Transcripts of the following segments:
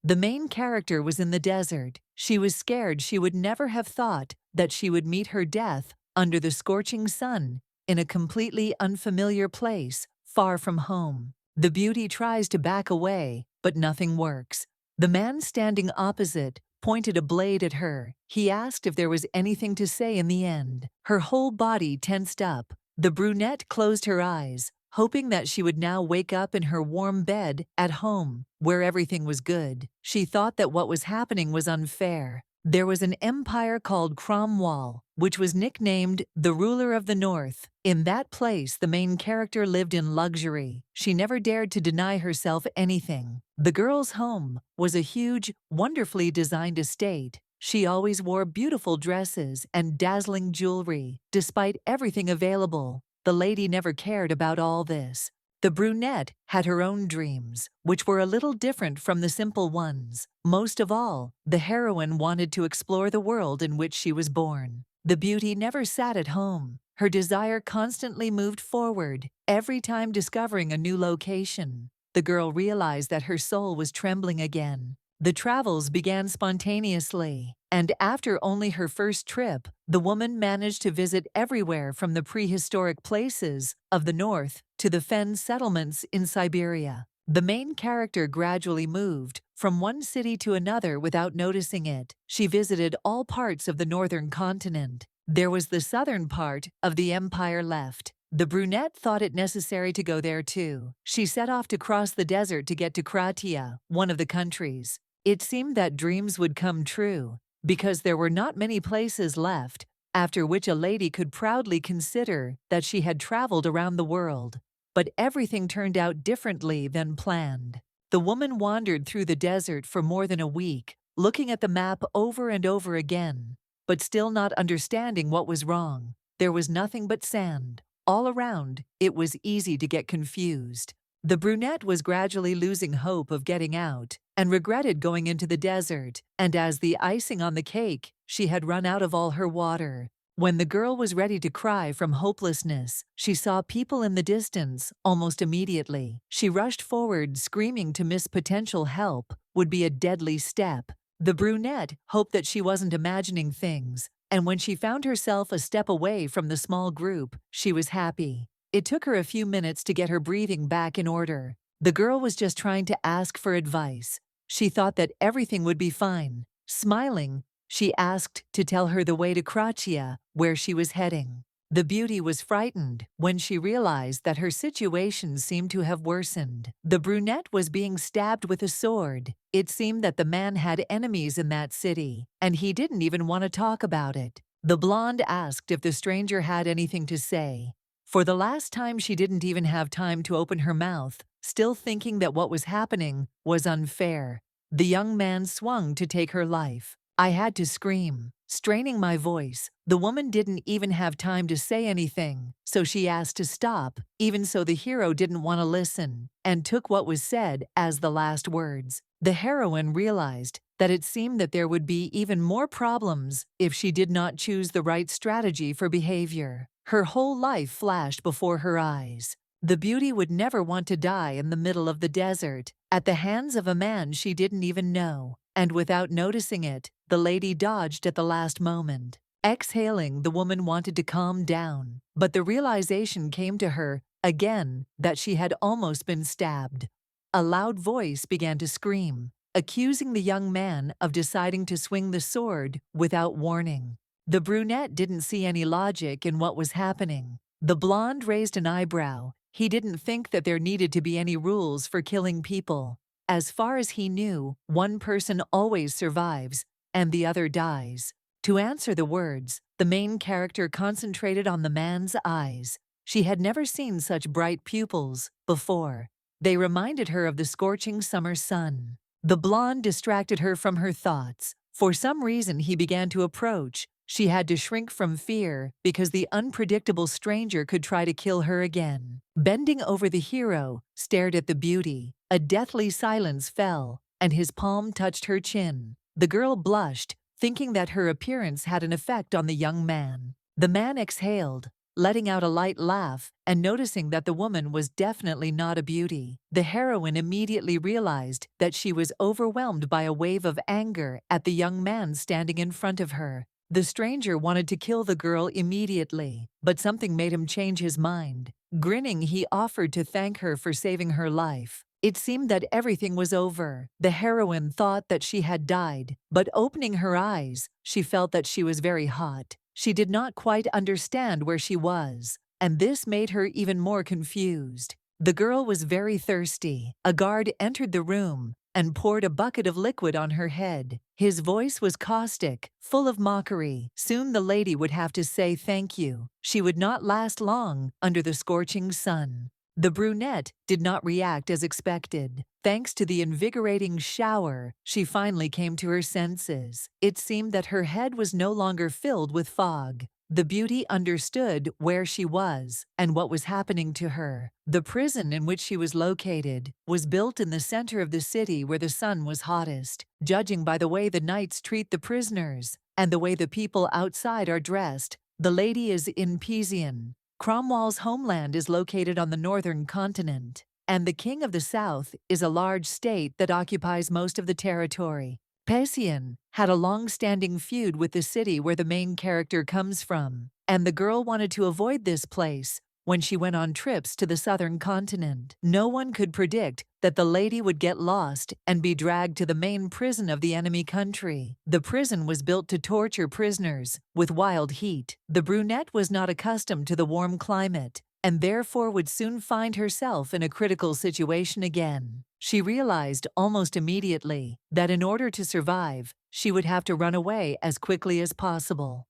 The main character was in the desert. She was scared she would never have thought that she would meet her death under the scorching sun in a completely unfamiliar place, far from home. The beauty tries to back away, but nothing works. The man standing opposite pointed a blade at her. He asked if there was anything to say in the end. Her whole body tensed up. The brunette closed her eyes, hoping that she would now wake up in her warm bed at home, where everything was good. She thought that what was happening was unfair. There was an empire called Cromwell, which was nicknamed the ruler of the North. In that place, the main character lived in luxury. She never dared to deny herself anything. The girl's home was a huge, wonderfully designed estate. She always wore beautiful dresses and dazzling jewelry, despite everything available. The lady never cared about all this. The brunette had her own dreams, which were a little different from the simple ones. Most of all, the heroine wanted to explore the world in which she was born. The beauty never sat at home. Her desire constantly moved forward, every time discovering a new location. The girl realized that her soul was trembling again. The travels began spontaneously, and after only her first trip, the woman managed to visit everywhere from the prehistoric places of the north to the fen settlements in Siberia. The main character gradually moved from one city to another without noticing it. She visited all parts of the northern continent. There was the southern part of the empire left. The brunette thought it necessary to go there too. She set off to cross the desert to get to Kratia, one of the countries. It seemed that dreams would come true, because there were not many places left after which a lady could proudly consider that she had traveled around the world. But everything turned out differently than planned. The woman wandered through the desert for more than a week, looking at the map over and over again, but still not understanding what was wrong. There was nothing but sand. All around, it was easy to get confused. The brunette was gradually losing hope of getting out and regretted going into the desert, and as the icing on the cake, she had run out of all her water. When the girl was ready to cry from hopelessness, she saw people in the distance almost immediately. She rushed forward, screaming to miss potential help would be a deadly step. The brunette hoped that she wasn't imagining things, and when she found herself a step away from the small group, she was happy. It took her a few minutes to get her breathing back in order. The girl was just trying to ask for advice. She thought that everything would be fine. Smiling, she asked to tell her the way to Kratia, where she was heading. The beauty was frightened when she realized that her situation seemed to have worsened. The brunette was being stabbed with a sword. It seemed that the man had enemies in that city, and he didn't even want to talk about it. The blonde asked if the stranger had anything to say. For the last time, she didn't even have time to open her mouth, still thinking that what was happening was unfair. The young man swung to take her life. I had to scream, straining my voice. The woman didn't even have time to say anything, so she asked to stop. Even so, the hero didn't want to listen and took what was said as the last words. The heroine realized that it seemed that there would be even more problems if she did not choose the right strategy for behavior. Her whole life flashed before her eyes. The beauty would never want to die in the middle of the desert, at the hands of a man she didn't even know. And without noticing it, the lady dodged at the last moment. Exhaling, the woman wanted to calm down, but the realization came to her again that she had almost been stabbed. A loud voice began to scream, accusing the young man of deciding to swing the sword without warning. The brunette didn't see any logic in what was happening. The blonde raised an eyebrow. He didn't think that there needed to be any rules for killing people. As far as he knew, one person always survives, and the other dies. To answer the words, the main character concentrated on the man's eyes. She had never seen such bright pupils before. They reminded her of the scorching summer sun. The blonde distracted her from her thoughts. For some reason, he began to approach. She had to shrink from fear because the unpredictable stranger could try to kill her again. Bending over, the hero stared at the beauty. A deathly silence fell, and his palm touched her chin. The girl blushed, thinking that her appearance had an effect on the young man. The man exhaled, letting out a light laugh and noticing that the woman was definitely not a beauty. The heroine immediately realized that she was overwhelmed by a wave of anger at the young man standing in front of her. The stranger wanted to kill the girl immediately, but something made him change his mind. Grinning, he offered to thank her for saving her life. It seemed that everything was over. The heroine thought that she had died, but opening her eyes, she felt that she was very hot. She did not quite understand where she was, and this made her even more confused. The girl was very thirsty. A guard entered the room and poured a bucket of liquid on her head. His voice was caustic, full of mockery. Soon the lady would have to say thank you. She would not last long under the scorching sun. The brunette did not react as expected. Thanks to the invigorating shower, she finally came to her senses. It seemed that her head was no longer filled with fog. The beauty understood where she was and what was happening to her. The prison in which she was located was built in the center of the city where the sun was hottest. Judging by the way the knights treat the prisoners and the way the people outside are dressed, the lady is in Pizian. Cromwell's homeland is located on the northern continent, and the King of the South is a large state that occupies most of the territory. Pizian had a long-standing feud with the city where the main character comes from, and the girl wanted to avoid this place when she went on trips to the southern continent. No one could predict that the lady would get lost and be dragged to the main prison of the enemy country. The prison was built to torture prisoners with wild heat. The brunette was not accustomed to the warm climate and therefore would soon find herself in a critical situation again. She realized almost immediately that in order to survive, she would have to run away as quickly as possible.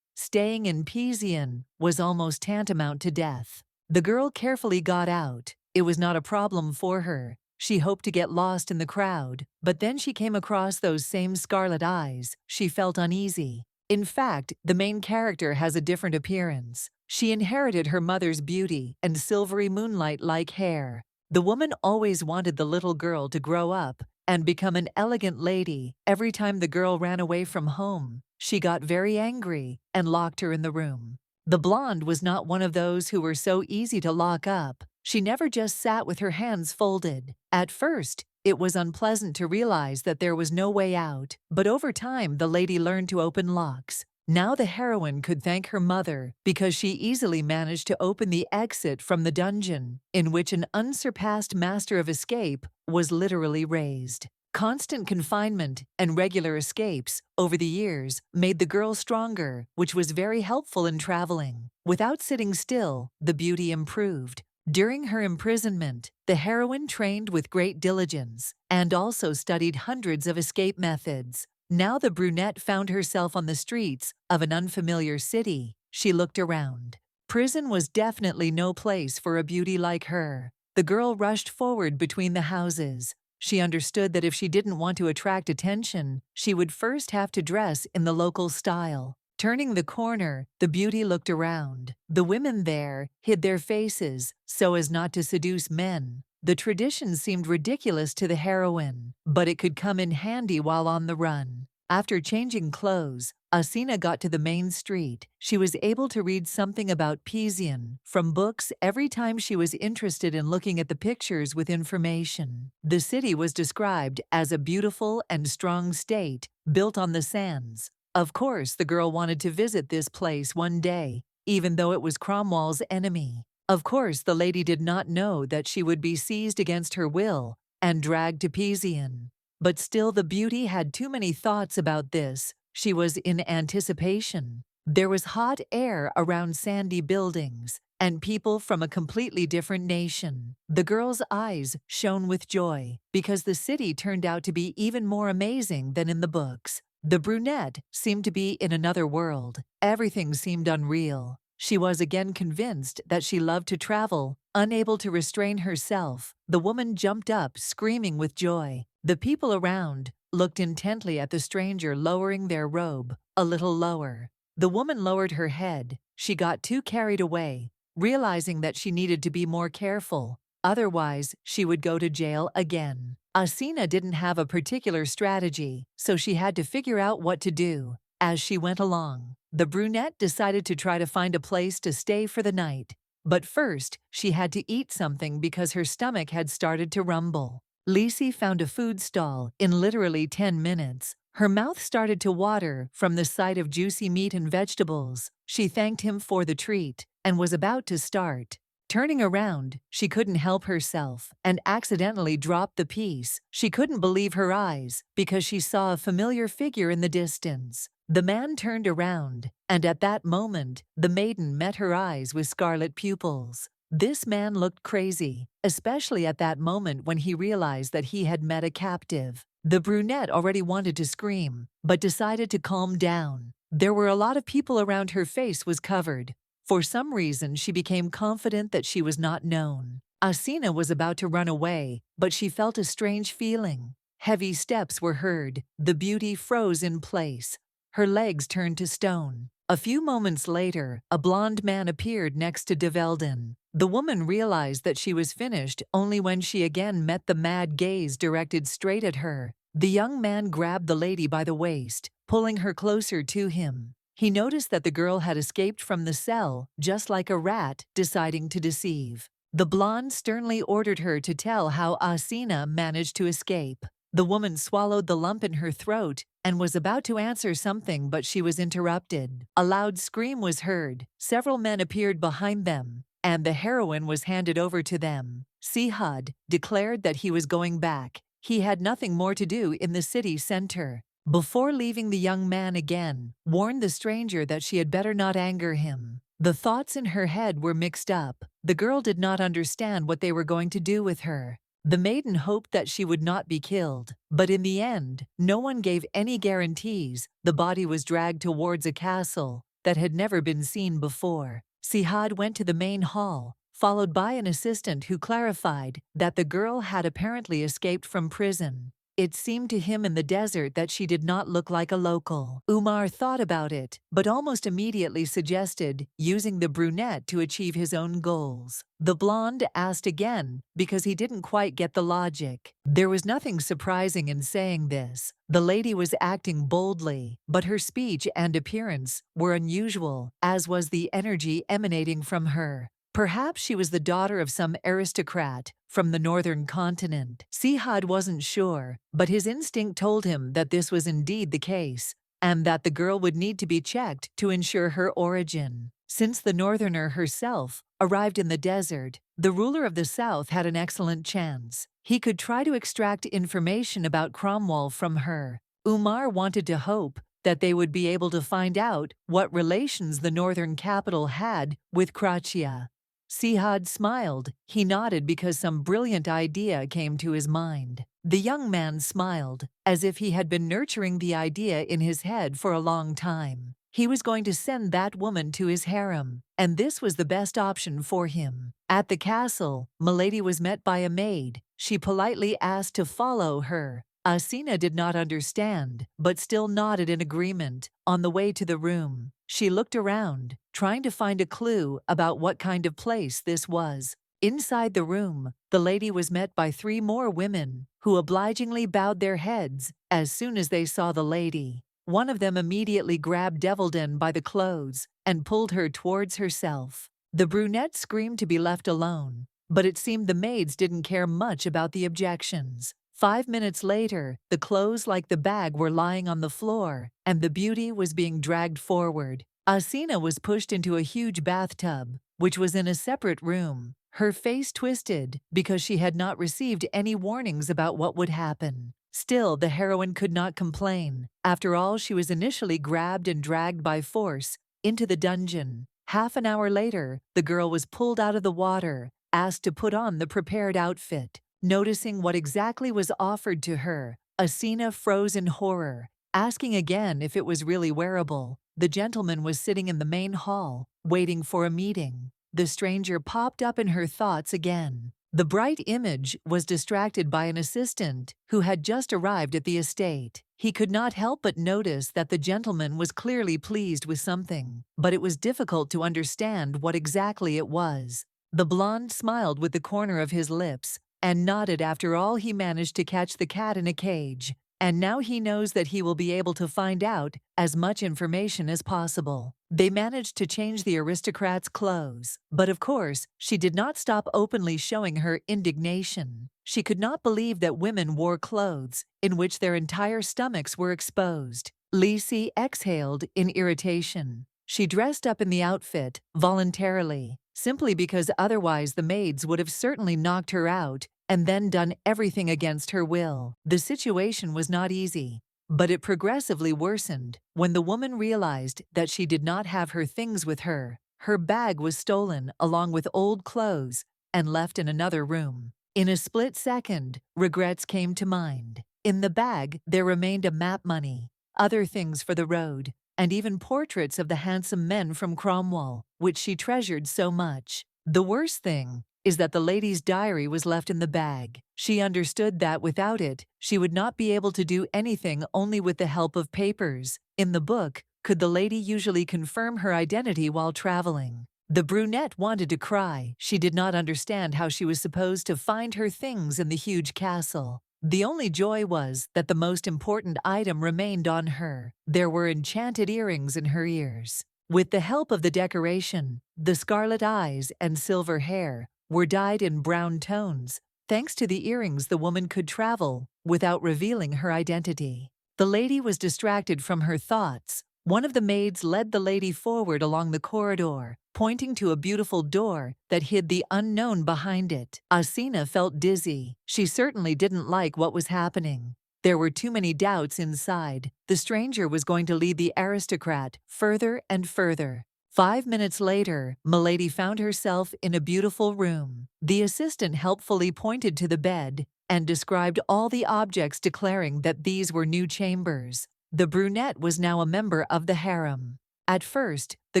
Staying in Pizian was almost tantamount to death. The girl carefully got out. It was not a problem for her. She hoped to get lost in the crowd, but then she came across those same scarlet eyes. She felt uneasy. In fact, the main character has a different appearance. She inherited her mother's beauty and silvery moonlight-like hair. The woman always wanted the little girl to grow up and become an elegant lady. Every time the girl ran away from home, she got very angry and locked her in the room. The blonde was not one of those who were so easy to lock up. She never just sat with her hands folded. At first, it was unpleasant to realize that there was no way out, but over time the lady learned to open locks. Now the heroine could thank her mother because she easily managed to open the exit from the dungeon, in which an unsurpassed master of escape was literally raised. Constant confinement and regular escapes over the years made the girl stronger, which was very helpful in traveling. Without sitting still, the beauty improved. During her imprisonment, the heroine trained with great diligence and also studied hundreds of escape methods. Now the brunette found herself on the streets of an unfamiliar city. She looked around. Prison was definitely no place for a beauty like her. The girl rushed forward between the houses. She understood that if she didn't want to attract attention, she would first have to dress in the local style. Turning the corner, the beauty looked around. The women there hid their faces so as not to seduce men. The tradition seemed ridiculous to the heroine, but it could come in handy while on the run. After changing clothes, Asina got to the main street. She was able to read something about Pizian from books every time she was interested in looking at the pictures with information. The city was described as a beautiful and strong state built on the sands. Of course, the girl wanted to visit this place one day, even though it was Cromwell's enemy. Of course, the lady did not know that she would be seized against her will and dragged to Pizian. But still, the beauty had too many thoughts about this. She was in anticipation. There was hot air around sandy buildings and people from a completely different nation. The girl's eyes shone with joy because the city turned out to be even more amazing than in the books. The brunette seemed to be in another world. Everything seemed unreal. She was again convinced that she loved to travel. Unable to restrain herself, the woman jumped up, screaming with joy. The people around looked intently at the stranger lowering their robe a little lower. The woman lowered her head. She got too carried away, realizing that she needed to be more careful. Otherwise, she would go to jail again. Asina didn't have a particular strategy, so she had to figure out what to do. As she went along, the brunette decided to try to find a place to stay for the night. But first, she had to eat something because her stomach had started to rumble. Lisi found a food stall in literally 10 minutes. Her mouth started to water from the sight of juicy meat and vegetables. She thanked him for the treat and was about to start. Turning around, she couldn't help herself and accidentally dropped the piece. She couldn't believe her eyes because she saw a familiar figure in the distance. The man turned around, and at that moment, the maiden met her eyes with scarlet pupils. This man looked crazy, especially at that moment when he realized that he had met a captive. The brunette already wanted to scream, but decided to calm down. There were a lot of people around. Her face was covered. For some reason, she became confident that she was not known. Asina was about to run away, but she felt a strange feeling. Heavy steps were heard. The beauty froze in place. Her legs turned to stone. A few moments later, a blond man appeared next to Develden. The woman realized that she was finished only when she again met the mad gaze directed straight at her. The young man grabbed the lady by the waist, pulling her closer to him. He noticed that the girl had escaped from the cell, just like a rat deciding to deceive. The blonde sternly ordered her to tell how Asina managed to escape. The woman swallowed the lump in her throat and was about to answer something, but she was interrupted. A loud scream was heard. Several men appeared behind them, and the heroine was handed over to them. Sihad declared that he was going back. He had nothing more to do in the city center. Before leaving, the young man again warned the stranger that she had better not anger him. The thoughts in her head were mixed up. The girl did not understand what they were going to do with her. The maiden hoped that she would not be killed, but in the end, no one gave any guarantees. The body was dragged towards a castle that had never been seen before. Sihad went to the main hall, followed by an assistant who clarified that the girl had apparently escaped from prison. It seemed to him in the desert that she did not look like a local. Umar thought about it, but almost immediately suggested using the brunette to achieve his own goals. The blonde asked again because he didn't quite get the logic. There was nothing surprising in saying this. The lady was acting boldly, but her speech and appearance were unusual, as was the energy emanating from her. Perhaps she was the daughter of some aristocrat from the northern continent. Sihad wasn't sure, but his instinct told him that this was indeed the case, and that the girl would need to be checked to ensure her origin. Since the northerner herself arrived in the desert, the ruler of the south had an excellent chance. He could try to extract information about Cromwell from her. Umar wanted to hope that they would be able to find out what relations the northern capital had with Krachia. Sihad smiled. He nodded because some brilliant idea came to his mind. The young man smiled, as if he had been nurturing the idea in his head for a long time. He was going to send that woman to his harem, and this was the best option for him. At the castle, Milady was met by a maid. She politely asked to follow her. Asina did not understand, but still nodded in agreement. On the way to the room, she looked around, trying to find a clue about what kind of place this was. Inside the room, the lady was met by 3 more women, who obligingly bowed their heads as soon as they saw the lady. One of them immediately grabbed Develden by the clothes and pulled her towards herself. The brunette screamed to be left alone, but it seemed the maids didn't care much about the objections. 5 minutes later, the clothes like the bag were lying on the floor, and the beauty was being dragged forward. Asina was pushed into a huge bathtub, which was in a separate room. Her face twisted because she had not received any warnings about what would happen. Still, the heroine could not complain. After all, she was initially grabbed and dragged by force into the dungeon. Half an hour later, the girl was pulled out of the water, asked to put on the prepared outfit. Noticing what exactly was offered to her, Asina froze in horror, asking again if it was really wearable. The gentleman was sitting in the main hall, waiting for a meeting. The stranger popped up in her thoughts again. The bright image was distracted by an assistant who had just arrived at the estate. He could not help but notice that the gentleman was clearly pleased with something, but it was difficult to understand what exactly it was. The blonde smiled with the corner of his lips, and nodded. After all, he managed to catch the cat in a cage. and now he knows that he will be able to find out as much information as possible. They managed to change the aristocrat's clothes, but of course, she did not stop openly showing her indignation. She could not believe that women wore clothes in which their entire stomachs were exposed. Lisi exhaled in irritation. She dressed up in the outfit voluntarily, simply because otherwise the maids would have certainly knocked her out and then done everything against her will. The situation was not easy, but it progressively worsened when the woman realized that she did not have her things with her. Her bag was stolen along with old clothes and left in another room. In a split second, regrets came to mind. In the bag, there remained a map money, other things for the road, and even portraits of the handsome men from Cromwell, which she treasured so much. The worst thing is that the lady's diary was left in the bag. She understood that without it, she would not be able to do anything only with the help of papers. In the book, could the lady usually confirm her identity while traveling? The brunette wanted to cry. She did not understand how she was supposed to find her things in the huge castle. The only joy was that the most important item remained on her. There were enchanted earrings in her ears. With the help of the decoration, the scarlet eyes and silver hair were dyed in brown tones. Thanks to the earrings, the woman could travel without revealing her identity. The lady was distracted from her thoughts. One of the maids led the lady forward along the corridor, pointing to a beautiful door that hid the unknown behind it. Asina felt dizzy. She certainly didn't like what was happening. There were too many doubts inside. The stranger was going to lead the aristocrat further and further. 5 minutes later, Milady found herself in a beautiful room. The assistant helpfully pointed to the bed and described all the objects, declaring that these were new chambers. The brunette was now a member of the harem. At first, the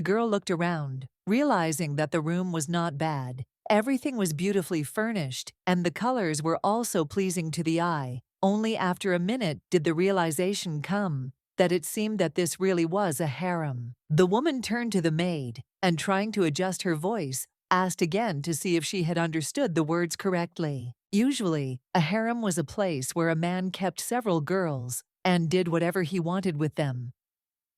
girl looked around, realizing that the room was not bad. Everything was beautifully furnished, and the colors were also pleasing to the eye. Only after a minute did the realization come that it seemed that this really was a harem. The woman turned to the maid and, trying to adjust her voice, asked again to see if she had understood the words correctly. Usually, a harem was a place where a man kept several girls and did whatever he wanted with them.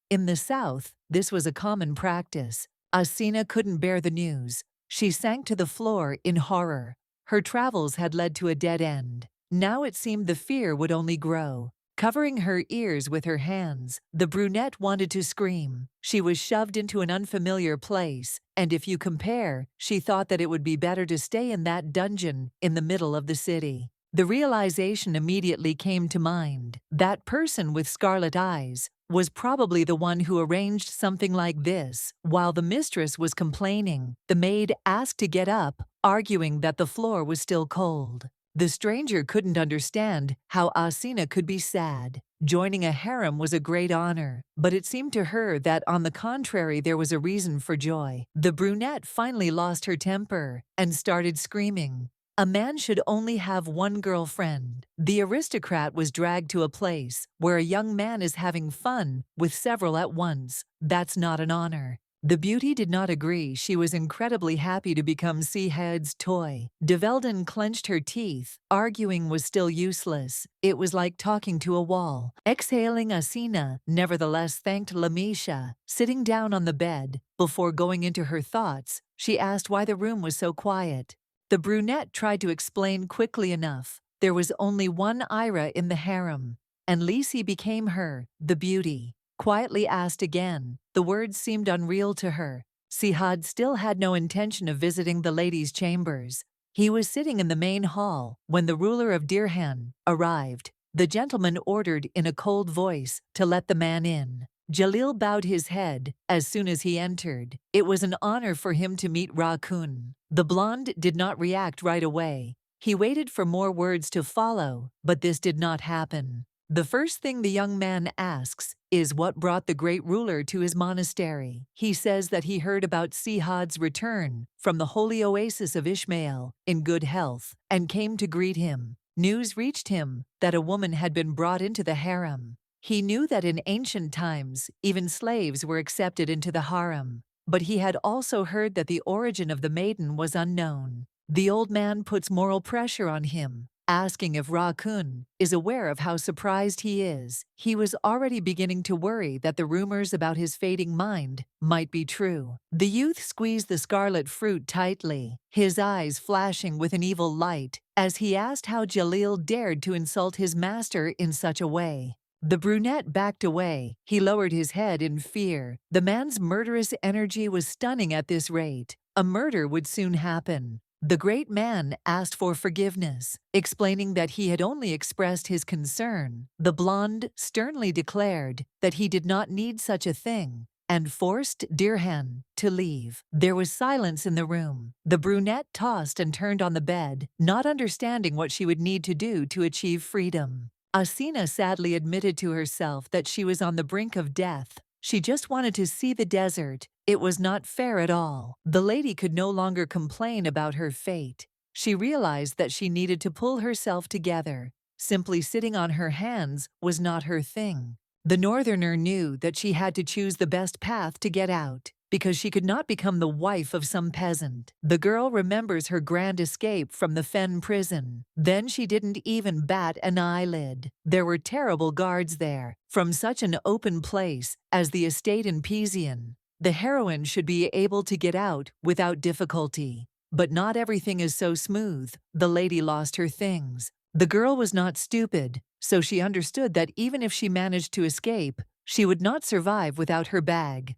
In the south, this was a common practice. Asina couldn't bear the news. She sank to the floor in horror. Her travels had led to a dead end. Now it seemed the fear would only grow. Covering her ears with her hands, the brunette wanted to scream. She was shoved into an unfamiliar place, and if you compare, she thought that it would be better to stay in that dungeon in the middle of the city. The realization immediately came to mind. That person with scarlet eyes was probably the one who arranged something like this. While the mistress was complaining, the maid asked to get up, arguing that the floor was still cold. The stranger couldn't understand how Asina could be sad. Joining a harem was a great honor, but it seemed to her that, on the contrary, there was a reason for joy. The brunette finally lost her temper and started screaming. A man should only have one girlfriend. The aristocrat was dragged to a place where a young man is having fun with several at once. That's not an honor. The beauty did not agree. She was incredibly happy to become Seahead's toy. De Velden clenched her teeth. Arguing was still useless. It was like talking to a wall. Exhaling, Asina nevertheless thanked Lamisha. Sitting down on the bed, before going into her thoughts, she asked why the room was so quiet. The brunette tried to explain quickly enough. There was only one Ira in the harem, and Lisi became her, the beauty. Quietly asked again. The words seemed unreal to her. Sihad still had no intention of visiting the ladies' chambers. He was sitting in the main hall when the ruler of Dirhan arrived. The gentleman ordered in a cold voice to let the man in. Jalil bowed his head as soon as he entered. It was an honor for him to meet Rakun. The blonde did not react right away. He waited for more words to follow, but this did not happen. The first thing the young man asks is what brought the great ruler to his monastery. He says that he heard about Sihad's return from the holy oasis of Ishmael in good health and came to greet him. News reached him that a woman had been brought into the harem. He knew that in ancient times, even slaves were accepted into the harem, but he had also heard that the origin of the maiden was unknown. The old man puts moral pressure on him. asking if Ra-kun is aware of how surprised he is. He was already beginning to worry that the rumors about his fading mind might be true. The youth squeezed the scarlet fruit tightly, his eyes flashing with an evil light, as he asked how Jalil dared to insult his master in such a way. The brunette backed away. He lowered his head in fear. The man's murderous energy was stunning at this rate. A murder would soon happen. The great man asked for forgiveness, explaining that he had only expressed his concern. The blonde sternly declared that he did not need such a thing and forced Tyrann to leave. There was silence in the room. The brunette tossed and turned on the bed, not understanding what she would need to do to achieve freedom. Asina sadly admitted to herself that she was on the brink of death. She just wanted to see the desert. It was not fair at all. The lady could no longer complain about her fate. She realized that she needed to pull herself together. Simply sitting on her hands was not her thing. The northerner knew that she had to choose the best path to get out, because she could not become the wife of some peasant. The girl remembers her grand escape from the Fen prison. Then she didn't even bat an eyelid. There were terrible guards there. From such an open place as the estate in Pizian, the heroine should be able to get out without difficulty. But not everything is so smooth. The lady lost her things. The girl was not stupid, so she understood that even if she managed to escape, she would not survive without her bag.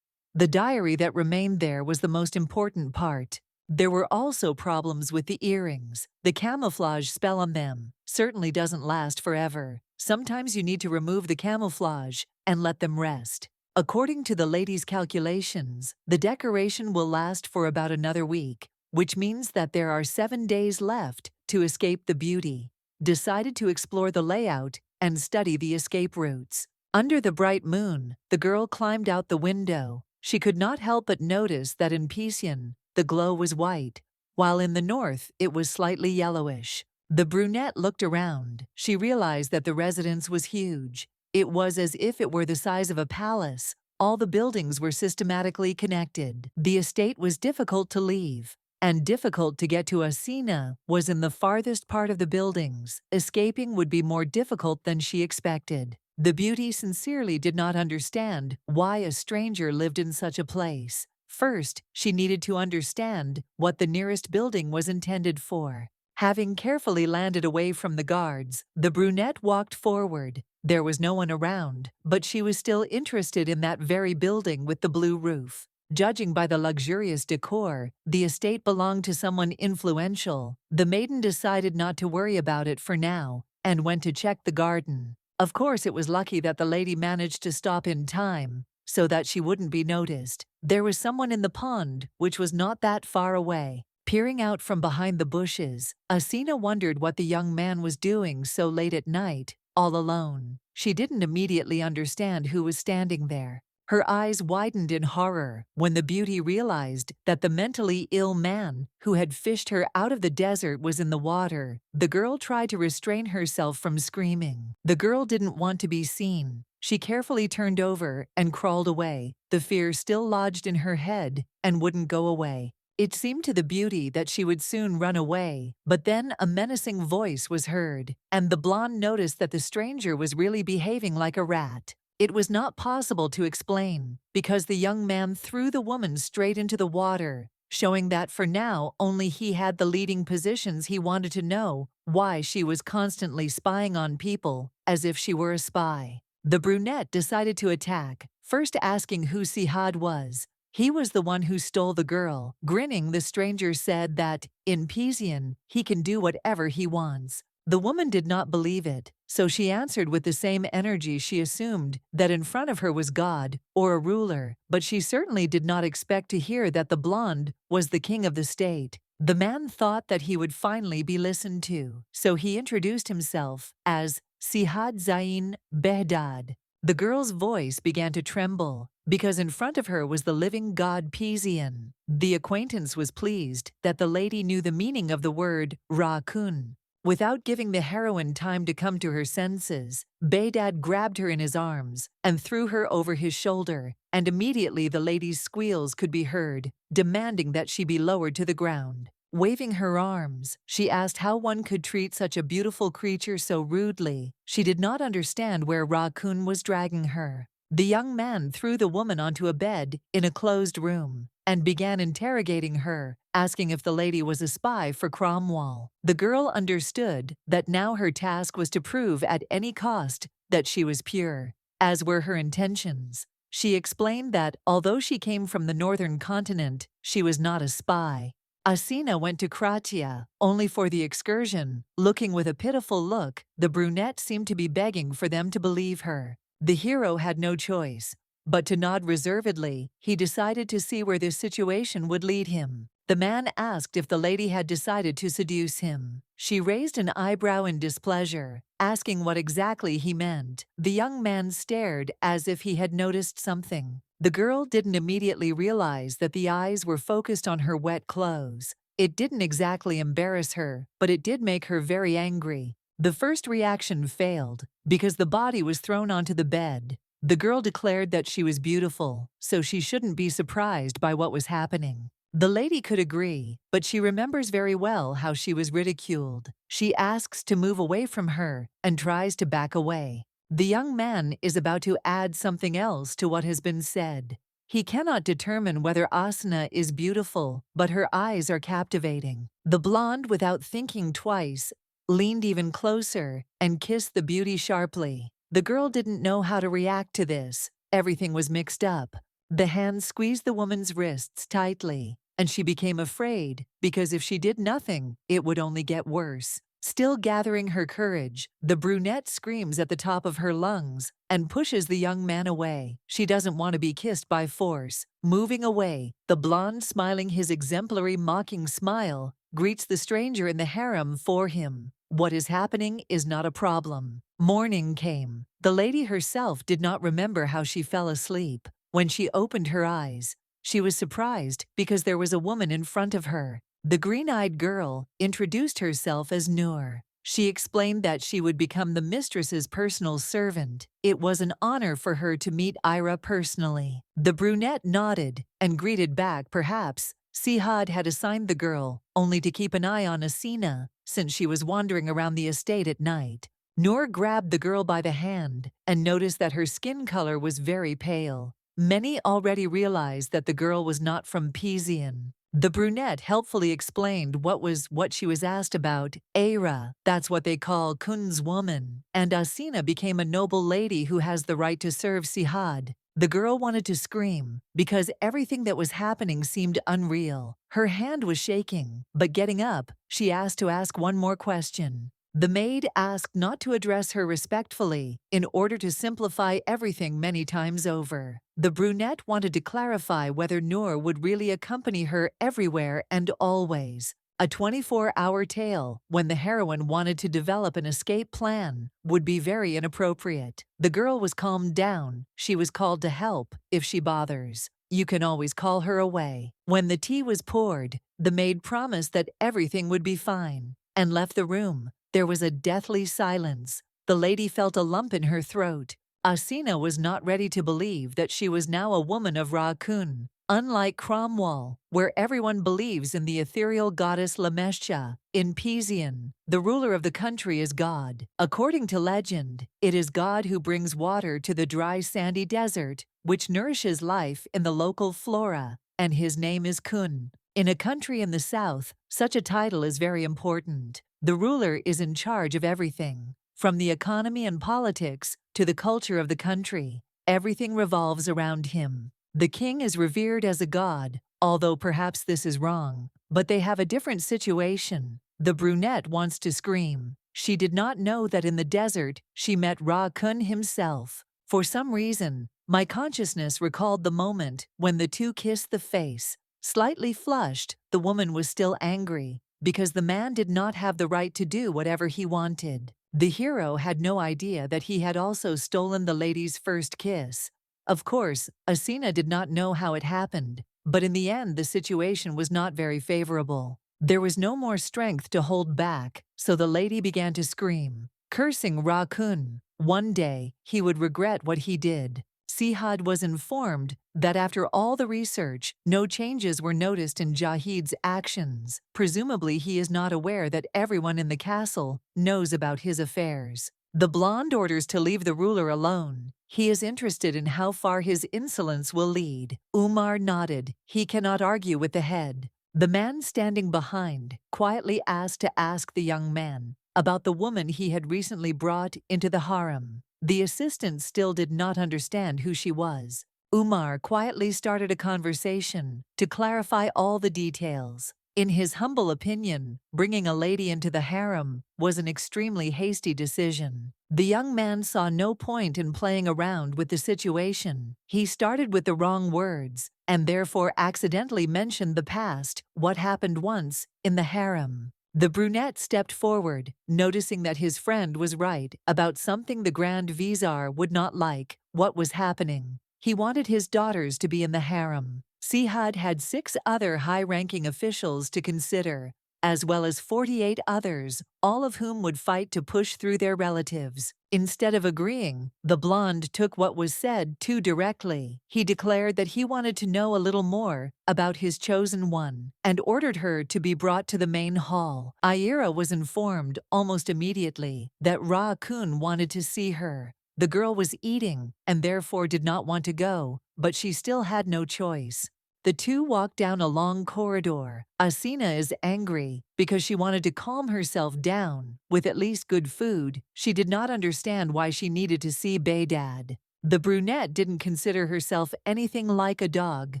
The diary that remained there was the most important part. There were also problems with the earrings. The camouflage spell on them certainly doesn't last forever. Sometimes you need to remove the camouflage and let them rest. According to the lady's calculations, the decoration will last for about another week, which means that there are 7 days left to escape the beauty. Decided to explore the layout and study the escape routes. Under the bright moon, the girl climbed out the window. She could not help but notice that in Pizian, the glow was white, while in the north it was slightly yellowish. The brunette looked around. She realized that the residence was huge. It was as if it were the size of a palace. All the buildings were systematically connected. The estate was difficult to leave, and difficult to get to. Asina was in the farthest part of the buildings. Escaping would be more difficult than she expected. The beauty sincerely did not understand why a stranger lived in such a place. First, she needed to understand what the nearest building was intended for. Having carefully landed away from the guards, the brunette walked forward. There was no one around, but she was still interested in that very building with the blue roof. Judging by the luxurious decor, the estate belonged to someone influential. The maiden decided not to worry about it for now and went to check the garden. Of course, it was lucky that the lady managed to stop in time so that she wouldn't be noticed. There was someone in the pond, which was not that far away. Peering out from behind the bushes, Asina wondered what the young man was doing so late at night, all alone. She didn't immediately understand who was standing there. Her eyes widened in horror when the beauty realized that the mentally ill man who had fished her out of the desert was in the water. The girl tried to restrain herself from screaming. The girl didn't want to be seen. She carefully turned over and crawled away. The fear still lodged in her head and wouldn't go away. It seemed to the beauty that she would soon run away, but then a menacing voice was heard, and the blonde noticed that the stranger was really behaving like a rat. It was not possible to explain, because the young man threw the woman straight into the water, showing that for now only he had the leading positions. He wanted to know why she was constantly spying on people, as if she were a spy. The brunette decided to attack, first asking who Sihad was. He was the one who stole the girl. Grinning, the stranger said that, in Pizian, he can do whatever he wants. The woman did not believe it, so she answered with the same energy. She assumed that in front of her was God or a ruler, but she certainly did not expect to hear that the blonde was the king of the state. The man thought that he would finally be listened to, so he introduced himself as Sihad Zain Behdad. The girl's voice began to tremble, because in front of her was the living god Pizian. The acquaintance was pleased that the lady knew the meaning of the word Ra-kun. Without giving the heroine time to come to her senses, Behdad grabbed her in his arms and threw her over his shoulder, and immediately the lady's squeals could be heard, demanding that she be lowered to the ground. Waving her arms, she asked how one could treat such a beautiful creature so rudely. She did not understand where Ra-kun was dragging her. The young man threw the woman onto a bed in a closed room and began interrogating her, asking if the lady was a spy for Cromwell. The girl understood that now her task was to prove at any cost that she was pure, as were her intentions. She explained that, although she came from the northern continent, she was not a spy. Asina went to Kratia only for the excursion. Looking with a pitiful look, the brunette seemed to be begging for them to believe her. The hero had no choice but to nod reservedly. He decided to see where this situation would lead him. The man asked if the lady had decided to seduce him. She raised an eyebrow in displeasure, asking what exactly he meant. The young man stared as if he had noticed something. The girl didn't immediately realize that the eyes were focused on her wet clothes. It didn't exactly embarrass her, but it did make her very angry. The first reaction failed because the body was thrown onto the bed. The girl declared that she was beautiful, so she shouldn't be surprised by what was happening. The lady could agree, but she remembers very well how she was ridiculed. She asks to move away from her and tries to back away. The young man is about to add something else to what has been said. He cannot determine whether Asina is beautiful, but her eyes are captivating. The blonde, without thinking twice, leaned even closer and kissed the beauty sharply. The girl didn't know how to react to this. Everything was mixed up. The hand squeezed the woman's wrists tightly, and she became afraid because if she did nothing, it would only get worse. Still gathering her courage, the brunette screams at the top of her lungs and pushes the young man away. She doesn't want to be kissed by force. Moving away, the blonde, smiling his exemplary mocking smile, greets the stranger in the harem for him. What is happening is not a problem. Morning came. The lady herself did not remember how she fell asleep. When she opened her eyes, she was surprised because there was a woman in front of her. The green-eyed girl introduced herself as Noor. She explained that she would become the mistress's personal servant. It was an honor for her to meet Ira personally. The brunette nodded and greeted back. Perhaps Sihad had assigned the girl only to keep an eye on Asina, since she was wandering around the estate at night. Noor grabbed the girl by the hand and noticed that her skin color was very pale. Many already realized that the girl was not from Pizian. The brunette helpfully explained what she was asked about. Aira, that's what they call Kun's woman. And Asina became a noble lady who has the right to serve Sihad. The girl wanted to scream because everything that was happening seemed unreal. Her hand was shaking, but getting up, she asked to ask one more question. The maid asked not to address her respectfully in order to simplify everything many times over. The brunette wanted to clarify whether Noor would really accompany her everywhere and always. A 24-hour tale, when the heroine wanted to develop an escape plan, would be very inappropriate. The girl was calmed down. She was called to help if she bothers. You can always call her away. When the tea was poured, the maid promised that everything would be fine and left the room. There was a deathly silence. The lady felt a lump in her throat. Asina was not ready to believe that she was now a woman of Ra-kun. Unlike Cromwell, where everyone believes in the ethereal goddess Lameshcha, in Pizian, the ruler of the country is God. According to legend, it is God who brings water to the dry sandy desert, which nourishes life in the local flora, and his name is Kun. In a country in the south, such a title is very important. The ruler is in charge of everything, from the economy and politics to the culture of the country. Everything revolves around him. The king is revered as a god, although perhaps this is wrong, but they have a different situation. The brunette wants to scream. She did not know that in the desert she met Ra-kun himself. For some reason, my consciousness recalled the moment when the two kissed the face. Slightly flushed, the woman was still angry, because the man did not have the right to do whatever he wanted. The hero had no idea that he had also stolen the lady's first kiss. Of course, Asina did not know how it happened, but in the end the situation was not very favorable. There was no more strength to hold back, so the lady began to scream, cursing Ra-kun. One day, he would regret what he did. Sihad was informed that after all the research, no changes were noticed in Jahid's actions. Presumably, he is not aware that everyone in the castle knows about his affairs. The blonde orders to leave the ruler alone. He is interested in how far his insolence will lead. Umar nodded. He cannot argue with the head. The man standing behind quietly asked to ask the young man about the woman he had recently brought into the harem. The assistant still did not understand who she was. Umar quietly started a conversation to clarify all the details. In his humble opinion, bringing a lady into the harem was an extremely hasty decision. The young man saw no point in playing around with the situation. He started with the wrong words and therefore accidentally mentioned the past, what happened once in the harem. The brunette stepped forward, noticing that his friend was right about something the Grand Vizier would not like. What was happening? He wanted his daughters to be in the harem. Sihad had 6 other high-ranking officials to consider, as well as 48 others, all of whom would fight to push through their relatives. Instead of agreeing, the blonde took what was said too directly. He declared that he wanted to know a little more about his chosen one and ordered her to be brought to the main hall. Ira was informed almost immediately that Ra-kun wanted to see her. The girl was eating and therefore did not want to go, but she still had no choice. The two walked down a long corridor. Asina is angry because she wanted to calm herself down with at least good food. She did not understand why she needed to see Baydad. The brunette didn't consider herself anything like a dog,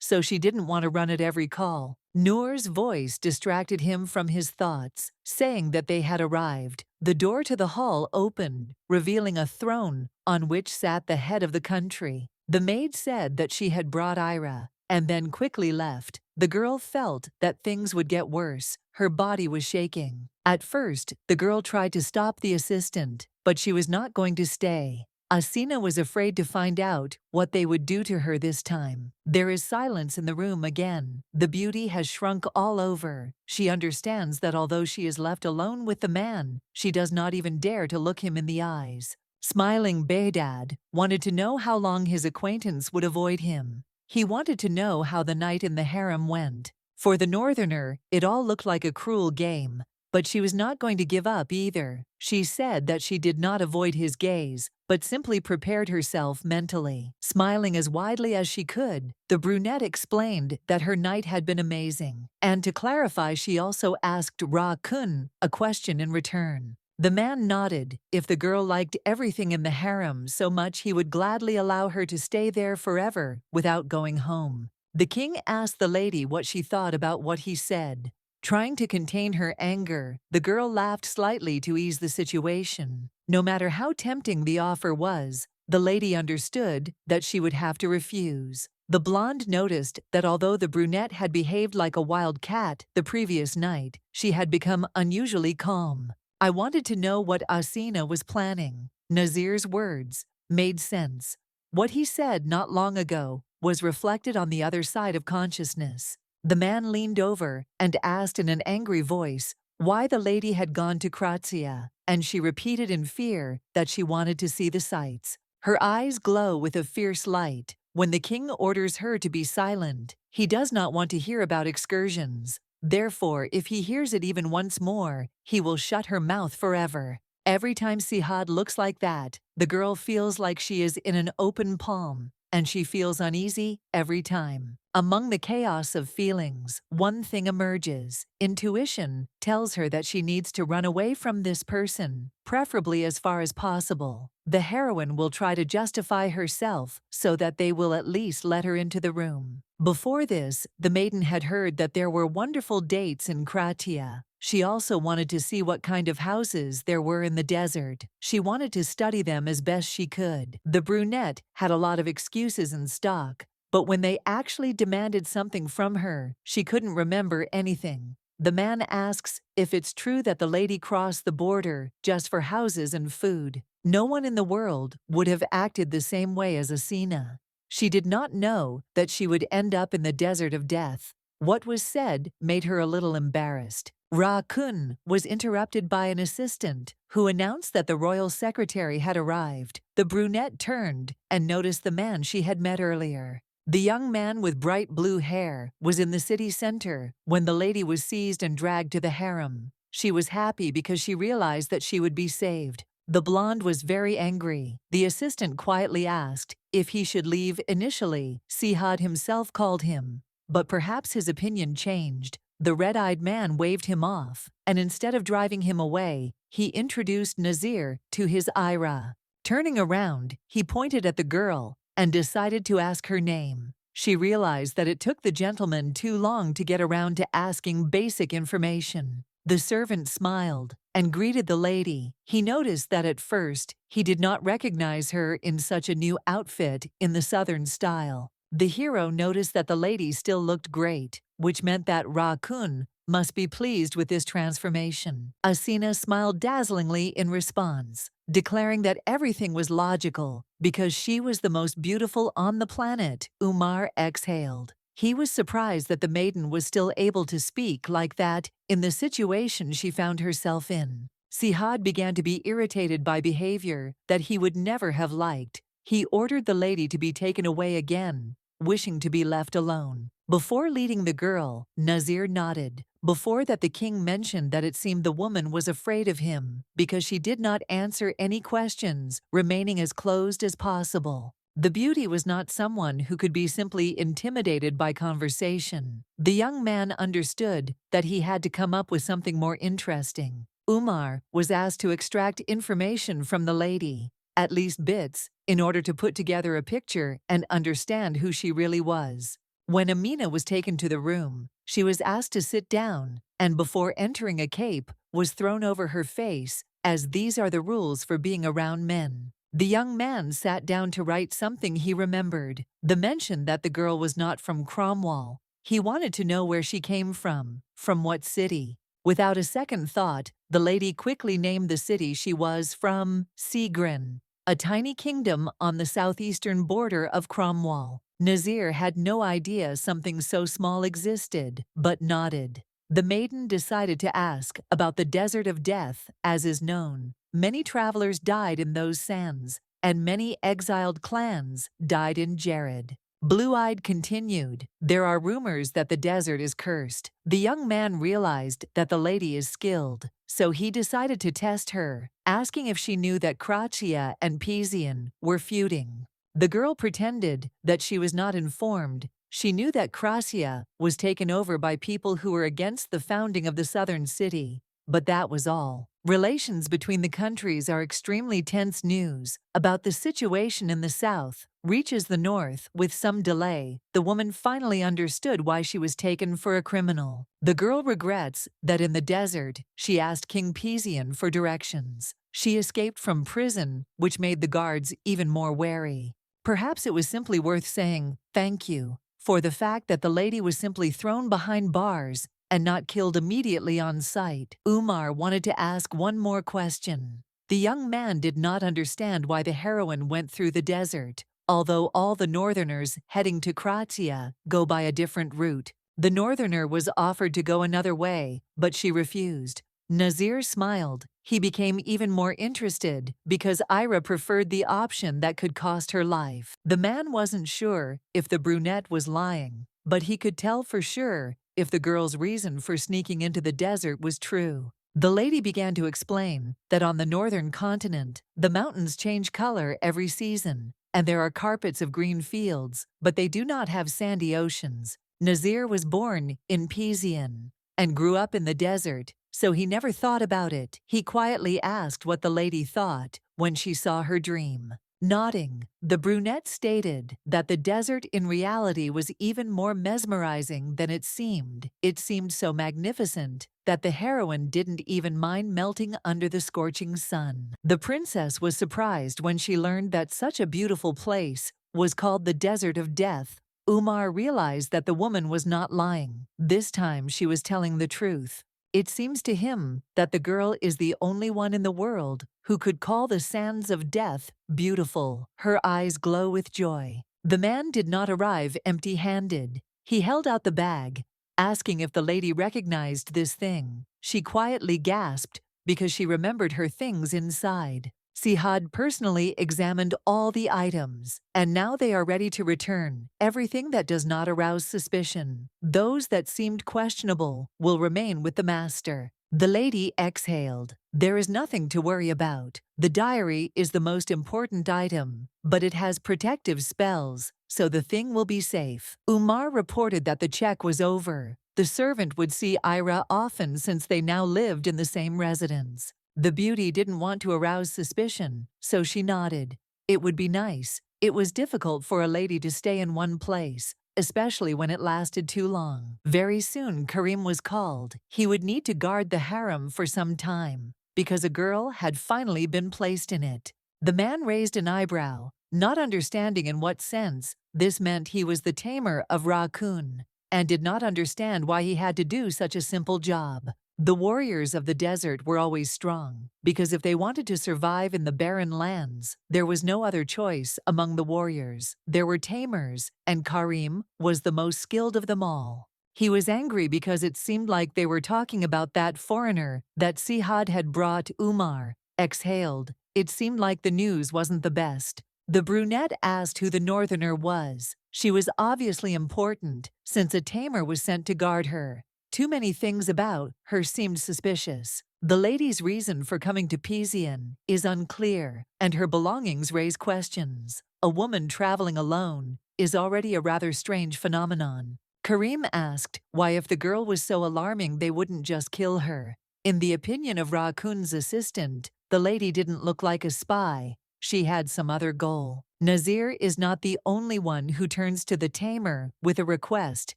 so she didn't want to run at every call. Noor's voice distracted him from his thoughts, saying that they had arrived. The door to the hall opened, revealing a throne on which sat the head of the country. The maid said that she had brought Ira, and then quickly left. The girl felt that things would get worse. Her body was shaking. At first, the girl tried to stop the assistant, but she was not going to stay. Asina was afraid to find out what they would do to her this time. There is silence in the room again. The beauty has shrunk all over. She understands that although she is left alone with the man, she does not even dare to look him in the eyes. Smiling Baydad wanted to know how long his acquaintance would avoid him. He wanted to know how the night in the harem went. For the northerner, it all looked like a cruel game, but she was not going to give up either. She said that she did not avoid his gaze, but simply prepared herself mentally. Smiling as widely as she could, the brunette explained that her night had been amazing. And to clarify, she also asked Ra-kun a question in return. The man nodded. If the girl liked everything in the harem so much, he would gladly allow her to stay there forever without going home. The king asked the lady what she thought about what he said. Trying to contain her anger, the girl laughed slightly to ease the situation. No matter how tempting the offer was, the lady understood that she would have to refuse. The blonde noticed that although the brunette had behaved like a wild cat the previous night, she had become unusually calm. I wanted to know what Asina was planning. Nazir's words made sense. What he said not long ago was reflected on the other side of consciousness. The man leaned over and asked in an angry voice why the lady had gone to Kratia, and she repeated in fear that she wanted to see the sights. Her eyes glow with a fierce light. When the king orders her to be silent, he does not want to hear about excursions. Therefore, if he hears it even once more, he will shut her mouth forever. Every time Sihad looks like that, the girl feels like she is in an open palm, and she feels uneasy every time. Among the chaos of feelings, one thing emerges. Intuition tells her that she needs to run away from this person, preferably as far as possible. The heroine will try to justify herself so that they will at least let her into the room. Before this, the maiden had heard that there were wonderful dates in Kratia. She also wanted to see what kind of houses there were in the desert. She wanted to study them as best she could. The brunette had a lot of excuses in stock, but when they actually demanded something from her, she couldn't remember anything. The man asks if it's true that the lady crossed the border just for houses and food. No one in the world would have acted the same way as Asina. She did not know that she would end up in the desert of death. What was said made her a little embarrassed. Ra-kun was interrupted by an assistant who announced that the royal secretary had arrived. The brunette turned and noticed the man she had met earlier. The young man with bright blue hair was in the city center when the lady was seized and dragged to the harem. She was happy because she realized that she would be saved. The blonde was very angry. The assistant quietly asked if he should leave initially. Sihad himself called him, but perhaps his opinion changed. The red-eyed man waved him off, and instead of driving him away, he introduced Nazir to his Ira. Turning around, he pointed at the girl and decided to ask her name. She realized that it took the gentleman too long to get around to asking basic information. The servant smiled and greeted the lady. He noticed that at first, he did not recognize her in such a new outfit in the southern style. The hero noticed that the lady still looked great, which meant that Ra-kun must be pleased with this transformation. Asina smiled dazzlingly in response, declaring that everything was logical because she was the most beautiful on the planet. Umar exhaled. He was surprised that the maiden was still able to speak like that in the situation she found herself in. Sihad began to be irritated by behavior that he would never have liked. He ordered the lady to be taken away again, wishing to be left alone. Before leading the girl, Nazir nodded. Before that, the king mentioned that it seemed the woman was afraid of him because she did not answer any questions, remaining as closed as possible. The beauty was not someone who could be simply intimidated by conversation. The young man understood that he had to come up with something more interesting. Umar was asked to extract information from the lady, at least bits, in order to put together a picture and understand who she really was. When Amina was taken to the room, she was asked to sit down, and before entering, a cape was thrown over her face, as these are the rules for being around men. The young man sat down to write something he remembered. The mention that the girl was not from Cromwell. He wanted to know where she came from what city. Without a second thought, the lady quickly named the city she was from, Sigrin, a tiny kingdom on the southeastern border of Cromwell. Nazir had no idea something so small existed, but nodded. The maiden decided to ask about the Desert of Death, as is known. Many travelers died in those sands, and many exiled clans died in Jared. Blueeyed continued, "There are rumors that the desert is cursed." The young man realized that the lady is skilled, so he decided to test her, asking if she knew that Kratia and Pizian were feuding. The girl pretended that she was not informed. She knew that Kratia was taken over by people who were against the founding of the southern city, but that was all. Relations between the countries are extremely tense. News about the situation in the south reaches the north with some delay. The woman finally understood why she was taken for a criminal. The girl regrets that in the desert, she asked King Pizian for directions. She escaped from prison, which made the guards even more wary. Perhaps it was simply worth saying thank you for the fact that the lady was simply thrown behind bars and not killed immediately on sight. Umar wanted to ask one more question. The young man did not understand why the heroine went through the desert, although all the northerners heading to Kratia go by a different route. The northerner was offered to go another way, but she refused. Nazir smiled. He became even more interested because Ira preferred the option that could cost her life. The man wasn't sure if the brunette was lying, but he could tell for sure if the girl's reason for sneaking into the desert was true. The lady began to explain that on the northern continent, the mountains change color every season, and there are carpets of green fields, but they do not have sandy oceans. Nazir was born in Pizian and grew up in the desert, so he never thought about it. He quietly asked what the lady thought when she saw her dream. Nodding, the brunette stated that the desert in reality was even more mesmerizing than it seemed. It seemed so magnificent that the heroine didn't even mind melting under the scorching sun. The princess was surprised when she learned that such a beautiful place was called the Desert of Death. Umar realized that the woman was not lying. This time she was telling the truth. It seems to him that the girl is the only one in the world who could call the sands of death beautiful. Her eyes glow with joy. The man did not arrive empty-handed. He held out the bag asking if the lady recognized this thing. She quietly gasped because she remembered her things inside. Sihad personally examined all the items, and now they are ready to return. Everything that does not arouse suspicion. Those that seemed questionable will remain with the master. The lady exhaled. There is nothing to worry about. The diary is the most important item, but it has protective spells, so the thing will be safe. Umar reported that the check was over. The servant would see Ira often since they now lived in the same residence. The beauty didn't want to arouse suspicion, so she nodded. It would be nice. It was difficult for a lady to stay in one place, especially when it lasted too long. Very soon Karim was called. He would need to guard the harem for some time, because a girl had finally been placed in it. The man raised an eyebrow, not understanding in what sense this meant he was the tamer of Raccoon, and did not understand why he had to do such a simple job. The warriors of the desert were always strong, because if they wanted to survive in the barren lands, there was no other choice among the warriors. There were tamers, and Karim was the most skilled of them all. He was angry because it seemed like they were talking about that foreigner that Sihad had brought. Umar exhaled. It seemed like the news wasn't the best. The brunette asked who the northerner was. She was obviously important, since a tamer was sent to guard her. Too many things about her seemed suspicious. The lady's reason for coming to Pizian is unclear, and her belongings raise questions. A woman traveling alone is already a rather strange phenomenon. Karim asked why if the girl was so alarming they wouldn't just kill her. In the opinion of Raccoon's assistant, the lady didn't look like a spy. She had some other goal. Nazir is not the only one who turns to the tamer with a request,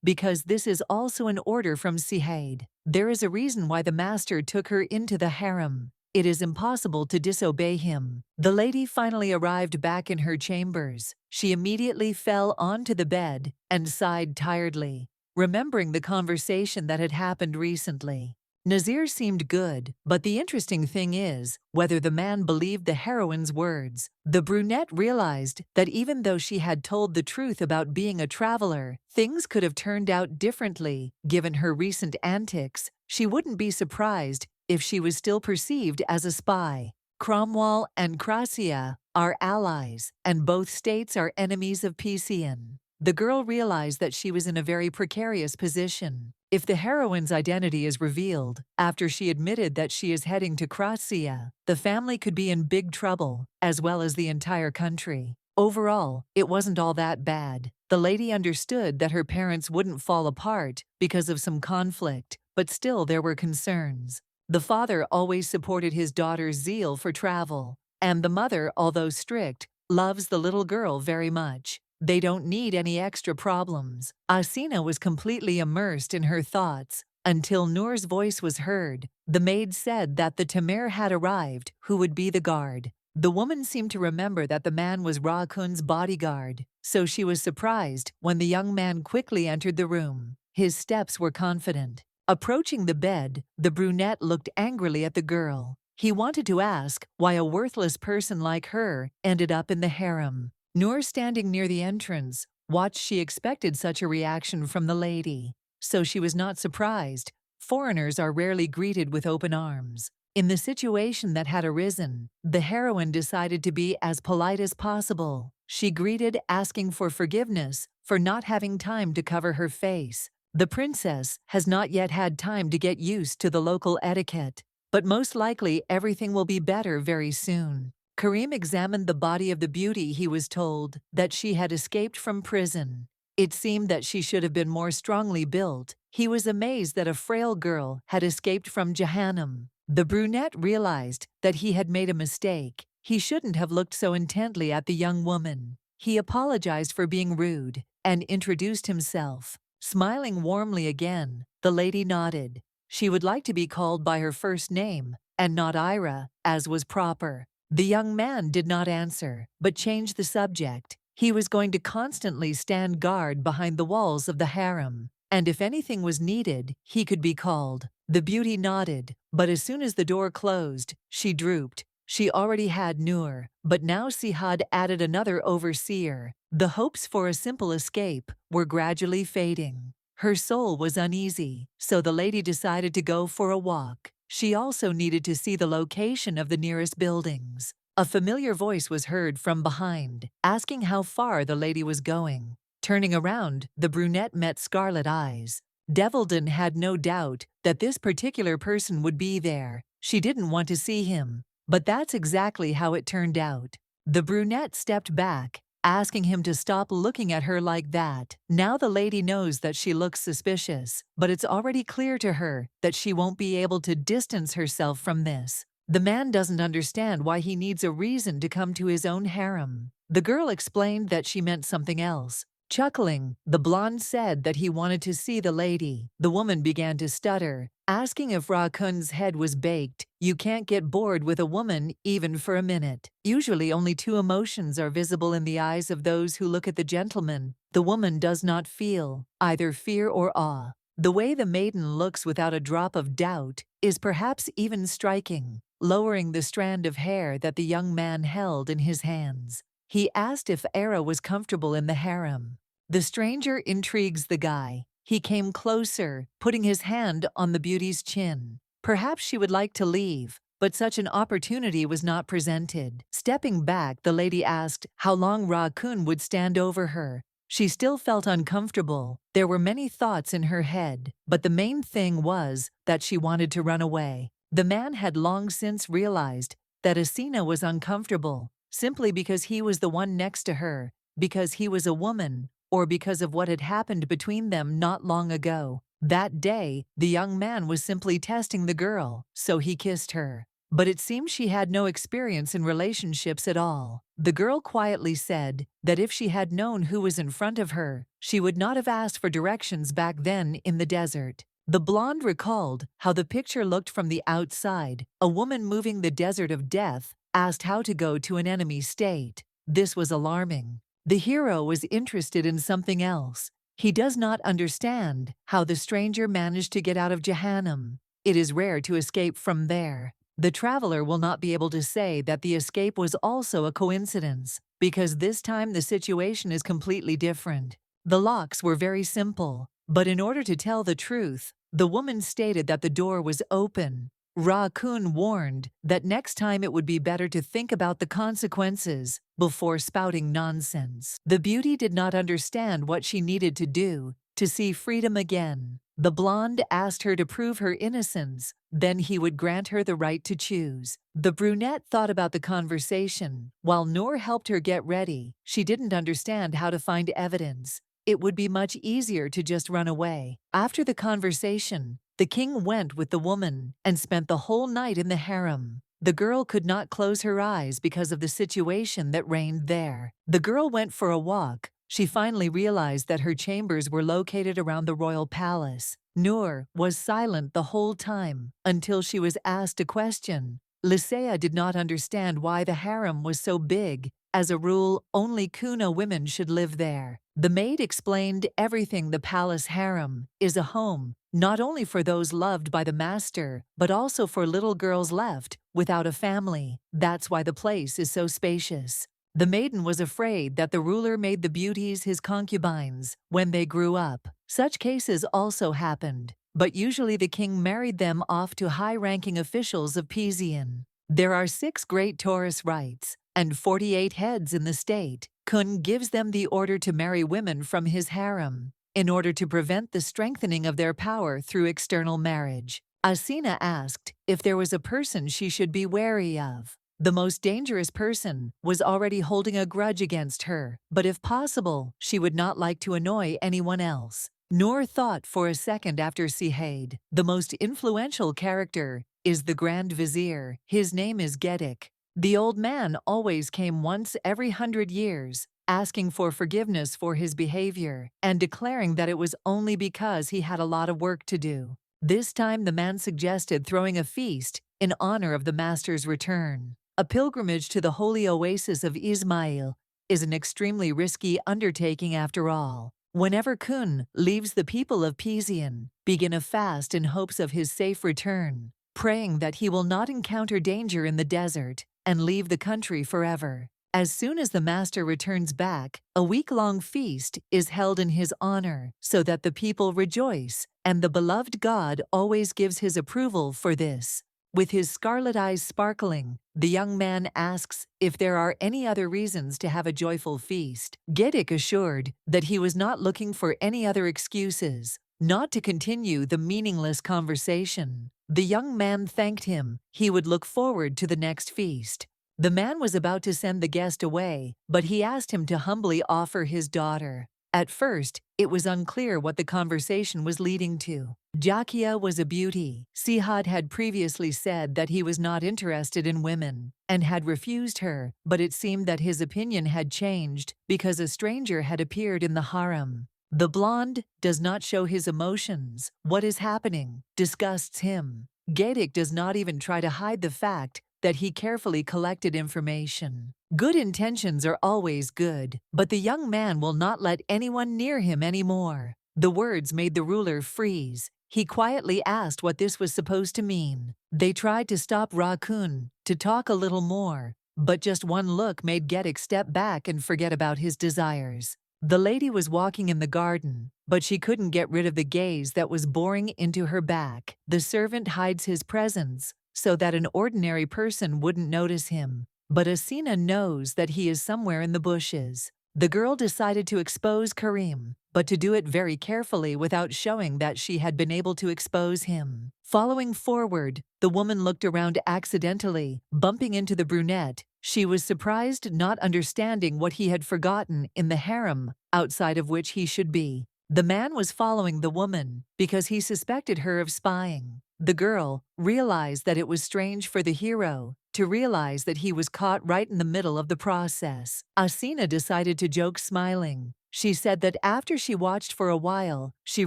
because this is also an order from Sihad. There is a reason why the master took her into the harem. It is impossible to disobey him. The lady finally arrived back in her chambers. She immediately fell onto the bed and sighed tiredly, remembering the conversation that had happened recently. Nazir seemed good, but the interesting thing is whether the man believed the heroine's words. The brunette realized that even though she had told the truth about being a traveler, things could have turned out differently. Given her recent antics, she wouldn't be surprised if she was still perceived as a spy. Cromwell and Krasia are allies, and both states are enemies of Pizian. The girl realized that she was in a very precarious position. If the heroine's identity is revealed after she admitted that she is heading to Krasia, the family could be in big trouble, as well as the entire country. Overall, it wasn't all that bad. The lady understood that her parents wouldn't fall apart because of some conflict, but still there were concerns. The father always supported his daughter's zeal for travel, and the mother, although strict, loves the little girl very much. They don't need any extra problems. Asina was completely immersed in her thoughts until Noor's voice was heard. The maid said that the tamer had arrived, who would be the guard. The woman seemed to remember that the man was Raccoon's bodyguard, so she was surprised when the young man quickly entered the room. His steps were confident. Approaching the bed, the brunette looked angrily at the girl. He wanted to ask why a worthless person like her ended up in the harem. Noor, standing near the entrance, watched. She expected such a reaction from the lady, so she was not surprised. Foreigners are rarely greeted with open arms. In the situation that had arisen, the heroine decided to be as polite as possible. She greeted, asking for forgiveness for not having time to cover her face. The princess has not yet had time to get used to the local etiquette, but most likely everything will be better very soon. Karim examined the body of the beauty. He was told that she had escaped from prison. It seemed that she should have been more strongly built. He was amazed that a frail girl had escaped from Jahannam. The brunette realized that he had made a mistake. He shouldn't have looked so intently at the young woman. He apologized for being rude and introduced himself. Smiling warmly again, the lady nodded. She would like to be called by her first name and not Ira, as was proper. The young man did not answer, but changed the subject. He was going to constantly stand guard behind the walls of the harem, and if anything was needed, he could be called. The beauty nodded, but as soon as the door closed, she drooped. She already had Noor, but now Sihad added another overseer. The hopes for a simple escape were gradually fading. Her soul was uneasy, so the lady decided to go for a walk. She also needed to see the location of the nearest buildings. A familiar voice was heard from behind, asking how far the lady was going. Turning around, the brunette met Scarlet eyes. Devilden had no doubt that this particular person would be there. She didn't want to see him, but that's exactly how it turned out. The brunette stepped back, asking him to stop looking at her like that. Now the lady knows that she looks suspicious, but it's already clear to her that she won't be able to distance herself from this. The man doesn't understand why he needs a reason to come to his own harem. The girl explained that she meant something else. Chuckling, the blonde said that he wanted to see the lady. The woman began to stutter, asking if Rakun's head was baked. You can't get bored with a woman even for a minute. Usually only two emotions are visible in the eyes of those who look at the gentleman. The woman does not feel either fear or awe. The way the maiden looks without a drop of doubt is perhaps even striking. Lowering the strand of hair that the young man held in his hands, he asked if Era was comfortable in the harem. The stranger intrigues the guy. He came closer, putting his hand on the beauty's chin. Perhaps she would like to leave, but such an opportunity was not presented. Stepping back, the lady asked how long Rakun would stand over her. She still felt uncomfortable. There were many thoughts in her head, but the main thing was that she wanted to run away. The man had long since realized that Asina was uncomfortable, simply because he was the one next to her, because he was a woman, or because of what had happened between them not long ago. That day, the young man was simply testing the girl, so he kissed her. But it seemed she had no experience in relationships at all. The girl quietly said that if she had known who was in front of her, she would not have asked for directions back then in the desert. The blonde recalled how the picture looked from the outside. A woman moving the desert of death asked how to go to an enemy state. This was alarming. The hero was interested in something else. He does not understand how the stranger managed to get out of Jahannam. It is rare to escape from there. The traveler will not be able to say that the escape was also a coincidence, because this time the situation is completely different. The locks were very simple, but in order to tell the truth, the woman stated that the door was open. Rakun warned that next time it would be better to think about the consequences before spouting nonsense. The beauty did not understand what she needed to do to see freedom again. The blonde asked her to prove her innocence, then he would grant her the right to choose. The brunette thought about the conversation. While Noor helped her get ready, she didn't understand how to find evidence. It would be much easier to just run away. After the conversation, the king went with the woman and spent the whole night in the harem. The girl could not close her eyes because of the situation that reigned there. The girl went for a walk. She finally realized that her chambers were located around the royal palace. Noor was silent the whole time until she was asked a question. Lysaea did not understand why the harem was so big. As a rule, only Kuna women should live there. The maid explained everything. The palace harem is a home, not only for those loved by the master, but also for little girls left without a family. That's why the place is so spacious. The maiden was afraid that the ruler made the beauties his concubines when they grew up. Such cases also happened, but usually the king married them off to high-ranking officials of Pizian. There are 6 great Taurus rites and 48 heads in the state. Kun gives them the order to marry women from his harem in order to prevent the strengthening of their power through external marriage. Asina asked if there was a person she should be wary of. The most dangerous person was already holding a grudge against her, but if possible, she would not like to annoy anyone else. Noor thought for a second after Sihaid. The most influential character is the Grand Vizier. His name is Gedik. The old man always came once every 100 years, asking for forgiveness for his behavior and declaring that it was only because he had a lot of work to do. This time the man suggested throwing a feast in honor of the master's return. A pilgrimage to the holy oasis of Ismail is an extremely risky undertaking after all. Whenever Kun leaves the people of Pizian, begin a fast in hopes of his safe return, praying that he will not encounter danger in the desert and leave the country forever. As soon as the master returns back, a week-long feast is held in his honor so that the people rejoice, and the beloved god always gives his approval for this. With his scarlet eyes sparkling, the young man asks if there are any other reasons to have a joyful feast. Gedik assured that he was not looking for any other excuses, not to continue the meaningless conversation. The young man thanked him. He would look forward to the next feast. The man was about to send the guest away, but he asked him to humbly offer his daughter. At first, it was unclear what the conversation was leading to. Jakia was a beauty. Sihad had previously said that he was not interested in women and had refused her, but it seemed that his opinion had changed because a stranger had appeared in the harem. The blonde does not show his emotions. What is happening disgusts him. Gedik does not even try to hide the fact that he carefully collected information. Good intentions are always good, but the young man will not let anyone near him anymore. The words made the ruler freeze. He quietly asked what this was supposed to mean. They tried to stop Raccoon to talk a little more, but just one look made Gedik step back and forget about his desires. The lady was walking in the garden, but she couldn't get rid of the gaze that was boring into her back. The servant hides his presence so that an ordinary person wouldn't notice him. But Asina knows that he is somewhere in the bushes. The girl decided to expose Karim, but to do it very carefully without showing that she had been able to expose him. Following forward, the woman looked around accidentally, bumping into the brunette. She was surprised, not understanding what he had forgotten in the harem, outside of which he should be. The man was following the woman because he suspected her of spying. The girl realized that it was strange for the hero to realize that he was caught right in the middle of the process. Asina decided to joke, smiling. She said that after she watched for a while, she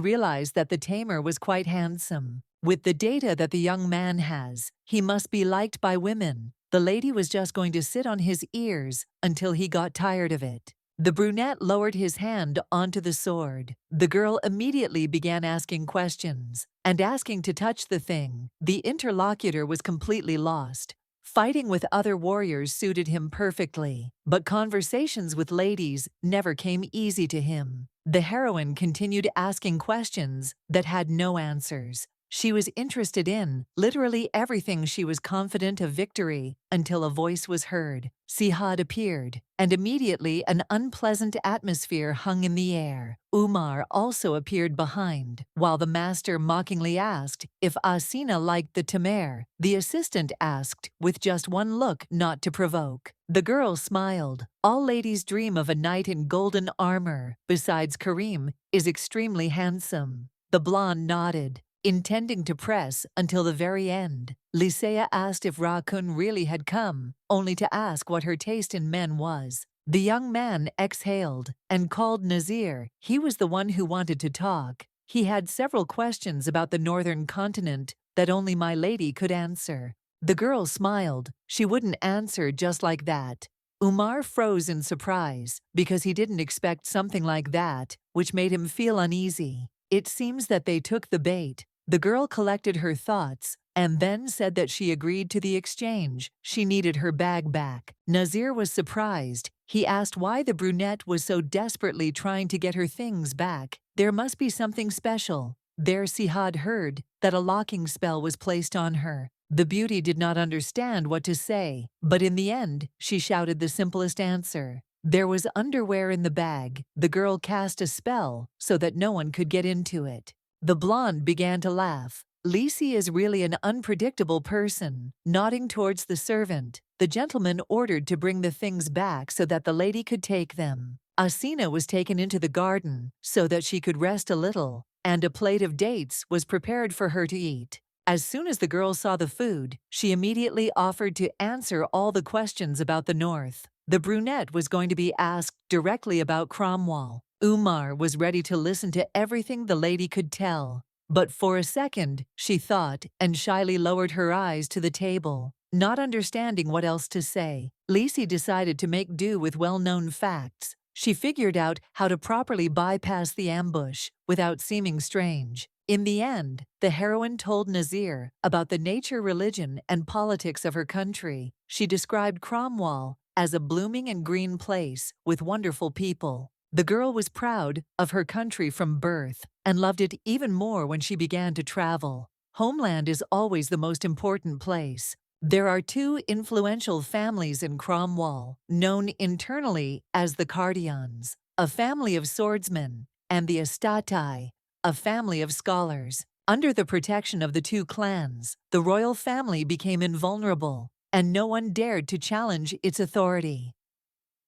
realized that the tamer was quite handsome. With the data that the young man has, he must be liked by women. The lady was just going to sit on his ears until he got tired of it. The brunette lowered his hand onto the sword. The girl immediately began asking questions and asking to touch the thing. The interlocutor was completely lost. Fighting with other warriors suited him perfectly, but conversations with ladies never came easy to him. The heroine continued asking questions that had no answers. She was interested in literally everything. She was confident of victory until a voice was heard. Sihad appeared, and immediately an unpleasant atmosphere hung in the air. Umar also appeared behind. While the master mockingly asked if Asina liked the tamer, the assistant asked with just one look, not to provoke. The girl smiled. All ladies dream of a knight in golden armor. Besides, Karim is extremely handsome. The blonde nodded, intending to press until the very end. Lycea asked if Raccoon really had come, only to ask what her taste in men was. The young man exhaled and called Nazir. He was the one who wanted to talk. He had several questions about the northern continent that only my lady could answer. The girl smiled. She wouldn't answer just like that. Umar froze in surprise because he didn't expect something like that, which made him feel uneasy. It seems that they took the bait. The girl collected her thoughts and then said that she agreed to the exchange. She needed her bag back. Nazir was surprised. He asked why the brunette was so desperately trying to get her things back. There must be something special. There Sihad heard that a locking spell was placed on her. The beauty did not understand what to say, but in the end, she shouted the simplest answer. There was underwear in the bag. The girl cast a spell so that no one could get into it. The blonde began to laugh. Lisi is really an unpredictable person. Nodding towards the servant, the gentleman ordered to bring the things back so that the lady could take them. Asina was taken into the garden so that she could rest a little, and a plate of dates was prepared for her to eat. As soon as the girl saw the food, she immediately offered to answer all the questions about the north. The brunette was going to be asked directly about Cromwell. Umar was ready to listen to everything the lady could tell. But for a second, she thought and shyly lowered her eyes to the table. Not understanding what else to say, Lisi decided to make do with well-known facts. She figured out how to properly bypass the ambush without seeming strange. In the end, the heroine told Nazir about the nature, religion, and politics of her country. She described Cromwell as a blooming and green place with wonderful people. The girl was proud of her country from birth and loved it even more when she began to travel. Homeland is always the most important place. There are two influential families in Cromwell, known internally as the Cardians, a family of swordsmen, and the Estati, a family of scholars. Under the protection of the two clans, the royal family became invulnerable, and no one dared to challenge its authority.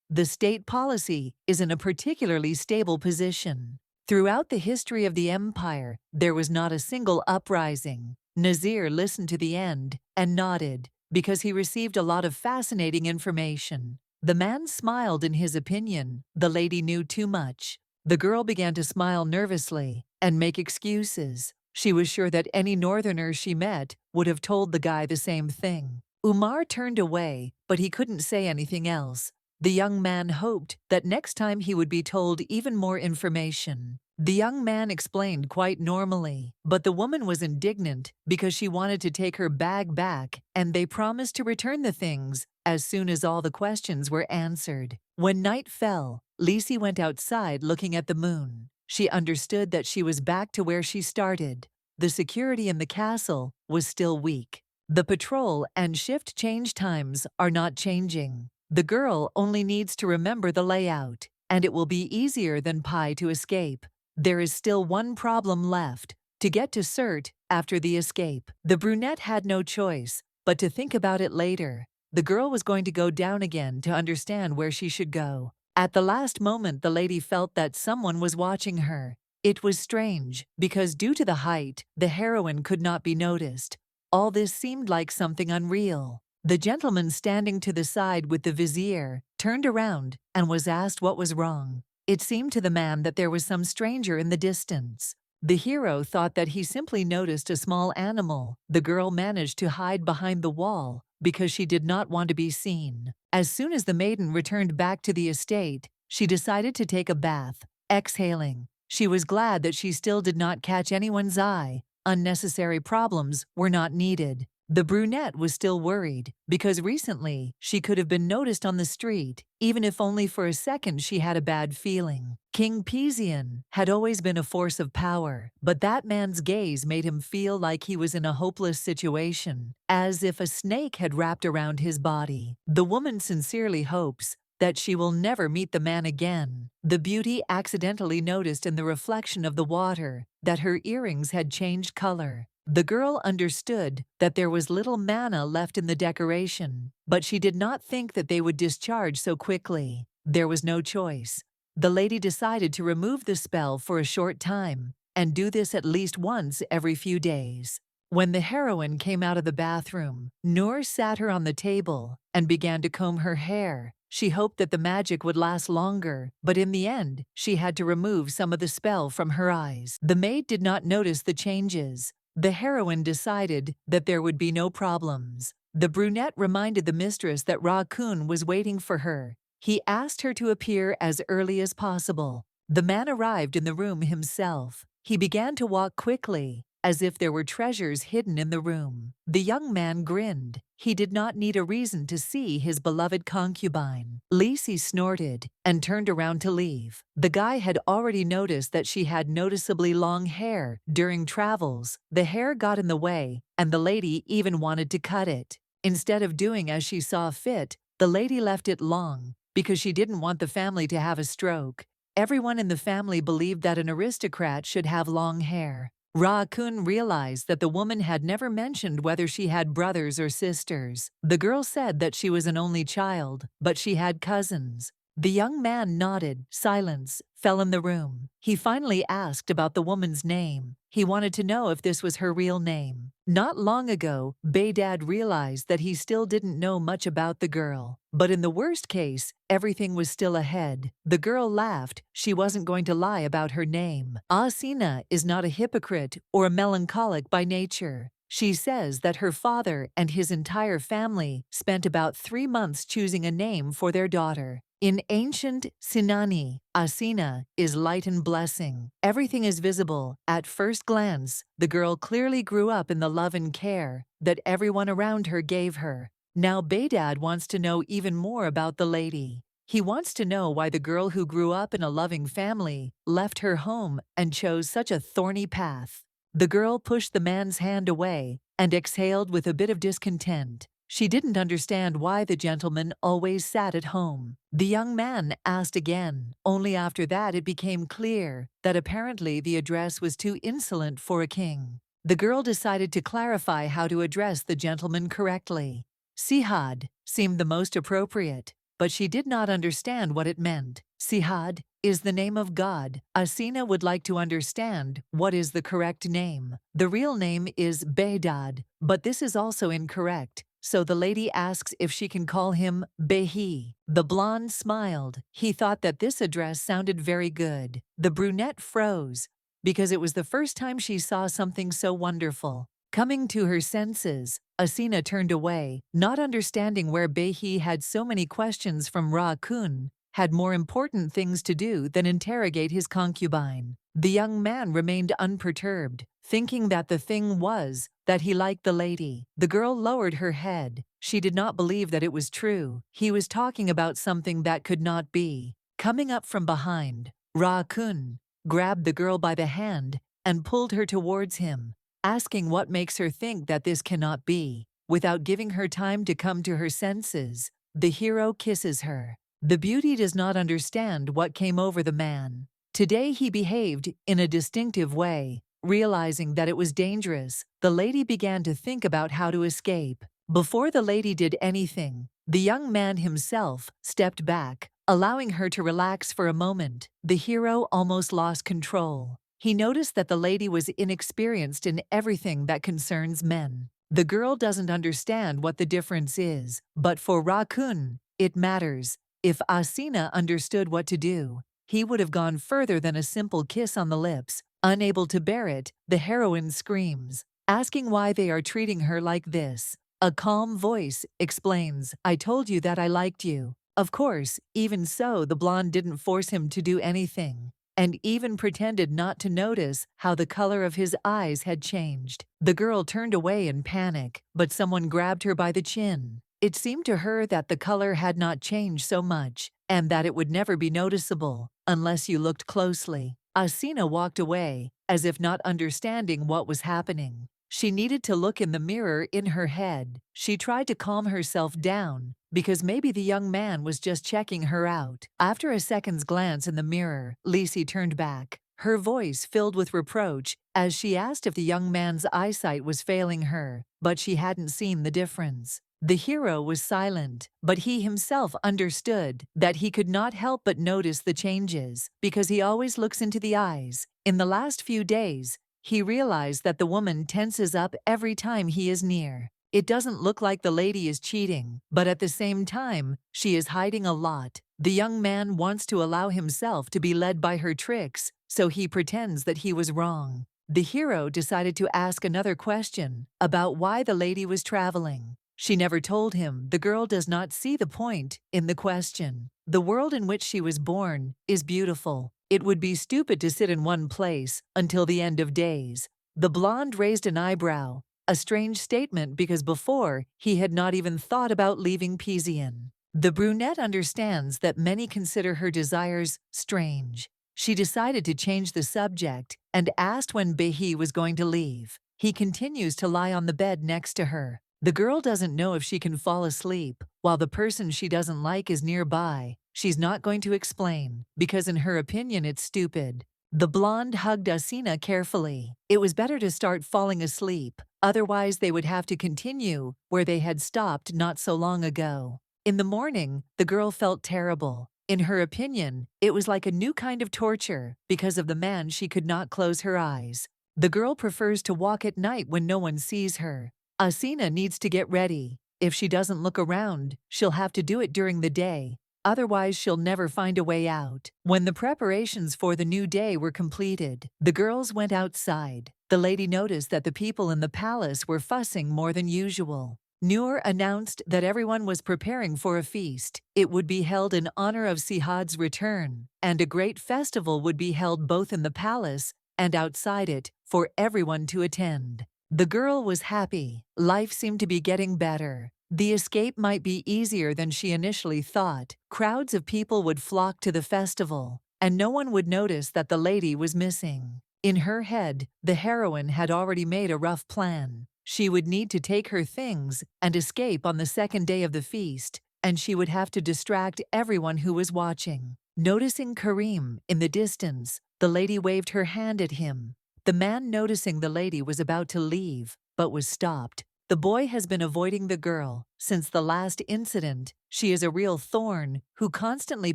The state policy is in a particularly stable position. Throughout the history of the empire, there was not a single uprising. Nazir listened to the end and nodded, because he received a lot of fascinating information. The man smiled in his opinion. The lady knew too much. The girl began to smile nervously and make excuses. She was sure that any northerner she met would have told the guy the same thing. Umar turned away, but he couldn't say anything else. The young man hoped that next time he would be told even more information. The young man explained quite normally, but the woman was indignant because she wanted to take her bag back, and they promised to return the things as soon as all the questions were answered. When night fell, Lisi went outside looking at the moon. She understood that she was back to where she started. The security in the castle was still weak. The patrol and shift change times are not changing. The girl only needs to remember the layout, and it will be easier than pie to escape. There is still one problem left: to get to Cert after the escape. The brunette had no choice but to think about it later. The girl was going to go down again to understand where she should go. At the last moment, the lady felt that someone was watching her. It was strange, because due to the height, the heroine could not be noticed. All this seemed like something unreal. The gentleman standing to the side with the vizier turned around and was asked what was wrong. It seemed to the man that there was some stranger in the distance. The hero thought that he simply noticed a small animal. The girl managed to hide behind the wall because she did not want to be seen. As soon as the maiden returned back to the estate, she decided to take a bath. Exhaling, she was glad that she still did not catch anyone's eye. Unnecessary problems were not needed. The brunette was still worried, because recently she could have been noticed on the street. Even if only for a second, she had a bad feeling. King Pizian had always been a force of power, but that man's gaze made him feel like he was in a hopeless situation, as if a snake had wrapped around his body. The woman sincerely hopes that she will never meet the man again. The beauty accidentally noticed in the reflection of the water that her earrings had changed color. The girl understood that there was little mana left in the decoration, but she did not think that they would discharge so quickly. There was no choice. The lady decided to remove the spell for a short time, and do this at least once every few days. When the heroine came out of the bathroom, Noor sat her on the table and began to comb her hair. She hoped that the magic would last longer, but in the end, she had to remove some of the spell from her eyes. The maid did not notice the changes. The heroine decided that there would be no problems. The brunette reminded the mistress that Ra-Kun was waiting for her. He asked her to appear as early as possible. The man arrived in the room himself. He began to walk quickly, as if there were treasures hidden in the room. The young man grinned. He did not need a reason to see his beloved concubine. Lisi snorted and turned around to leave. The guy had already noticed that she had noticeably long hair during travels. The hair got in the way, and the lady even wanted to cut it. Instead of doing as she saw fit, the lady left it long, because she didn't want the family to have a stroke. Everyone in the family believed that an aristocrat should have long hair. Ra-Kun realized that the woman had never mentioned whether she had brothers or sisters. The girl said that she was an only child, but she had cousins. The young man nodded. Silence fell in the room. He finally asked about the woman's name. He wanted to know if this was her real name. Not long ago, Baydad realized that he still didn't know much about the girl. But in the worst case, everything was still ahead. The girl laughed. She wasn't going to lie about her name. Asina is not a hypocrite or a melancholic by nature. She says that her father and his entire family spent about 3 months choosing a name for their daughter. In ancient Sinani, Asina is light and blessing. Everything is visible. At first glance, the girl clearly grew up in the love and care that everyone around her gave her. Now Behdad wants to know even more about the lady. He wants to know why the girl who grew up in a loving family left her home and chose such a thorny path. The girl pushed the man's hand away and exhaled with a bit of discontent. She didn't understand why the gentleman always sat at home. The young man asked again. Only after that it became clear that apparently the address was too insolent for a king. The girl decided to clarify how to address the gentleman correctly. Sihad seemed the most appropriate, but she did not understand what it meant. Sihad is the name of God. Asina would like to understand what is the correct name. The real name is Behdad, but this is also incorrect. So the lady asks if she can call him Behi. The blonde smiled. He thought that this address sounded very good. The brunette froze, because it was the first time she saw something so wonderful. Coming to her senses, Asina turned away, not understanding where Behi had so many questions from Ra-kun, had more important things to do than interrogate his concubine. The young man remained unperturbed, thinking that the thing was that he liked the lady. The girl lowered her head. She did not believe that it was true. He was talking about something that could not be. Coming up from behind, Ra-kun grabbed the girl by the hand and pulled her towards him, asking what makes her think that this cannot be. Without giving her time to come to her senses, the hero kisses her. The beauty does not understand what came over the man. Today he behaved in a distinctive way. Realizing that it was dangerous, the lady began to think about how to escape. Before the lady did anything, the young man himself stepped back, allowing her to relax for a moment. The hero almost lost control. He noticed that the lady was inexperienced in everything that concerns men. The girl doesn't understand what the difference is, but for Ra-kun, it matters. If Asina understood what to do, he would have gone further than a simple kiss on the lips. Unable to bear it, the heroine screams, asking why they are treating her like this. A calm voice explains, "I told you that I liked you." Of course, even so, the blonde didn't force him to do anything, and even pretended not to notice how the color of his eyes had changed. The girl turned away in panic, but someone grabbed her by the chin. It seemed to her that the color had not changed so much, and that it would never be noticeable unless you looked closely. Asina walked away, as if not understanding what was happening. She needed to look in the mirror in her head. She tried to calm herself down, because maybe the young man was just checking her out. After a second's glance in the mirror, Lisi turned back, her voice filled with reproach, as she asked if the young man's eyesight was failing her, but she hadn't seen the difference. The hero was silent, but he himself understood that he could not help but notice the changes, because he always looks into the eyes. In the last few days, he realized that the woman tenses up every time he is near. It doesn't look like the lady is cheating, but at the same time, she is hiding a lot. The young man wants to allow himself to be led by her tricks, so he pretends that he was wrong. The hero decided to ask another question about why the lady was traveling. She never told him. The girl does not see the point in the question. The world in which she was born is beautiful. It would be stupid to sit in one place until the end of days. The blonde raised an eyebrow, a strange statement because before he had not even thought about leaving Pizian. The brunette understands that many consider her desires strange. She decided to change the subject and asked when Behi was going to leave. He continues to lie on the bed next to her. The girl doesn't know if she can fall asleep while the person she doesn't like is nearby. She's not going to explain, because in her opinion it's stupid. The blonde hugged Asina carefully. It was better to start falling asleep, otherwise they would have to continue where they had stopped not so long ago. In the morning, the girl felt terrible. In her opinion, it was like a new kind of torture because of the man she could not close her eyes. The girl prefers to walk at night when no one sees her. Asina needs to get ready. If she doesn't look around, she'll have to do it during the day. Otherwise, she'll never find a way out. When the preparations for the new day were completed, the girls went outside. The lady noticed that the people in the palace were fussing more than usual. Noor announced that everyone was preparing for a feast. It would be held in honor of Sihad's return, and a great festival would be held both in the palace and outside it for everyone to attend. The girl was happy. Life seemed to be getting better. The escape might be easier than she initially thought. Crowds of people would flock to the festival, and no one would notice that the lady was missing. In her head, the heroine had already made a rough plan. She would need to take her things and escape on the second day of the feast, and she would have to distract everyone who was watching. Noticing Karim in the distance, the lady waved her hand at him. The man, noticing the lady, was about to leave, but was stopped. The boy has been avoiding the girl since the last incident. She is a real thorn who constantly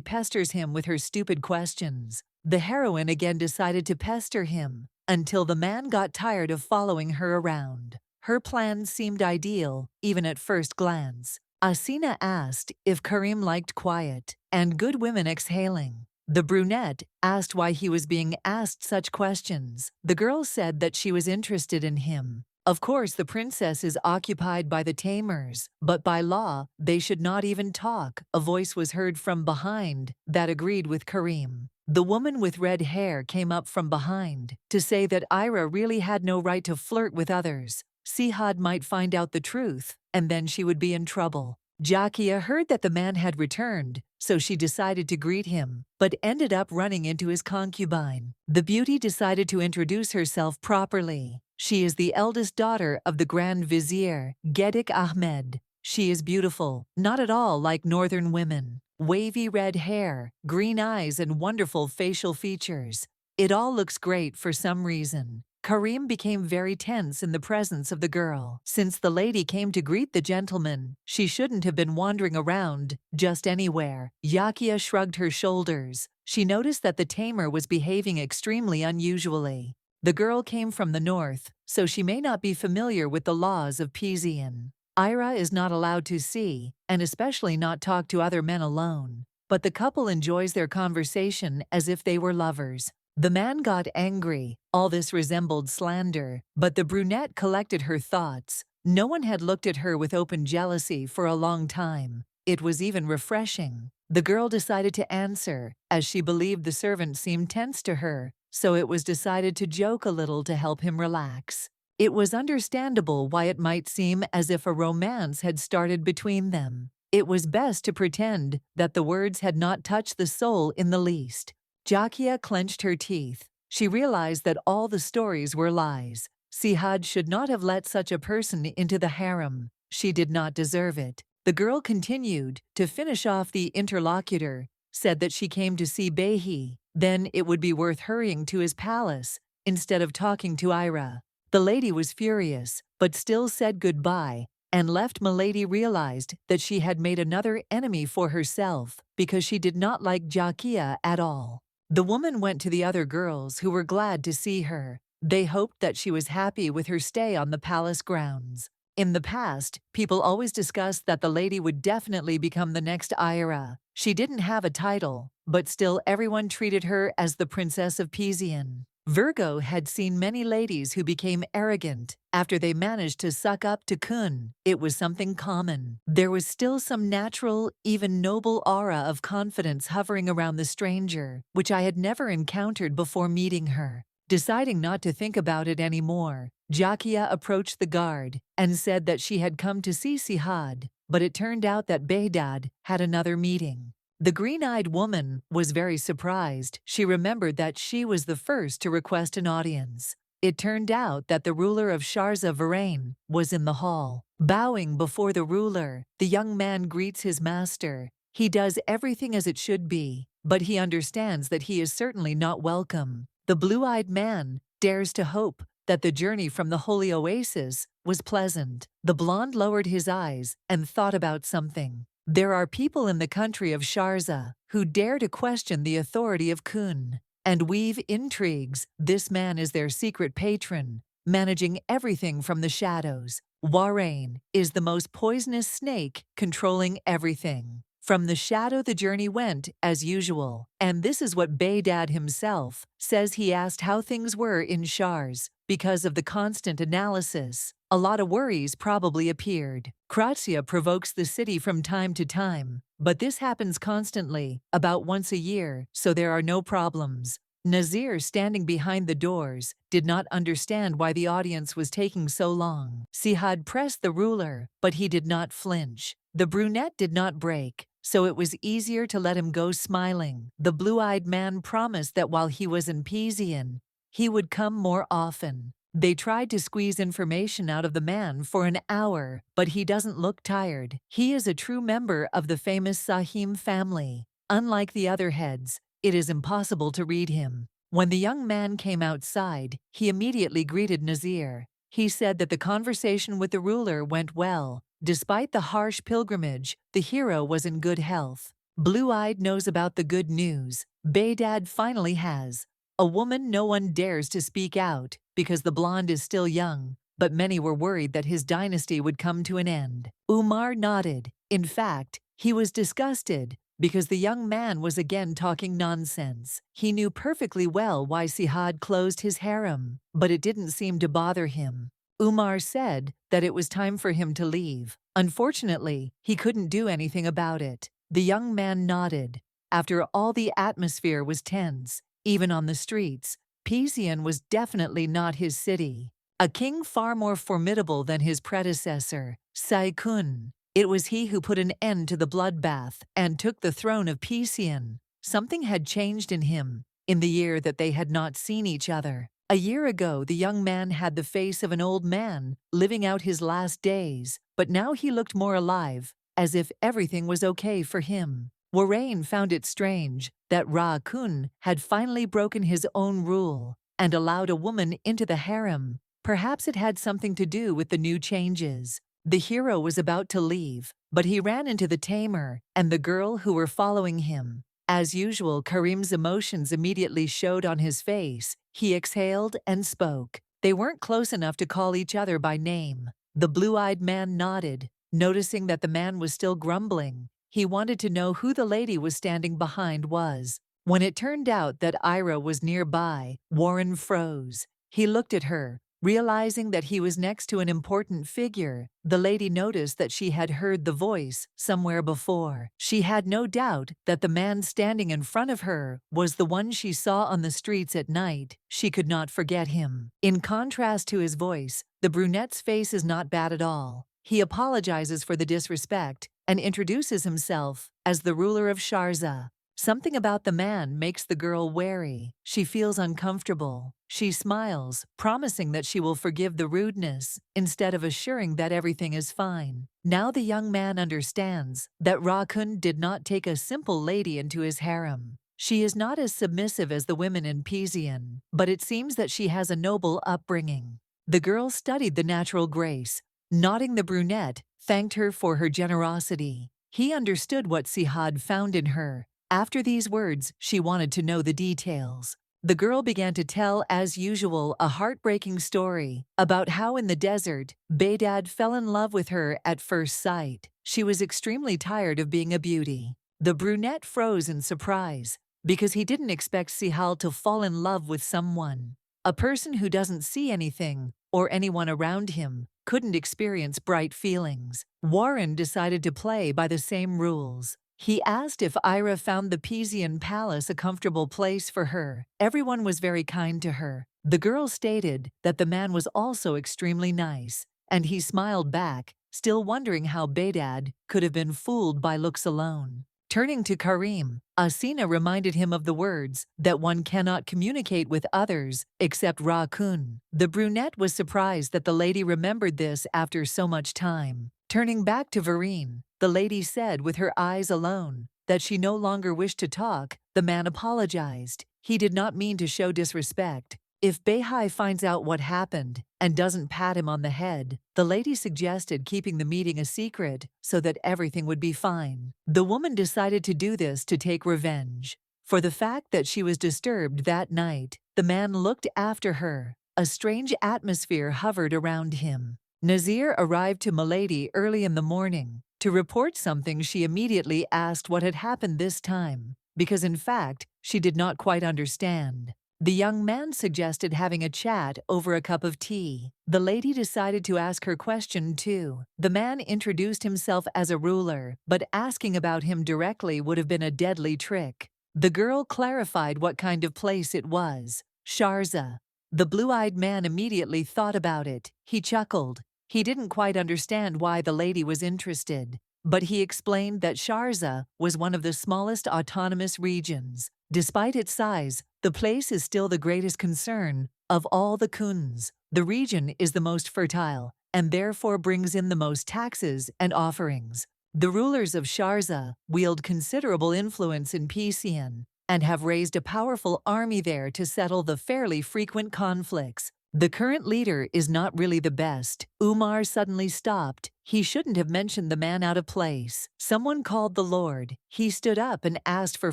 pesters him with her stupid questions. The heroine again decided to pester him until the man got tired of following her around. Her plan seemed ideal, even at first glance. Asina asked if Karim liked quiet and good women exhaling. The brunette asked why he was being asked such questions. The girl said that she was interested in him. Of course, the princess is occupied by the tamers, but by law, they should not even talk. A voice was heard from behind that agreed with Karim. The woman with red hair came up from behind to say that Ira really had no right to flirt with others. Sihad might find out the truth, and then she would be in trouble. Jakia heard that the man had returned, so she decided to greet him, but ended up running into his concubine. The beauty decided to introduce herself properly. She is the eldest daughter of the Grand Vizier, Gedik Ahmed. She is beautiful, not at all like northern women. Wavy red hair, green eyes, and wonderful facial features. It all looks great for some reason. Karim became very tense in the presence of the girl. Since the lady came to greet the gentleman, she shouldn't have been wandering around just anywhere. Yakia shrugged her shoulders. She noticed that the tamer was behaving extremely unusually. The girl came from the north, so she may not be familiar with the laws of Pizian. Ira is not allowed to see, and especially not talk to other men alone. But the couple enjoys their conversation as if they were lovers. The man got angry. All this resembled slander, but the brunette collected her thoughts. No one had looked at her with open jealousy for a long time. It was even refreshing. The girl decided to answer, as she believed the servant seemed tense to her, so it was decided to joke a little to help him relax. It was understandable why it might seem as if a romance had started between them. It was best to pretend that the words had not touched the soul in the least. Jakia clenched her teeth. She realized that all the stories were lies. Sihad should not have let such a person into the harem. She did not deserve it. The girl continued to finish off. The interlocutor said that she came to see Behi. Then it would be worth hurrying to his palace instead of talking to Ira. The lady was furious, but still said goodbye and left. Milady realized that she had made another enemy for herself because she did not like Jakia at all. The woman went to the other girls who were glad to see her. They hoped that she was happy with her stay on the palace grounds. In the past, people always discussed that the lady would definitely become the next Ira. She didn't have a title, but still everyone treated her as the Princess of Pizian. Virgo had seen many ladies who became arrogant after they managed to suck up to Kun. It was something common. There was still some natural, even noble aura of confidence hovering around the stranger, which I had never encountered before meeting her. Deciding not to think about it anymore, Jakia approached the guard and said that she had come to see Sihad, but it turned out that Behdad had another meeting. The green-eyed woman was very surprised. She remembered that she was the first to request an audience. It turned out that the ruler of Sharza Varain was in the hall. Bowing before the ruler, the young man greets his master. He does everything as it should be, but he understands that he is certainly not welcome. The blue-eyed man dares to hope that the journey from the holy oasis was pleasant. The blonde lowered his eyes and thought about something. There are people in the country of Sharza who dare to question the authority of Kun and weave intrigues. This man is their secret patron, managing everything from the shadows. Warain is the most poisonous snake, controlling everything. From the shadow the journey went as usual, and this is what Behdad himself says. He asked how things were in Shars. Because of the constant analysis, a lot of worries probably appeared. Kratia provokes the city from time to time, but this happens constantly, about once a year, so there are no problems. Nazir, standing behind the doors, did not understand why the audience was taking so long. Sihad pressed the ruler, but he did not flinch. The brunette did not break, so it was easier to let him go smiling. The blue-eyed man promised that while he was in Pizian, he would come more often. They tried to squeeze information out of the man for an hour, but he doesn't look tired. He is a true member of the famous Sahim family. Unlike the other heads, it is impossible to read him. When the young man came outside, he immediately greeted Nazir. He said that the conversation with the ruler went well. Despite the harsh pilgrimage, the hero was in good health. Blueeyed knows about the good news. Blueeyed finally has a woman. No one dares to speak out because the blonde is still young, but many were worried that his dynasty would come to an end. Umar nodded. In fact, he was disgusted because the young man was again talking nonsense. He knew perfectly well why Sihad closed his harem, but it didn't seem to bother him. Umar said that it was time for him to leave. Unfortunately, he couldn't do anything about it. The young man nodded. After all, the atmosphere was tense, even on the streets. Pizian was definitely not his city. A king far more formidable than his predecessor, Saikun. It was he who put an end to the bloodbath and took the throne of Pizian. Something had changed in him in the year that they had not seen each other. A year ago, the young man had the face of an old man, living out his last days, but now he looked more alive, as if everything was okay for him. Warren found it strange that Ra-Kun had finally broken his own rule and allowed a woman into the harem. Perhaps it had something to do with the new changes. The hero was about to leave, but he ran into the tamer and the girl who were following him. As usual, Karim's emotions immediately showed on his face. He exhaled and spoke. They weren't close enough to call each other by name. The blue-eyed man nodded, noticing that the man was still grumbling. He wanted to know who the lady was standing behind was. When it turned out that Ira was nearby, Warren froze. He looked at her, realizing that he was next to an important figure. The lady noticed that she had heard the voice somewhere before. She had no doubt that the man standing in front of her was the one she saw on the streets at night. She could not forget him. In contrast to his voice, the brunette's face is not bad at all. He apologizes for the disrespect and introduces himself as the ruler of Sharza. Something about the man makes the girl wary. She feels uncomfortable. She smiles, promising that she will forgive the rudeness, instead of assuring that everything is fine. Now the young man understands that Ra-Kun did not take a simple lady into his harem. She is not as submissive as the women in Pizian, but it seems that she has a noble upbringing. The girl studied the natural grace. Nodding, the brunette thanked her for her generosity. He understood what Sihad found in her. After these words, she wanted to know the details. The girl began to tell, as usual, a heartbreaking story about how in the desert, Blueeyed fell in love with her at first sight. She was extremely tired of being a beauty. The brunette froze in surprise because he didn't expect Sihal to fall in love with someone. A person who doesn't see anything or anyone around him couldn't experience bright feelings. Warren decided to play by the same rules. He asked if Ira found the Pizian palace a comfortable place for her. Everyone was very kind to her. The girl stated that the man was also extremely nice, and he smiled back, still wondering how Blueeyed could have been fooled by looks alone. Turning to Karim, Asina reminded him of the words that one cannot communicate with others except Ra-Kun. The brunette was surprised that the lady remembered this after so much time. Turning back to Vereen, the lady said with her eyes alone that she no longer wished to talk. The man apologized. He did not mean to show disrespect. If Blueeyed finds out what happened and doesn't pat him on the head, the lady suggested keeping the meeting a secret so that everything would be fine. The woman decided to do this to take revenge. For the fact that she was disturbed that night, the man looked after her. A strange atmosphere hovered around him. Nazir arrived to Milady early in the morning. To report something, she immediately asked what had happened this time, because in fact, she did not quite understand. The young man suggested having a chat over a cup of tea. The lady decided to ask her question too. The man introduced himself as a ruler, but asking about him directly would have been a deadly trick. The girl clarified what kind of place it was. Sharza. The blue-eyed man immediately thought about it. He chuckled. He didn't quite understand why the lady was interested, but he explained that Sharza was one of the smallest autonomous regions. Despite its size, the place is still the greatest concern of all the Khuns. The region is the most fertile, and therefore brings in the most taxes and offerings. The rulers of Sharza wield considerable influence in Pisian and have raised a powerful army there to settle the fairly frequent conflicts. The current leader is not really the best. Umar suddenly stopped. He shouldn't have mentioned the man out of place. Someone called the Lord. He stood up and asked for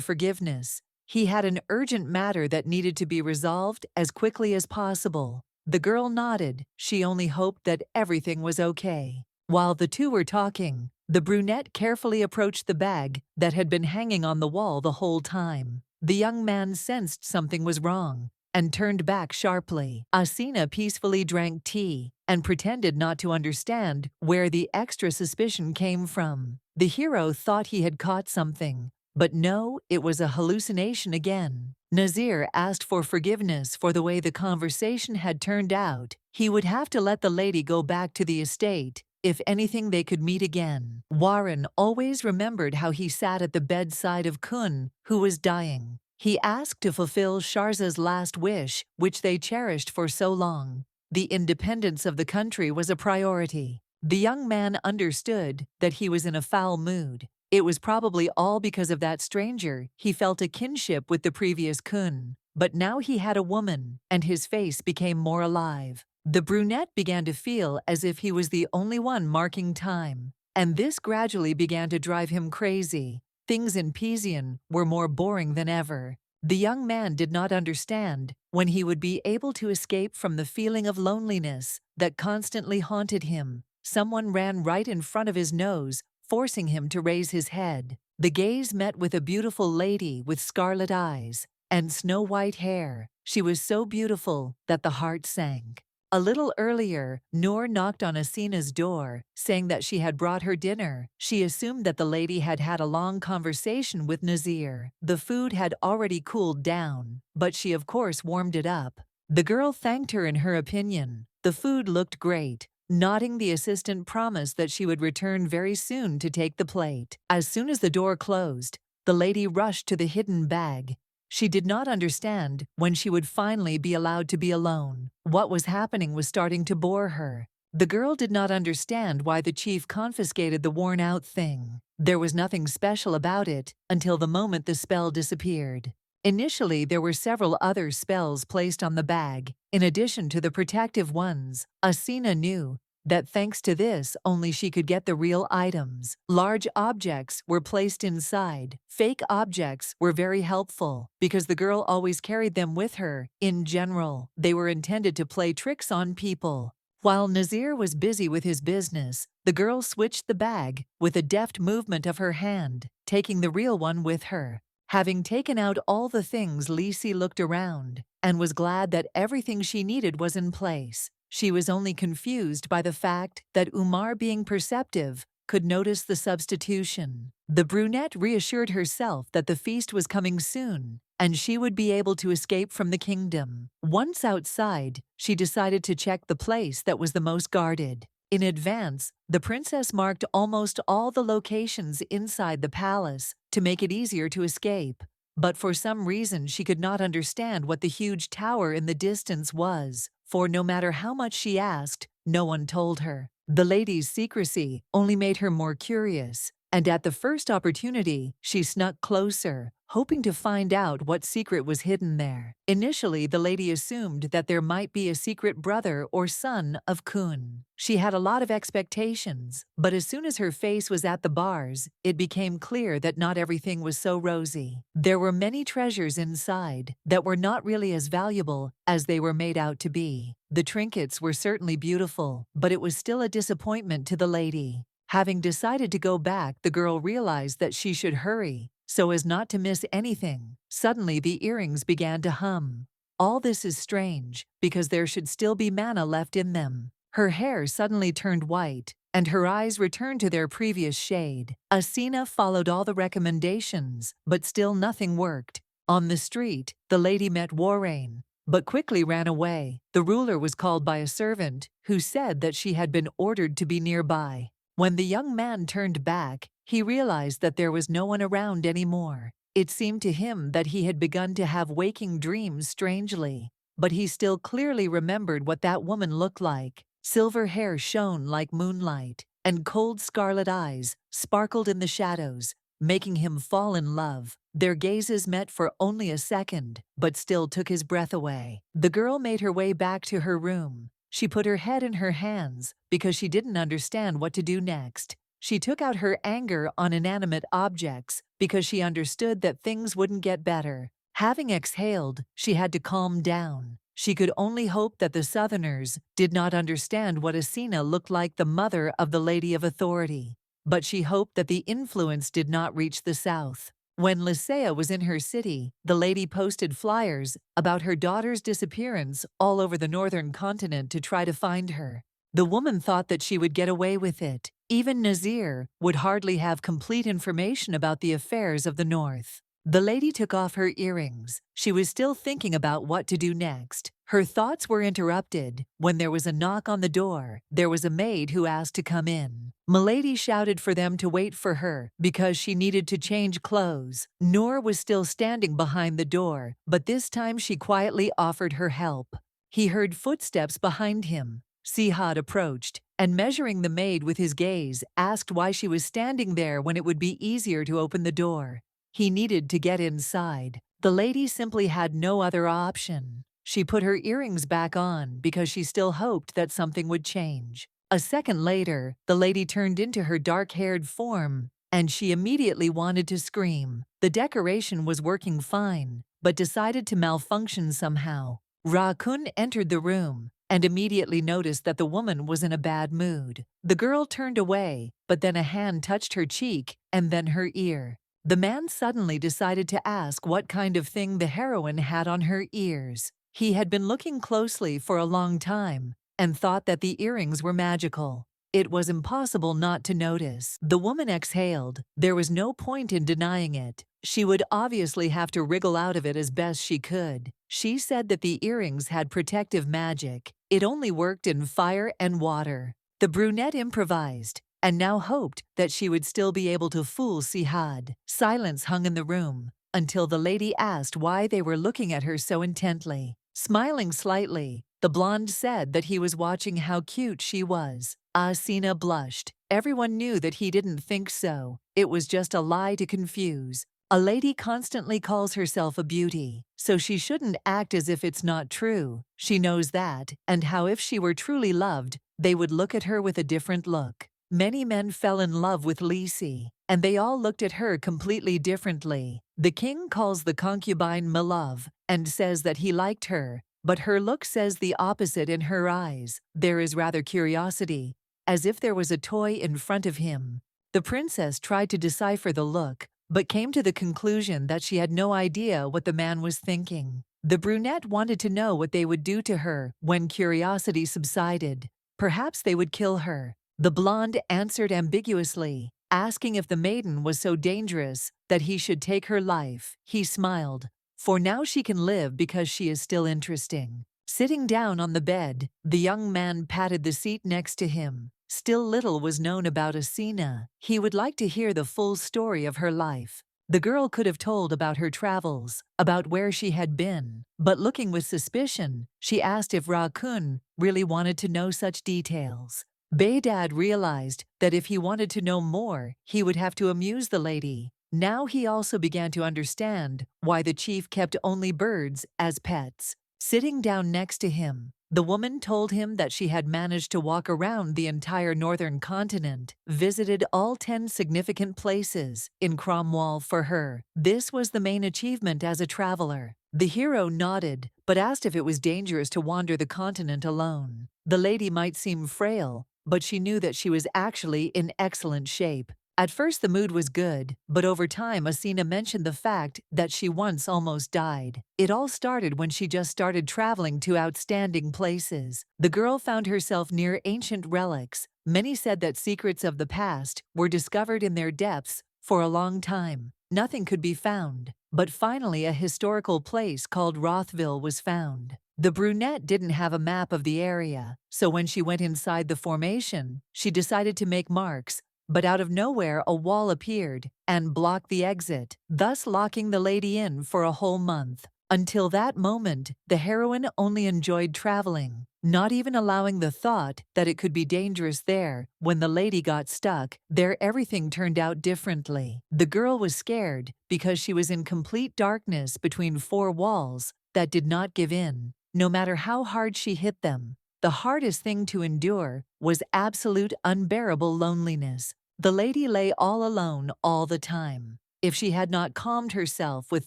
forgiveness. He had an urgent matter that needed to be resolved as quickly as possible. The girl nodded. She only hoped that everything was okay. While the two were talking, the brunette carefully approached the bag that had been hanging on the wall the whole time. The young man sensed something was wrong and turned back sharply. Asina peacefully drank tea and pretended not to understand where the extra suspicion came from. The hero thought he had caught something, but no, it was a hallucination again. Nazir asked for forgiveness for the way the conversation had turned out. He would have to let the lady go back to the estate. If anything, they could meet again. Warren always remembered how he sat at the bedside of Khun, who was dying. He asked to fulfill Sharza's last wish, which they cherished for so long. The independence of the country was a priority. The young man understood that he was in a foul mood. It was probably all because of that stranger. He felt a kinship with the previous Khun, but now he had a woman, and his face became more alive. The brunette began to feel as if he was the only one marking time, and this gradually began to drive him crazy. Things in Pisian were more boring than ever. The young man did not understand when he would be able to escape from the feeling of loneliness that constantly haunted him. Someone ran right in front of his nose, forcing him to raise his head. The gaze met with a beautiful lady with scarlet eyes and snow-white hair. She was so beautiful that the heart sank. A little earlier, Noor knocked on Asina's door, saying that she had brought her dinner. She assumed that the lady had had a long conversation with Nazir. The food had already cooled down, but she of course warmed it up. The girl thanked her in her opinion. The food looked great. Nodding, the assistant promised that she would return very soon to take the plate. As soon as the door closed, the lady rushed to the hidden bag. She did not understand when she would finally be allowed to be alone. What was happening was starting to bore her. The girl did not understand why the chief confiscated the worn-out thing. There was nothing special about it until the moment the spell disappeared. Initially, there were several other spells placed on the bag, in addition to the protective ones. Asina knew that thanks to this, only she could get the real items. Large objects were placed inside. Fake objects were very helpful because the girl always carried them with her. In general, they were intended to play tricks on people. While Nazir was busy with his business, the girl switched the bag with a deft movement of her hand, taking the real one with her. Having taken out all the things, Lisi looked around and was glad that everything she needed was in place. She was only confused by the fact that Umar, being perceptive, could notice the substitution. The brunette reassured herself that the feast was coming soon, and she would be able to escape from the kingdom. Once outside, she decided to check the place that was the most guarded. In advance, the princess marked almost all the locations inside the palace to make it easier to escape. But for some reason she could not understand what the huge tower in the distance was, for no matter how much she asked, no one told her. The lady's secrecy only made her more curious, and at the first opportunity, she snuck closer, hoping to find out what secret was hidden there. Initially, the lady assumed that there might be a secret brother or son of Khun. She had a lot of expectations, but as soon as her face was at the bars, it became clear that not everything was so rosy. There were many treasures inside that were not really as valuable as they were made out to be. The trinkets were certainly beautiful, but it was still a disappointment to the lady. Having decided to go back, the girl realized that she should hurry so as not to miss anything. Suddenly, the earrings began to hum. All this is strange, because there should still be mana left in them. Her hair suddenly turned white, and her eyes returned to their previous shade. Asina followed all the recommendations, but still nothing worked. On the street, the lady met Warrain, but quickly ran away. The ruler was called by a servant, who said that she had been ordered to be nearby. When the young man turned back, he realized that there was no one around anymore. It seemed to him that he had begun to have waking dreams strangely, but he still clearly remembered what that woman looked like. Silver hair shone like moonlight, and cold scarlet eyes sparkled in the shadows, making him fall in love. Their gazes met for only a second, but still took his breath away. The girl made her way back to her room. She put her head in her hands because she didn't understand what to do next. She took out her anger on inanimate objects because she understood that things wouldn't get better. Having exhaled, she had to calm down. She could only hope that the Southerners did not understand what Asina looked like, the mother of the Lady of Authority. But she hoped that the influence did not reach the South. When Lysaea was in her city, the lady posted flyers about her daughter's disappearance all over the northern continent to try to find her. The woman thought that she would get away with it. Even Nazir would hardly have complete information about the affairs of the North. The lady took off her earrings. She was still thinking about what to do next. Her thoughts were interrupted when there was a knock on the door. There was a maid who asked to come in. Milady shouted for them to wait for her because she needed to change clothes. Noor was still standing behind the door, but this time she quietly offered her help. He heard footsteps behind him. Sihad approached, and measuring the maid with his gaze, asked why she was standing there when it would be easier to open the door. He needed to get inside. The lady simply had no other option. She put her earrings back on because she still hoped that something would change. A second later, the lady turned into her dark-haired form, and she immediately wanted to scream. The decoration was working fine, but decided to malfunction somehow. Ra-kun entered the room and immediately noticed that the woman was in a bad mood. The girl turned away, but then a hand touched her cheek and then her ear. The man suddenly decided to ask what kind of thing the heroine had on her ears. He had been looking closely for a long time and thought that the earrings were magical. It was impossible not to notice. The woman exhaled. There was no point in denying it. She would obviously have to wriggle out of it as best she could. She said that the earrings had protective magic. It only worked in fire and water. The brunette improvised and now hoped that she would still be able to fool Sihad. Silence hung in the room until the lady asked why they were looking at her so intently. Smiling slightly, the blonde said that he was watching how cute she was. Asina blushed. Everyone knew that he didn't think so. It was just a lie to confuse. A lady constantly calls herself a beauty, so she shouldn't act as if it's not true. She knows that, and how if she were truly loved, they would look at her with a different look. Many men fell in love with Lisi, and they all looked at her completely differently. The king calls the concubine Milove and says that he liked her, but her look says the opposite in her eyes. There is rather curiosity, as if there was a toy in front of him. The princess tried to decipher the look, but came to the conclusion that she had no idea what the man was thinking. The brunette wanted to know what they would do to her when curiosity subsided. Perhaps they would kill her. The blonde answered ambiguously, asking if the maiden was so dangerous that he should take her life. He smiled. For now she can live because she is still interesting. Sitting down on the bed, the young man patted the seat next to him. Still little was known about Asina. He would like to hear the full story of her life. The girl could have told about her travels, about where she had been, but looking with suspicion, she asked if Ra-kun really wanted to know such details. Baydad realized that if he wanted to know more, he would have to amuse the lady. Now he also began to understand why the chief kept only birds as pets. Sitting down next to him, the woman told him that she had managed to walk around the entire northern continent, visited all 10 significant places in Cromwell for her. This was the main achievement as a traveler. The hero nodded, but asked if it was dangerous to wander the continent alone. The lady might seem frail, but she knew that she was actually in excellent shape. At first the mood was good, but over time Asina mentioned the fact that she once almost died. It all started when she just started traveling to outstanding places. The girl found herself near ancient relics, Many said that secrets of the past were discovered in their depths for a long time. Nothing could be found, but finally a historical place called Rothville was found. The brunette didn't have a map of the area, so when she went inside the formation, she decided to make marks, but out of nowhere a wall appeared and blocked the exit, thus locking the lady in for a whole month. Until that moment, the heroine only enjoyed traveling, not even allowing the thought that it could be dangerous there. When the lady got stuck, there everything turned out differently. The girl was scared because she was in complete darkness between four walls that did not give in, no matter how hard she hit them. The hardest thing to endure was absolute unbearable loneliness. The lady lay all alone all the time. If she had not calmed herself with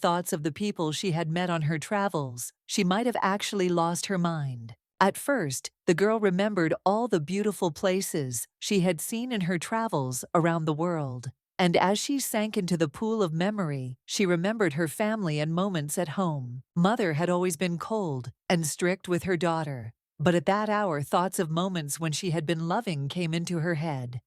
thoughts of the people she had met on her travels, she might have actually lost her mind. At first, the girl remembered all the beautiful places she had seen in her travels around the world. And as she sank into the pool of memory, she remembered her family and moments at home. Mother had always been cold and strict with her daughter, but at that hour thoughts of moments when she had been loving came into her head.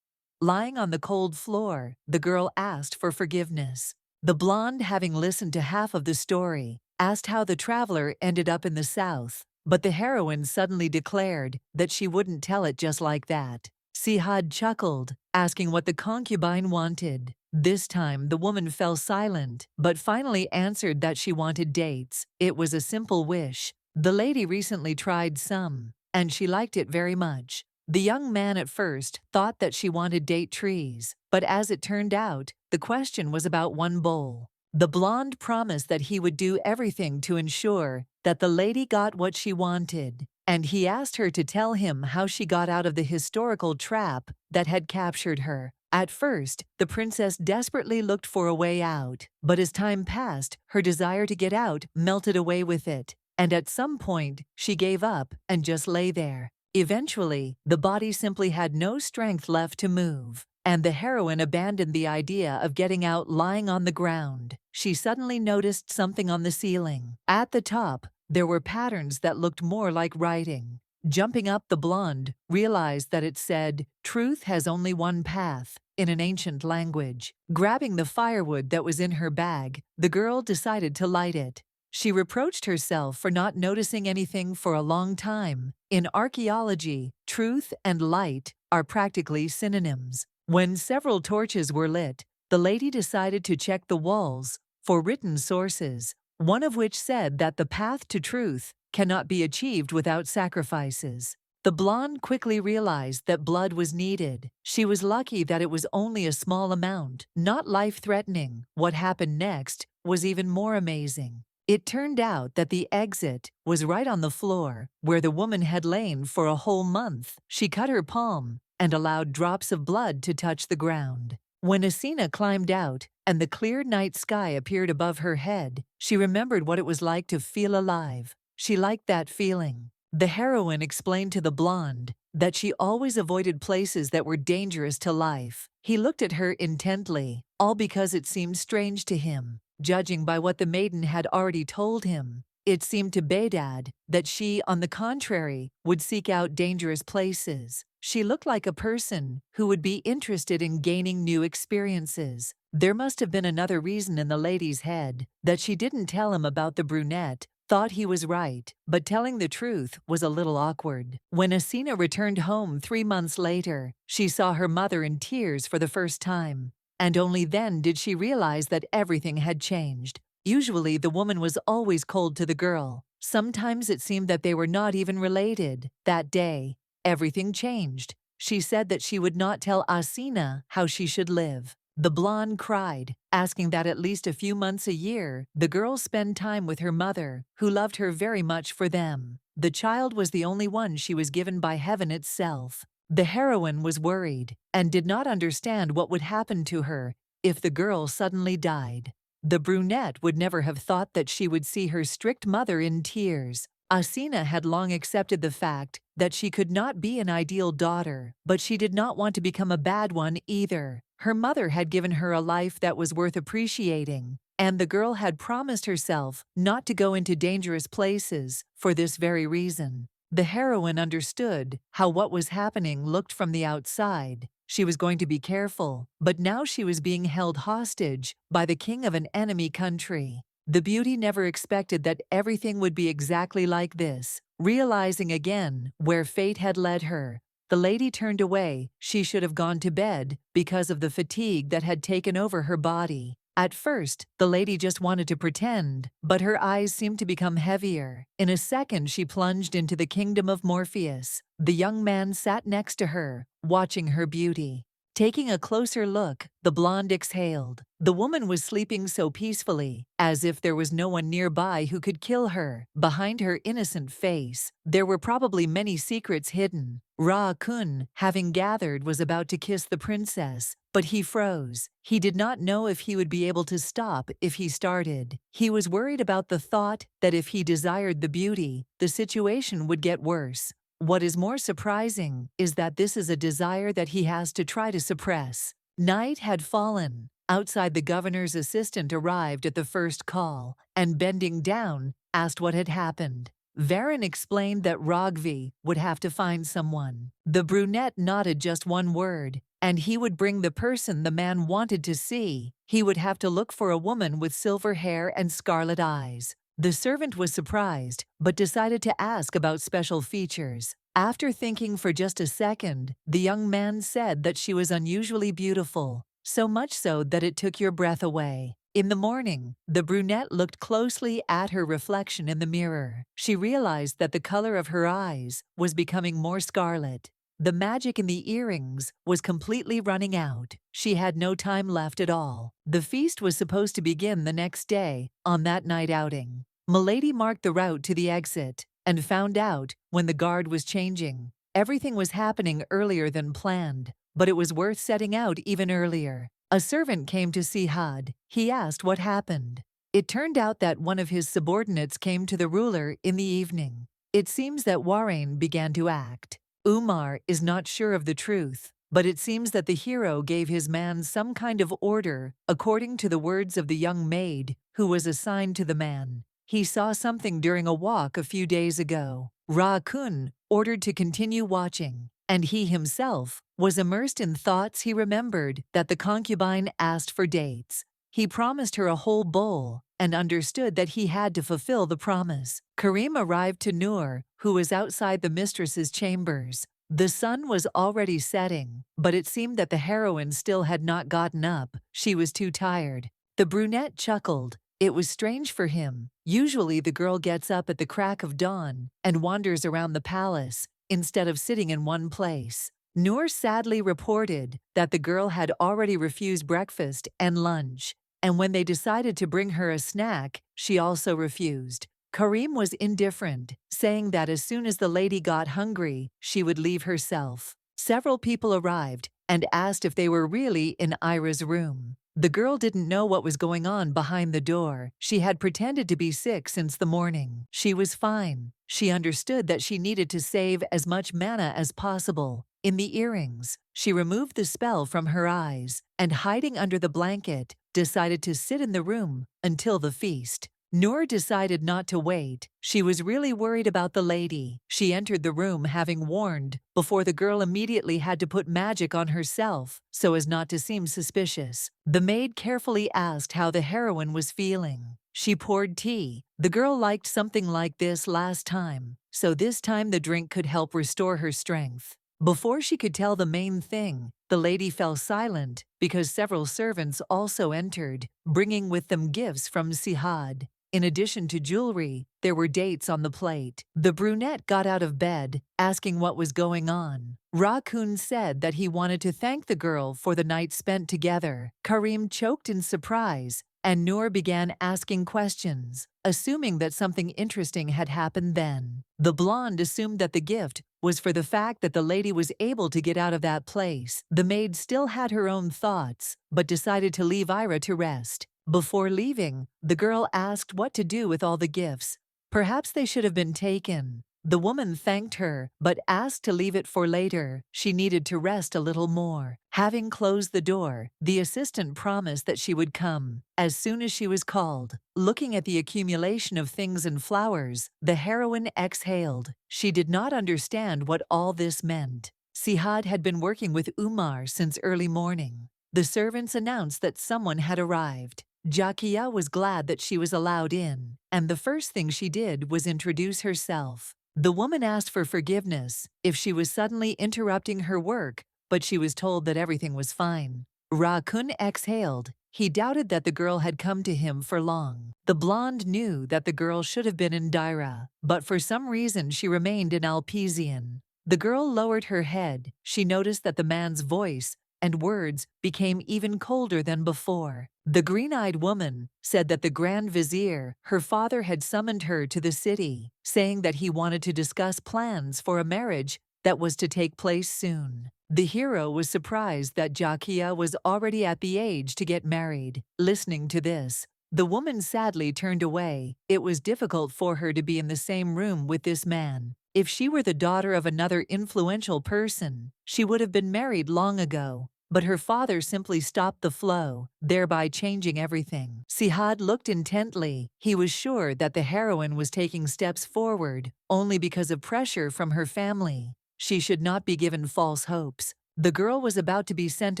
Lying on the cold floor, the girl asked for forgiveness. The blonde, having listened to half of the story, asked how the traveler ended up in the South, but the heroine suddenly declared that she wouldn't tell it just like that. Sihad chuckled, asking what the concubine wanted. This time the woman fell silent, but finally answered that she wanted dates. It was a simple wish. The lady recently tried some, and she liked it very much. The young man at first thought that she wanted date trees, but as it turned out, the question was about one bowl. The blonde promised that he would do everything to ensure that the lady got what she wanted, and he asked her to tell him how she got out of the historical trap that had captured her. At first, the princess desperately looked for a way out, but as time passed, her desire to get out melted away with it, and at some point, she gave up and just lay there. Eventually, the body simply had no strength left to move, and the heroine abandoned the idea of getting out lying on the ground. She suddenly noticed something on the ceiling. At the top, there were patterns that looked more like writing. Jumping up, the blonde realized that it said, "Truth has only one path," in an ancient language. Grabbing the firewood that was in her bag, the girl decided to light it. She reproached herself for not noticing anything for a long time. In archaeology, truth and light are practically synonyms. When several torches were lit, the lady decided to check the walls for written sources, one of which said that the path to truth cannot be achieved without sacrifices. The blonde quickly realized that blood was needed. She was lucky that it was only a small amount, not life-threatening. What happened next was even more amazing. It turned out that the exit was right on the floor, where the woman had lain for a whole month. She cut her palm and allowed drops of blood to touch the ground. When Asina climbed out and the clear night sky appeared above her head, she remembered what it was like to feel alive. She liked that feeling. The heroine explained to the blonde that she always avoided places that were dangerous to life. He looked at her intently, all because it seemed strange to him. Judging by what the maiden had already told him, it seemed to Bedad that she, on the contrary, would seek out dangerous places. She looked like a person who would be interested in gaining new experiences. There must have been another reason in the lady's head that she didn't tell him about the brunette. Thought he was right, but telling the truth was a little awkward. When Asina returned home 3 months later, she saw her mother in tears for the first time. And only then did she realize that everything had changed. Usually, the woman was always cold to the girl. Sometimes it seemed that they were not even related. That day, everything changed. She said that she would not tell Asina how she should live. The blonde cried, asking that at least a few months a year, the girl spend time with her mother, who loved her very much for them. The child was the only one she was given by heaven itself. The heroine was worried and did not understand what would happen to her if the girl suddenly died. The brunette would never have thought that she would see her strict mother in tears. Asina had long accepted the fact that she could not be an ideal daughter, but she did not want to become a bad one either. Her mother had given her a life that was worth appreciating, and the girl had promised herself not to go into dangerous places for this very reason. The heroine understood how what was happening looked from the outside. She was going to be careful, but now she was being held hostage by the king of an enemy country. The beauty never expected that everything would be exactly like this. Realizing again where fate had led her, the lady turned away. She should have gone to bed because of the fatigue that had taken over her body. At first, the lady just wanted to pretend, but her eyes seemed to become heavier. In a second, she plunged into the kingdom of Morpheus. The young man sat next to her, watching her beauty. Taking a closer look, the blonde exhaled. The woman was sleeping so peacefully, as if there was no one nearby who could kill her. Behind her innocent face, there were probably many secrets hidden. Ra-Kun, having gathered, was about to kiss the princess, but he froze. He did not know if he would be able to stop if he started. He was worried about the thought that if he desired the beauty, the situation would get worse. What is more surprising is that this is a desire that he has to try to suppress. Night had fallen. Outside, the governor's assistant arrived at the first call and, bending down, asked what had happened. Varan explained that Ragvi would have to find someone. The brunette nodded just one word, and he would bring the person the man wanted to see. He would have to look for a woman with silver hair and scarlet eyes. The servant was surprised, but decided to ask about special features. After thinking for just a second, the young man said that she was unusually beautiful, so much so that it took your breath away. In the morning, the brunette looked closely at her reflection in the mirror. She realized that the color of her eyes was becoming more scarlet. The magic in the earrings was completely running out. She had no time left at all. The feast was supposed to begin the next day, on that night outing. Milady marked the route to the exit and found out when the guard was changing. Everything was happening earlier than planned, but it was worth setting out even earlier. A servant came to see Had. He asked what happened. It turned out that one of his subordinates came to the ruler in the evening. It seems that Warren began to act. Umar is not sure of the truth, but it seems that the hero gave his man some kind of order, according to the words of the young maid who was assigned to the man. He saw something during a walk a few days ago. Ra-Kun ordered to continue watching, and he himself was immersed in thoughts. He remembered that the concubine asked for dates. He promised her a whole bowl and understood that he had to fulfill the promise. Karim arrived to Nur, who was outside the mistress's chambers. The sun was already setting, but it seemed that the heroine still had not gotten up. She was too tired. The brunette chuckled. It was strange for him. Usually the girl gets up at the crack of dawn and wanders around the palace instead of sitting in one place. Nur sadly reported that the girl had already refused breakfast and lunch, and when they decided to bring her a snack, she also refused. Karim was indifferent, saying that as soon as the lady got hungry, she would leave herself. Several people arrived and asked if they were really in Ira's room. The girl didn't know what was going on behind the door. She had pretended to be sick since the morning. She was fine. She understood that she needed to save as much mana as possible. In the earrings, she removed the spell from her eyes and, hiding under the blanket, decided to sit in the room until the feast. Nur decided not to wait. She was really worried about the lady. She entered the room having warned before the girl immediately had to put magic on herself so as not to seem suspicious. The maid carefully asked how the heroine was feeling. She poured tea. The girl liked something like this last time, so this time the drink could help restore her strength. Before she could tell the main thing, the lady fell silent because several servants also entered, bringing with them gifts from Sihad. In addition to jewelry, there were dates on the plate. The brunette got out of bed, asking what was going on. Ra-Kun said that he wanted to thank the girl for the night spent together. Karim choked in surprise, and Nur began asking questions, assuming that something interesting had happened then. The blonde assumed that the gift was for the fact that the lady was able to get out of that place. The maid still had her own thoughts, but decided to leave Ira to rest. Before leaving, the girl asked what to do with all the gifts. Perhaps they should have been taken. The woman thanked her, but asked to leave it for later. She needed to rest a little more. Having closed the door, the assistant promised that she would come as soon as she was called. Looking at the accumulation of things and flowers, the heroine exhaled. She did not understand what all this meant. Sihad had been working with Umar since early morning. The servants announced that someone had arrived. Jakia was glad that she was allowed in, and the first thing she did was introduce herself. The woman asked for forgiveness if she was suddenly interrupting her work, but she was told that everything was fine. Ra-kun exhaled. He doubted that the girl had come to him for long. The blonde knew that the girl should have been in Daira, but for some reason she remained in Alpesian. The girl lowered her head. She noticed that the man's voice and words became even colder than before. The green-eyed woman said that the Grand Vizier, her father, had summoned her to the city, saying that he wanted to discuss plans for a marriage that was to take place soon. The hero was surprised that Jakia was already at the age to get married. Listening to this, the woman sadly turned away. It was difficult for her to be in the same room with this man. If she were the daughter of another influential person, she would have been married long ago. But her father simply stopped the flow, thereby changing everything. Sihad looked intently. He was sure that the heroine was taking steps forward only because of pressure from her family. She should not be given false hopes. The girl was about to be sent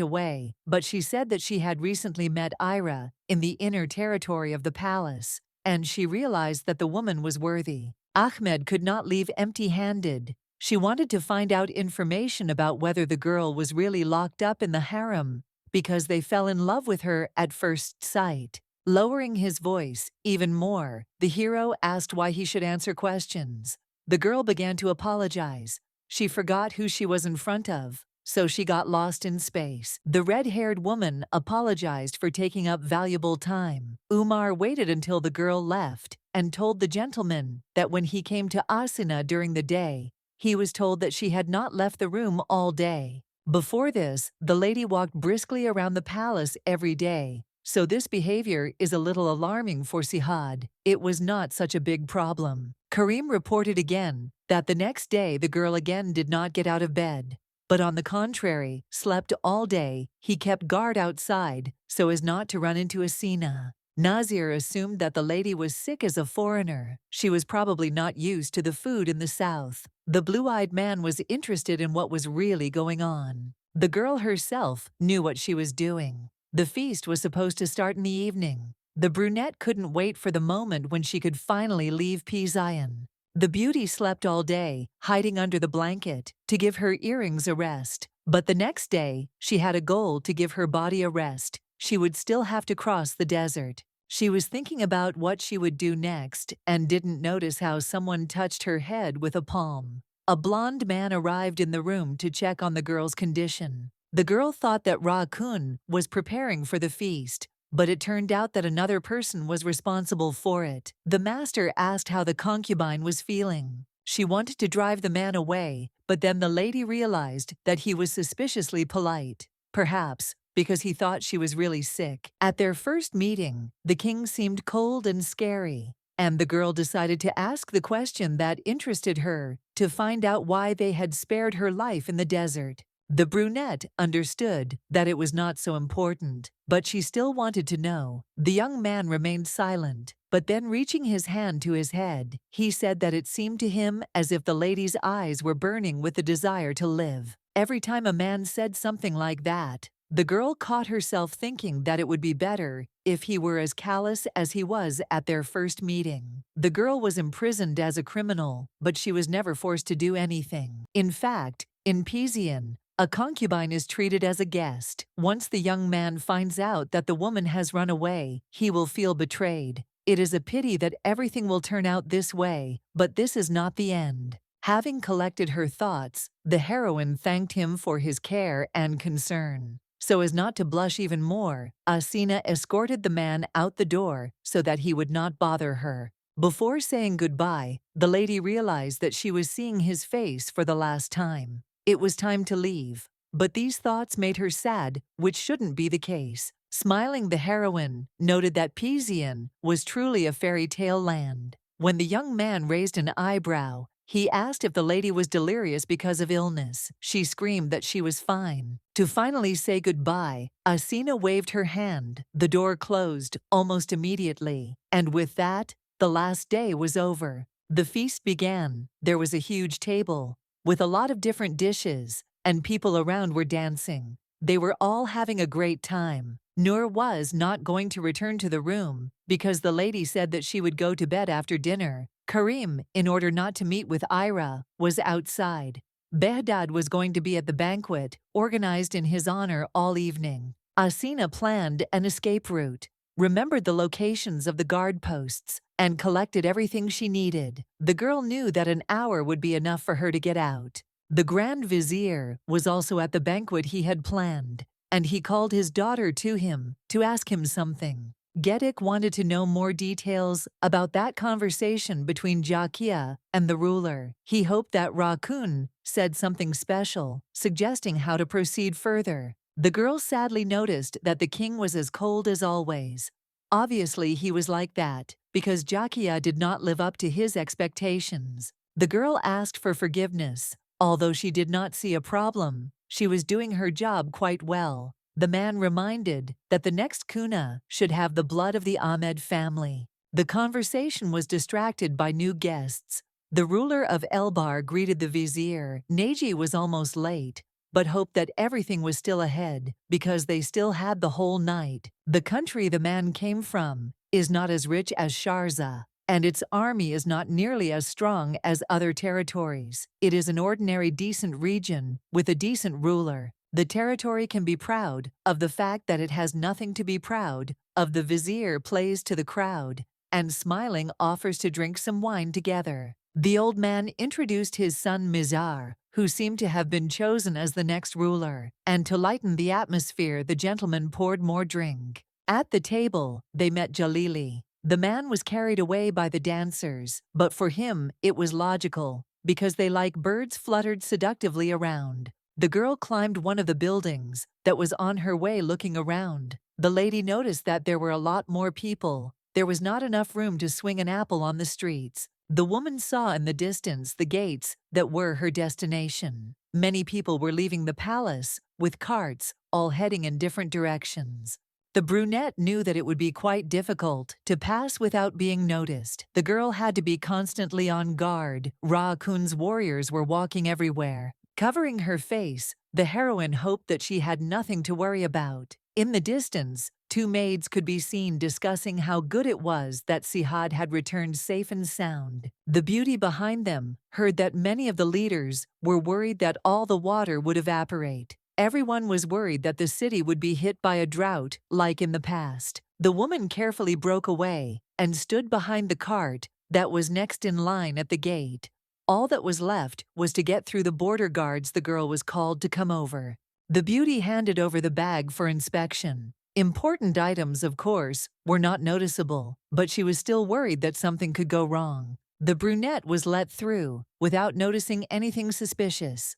away, but she said that she had recently met Ira in the inner territory of the palace, and she realized that the woman was worthy. Ahmed could not leave empty-handed. She wanted to find out information about whether the girl was really locked up in the harem, because they fell in love with her at first sight. Lowering his voice even more, the hero asked why he should answer questions. The girl began to apologize. She forgot who she was in front of, so she got lost in space. The red-haired woman apologized for taking up valuable time. Umar waited until the girl left and told the gentleman that when he came to Asina during the day, he was told that she had not left the room all day. Before this, the lady walked briskly around the palace every day, so this behavior is a little alarming for Sihad. It was not such a big problem. Karim reported again that the next day the girl again did not get out of bed, but on the contrary, slept all day. He kept guard outside so as not to run into Asina. Nazir assumed that the lady was sick as a foreigner. She was probably not used to the food in the south. The blue-eyed man was interested in what was really going on. The girl herself knew what she was doing. The feast was supposed to start in the evening. The brunette couldn't wait for the moment when she could finally leave Pizion. The beauty slept all day, hiding under the blanket, to give her earrings a rest. But the next day, she had a goal to give her body a rest. She would still have to cross the desert. She was thinking about what she would do next and didn't notice how someone touched her head with a palm. A blonde man arrived in the room to check on the girl's condition. The girl thought that Ra-kun was preparing for the feast, but it turned out that another person was responsible for it. The master asked how the concubine was feeling. She wanted to drive the man away, but then the lady realized that he was suspiciously polite. Perhaps because he thought she was really sick. At their first meeting, the king seemed cold and scary, and the girl decided to ask the question that interested her to find out why they had spared her life in the desert. The brunette understood that it was not so important, but she still wanted to know. The young man remained silent, but then reaching his hand to his head, he said that it seemed to him as if the lady's eyes were burning with the desire to live. Every time a man said something like that, the girl caught herself thinking that it would be better if he were as callous as he was at their first meeting. The girl was imprisoned as a criminal, but she was never forced to do anything. In fact, in Pizion, a concubine is treated as a guest. Once the young man finds out that the woman has run away, he will feel betrayed. It is a pity that everything will turn out this way, but this is not the end. Having collected her thoughts, the heroine thanked him for his care and concern. So as not to blush even more, Asina escorted the man out the door so that he would not bother her. Before saying goodbye, the lady realized that she was seeing his face for the last time. It was time to leave, but these thoughts made her sad, which shouldn't be the case. Smiling, the heroine noted that Pizion was truly a fairy tale land. When the young man raised an eyebrow, He asked if the lady was delirious because of illness. She screamed that she was fine. To finally say goodbye, Asina waved her hand. The door closed almost immediately. And with that, the last day was over. The feast began. There was a huge table with a lot of different dishes, and people around were dancing. They were all having a great time. Noor was not going to return to the room because the lady said that she would go to bed after dinner. Karim, in order not to meet with Ira, was outside. Behdad was going to be at the banquet, organized in his honor all evening. Asina planned an escape route, remembered the locations of the guard posts, and collected everything she needed. The girl knew that an hour would be enough for her to get out. The Grand Vizier was also at the banquet he had planned, and he called his daughter to him to ask him something. Gedik wanted to know more details about that conversation between Jakia and the ruler. He hoped that Rakun said something special, suggesting how to proceed further. The girl sadly noticed that the king was as cold as always. Obviously, he was like that because Jakia did not live up to his expectations. The girl asked for forgiveness. Although she did not see a problem, she was doing her job quite well. The man reminded that the next Kuna should have the blood of the Ahmed family. The conversation was distracted by new guests. The ruler of Elbar greeted the vizier. Neji was almost late, but hoped that everything was still ahead because they still had the whole night. The country the man came from is not as rich as Sharza, and its army is not nearly as strong as other territories. It is an ordinary decent region with a decent ruler. The territory can be proud of the fact that it has nothing to be proud of. The vizier plays to the crowd and smiling offers to drink some wine together. The old man introduced his son Mizar, who seemed to have been chosen as the next ruler, and to lighten the atmosphere the gentleman poured more drink. At the table, they met Jalili. The man was carried away by the dancers, but for him it was logical, because they like birds fluttered seductively around. The girl climbed one of the buildings that was on her way looking around. The lady noticed that there were a lot more people. There was not enough room to swing an apple on the streets. The woman saw in the distance the gates that were her destination. Many people were leaving the palace with carts, all heading in different directions. The brunette knew that it would be quite difficult to pass without being noticed. The girl had to be constantly on guard. Ra Kun's warriors were walking everywhere. Covering her face, the heroine hoped that she had nothing to worry about. In the distance, two maids could be seen discussing how good it was that Sihad had returned safe and sound. The beauty behind them heard that many of the leaders were worried that all the water would evaporate. Everyone was worried that the city would be hit by a drought like in the past. The woman carefully broke away and stood behind the cart that was next in line at the gate. All that was left was to get through the border guards. The girl was called to come over. The beauty handed over the bag for inspection. Important items, of course, were not noticeable, but she was still worried that something could go wrong. The brunette was let through without noticing anything suspicious.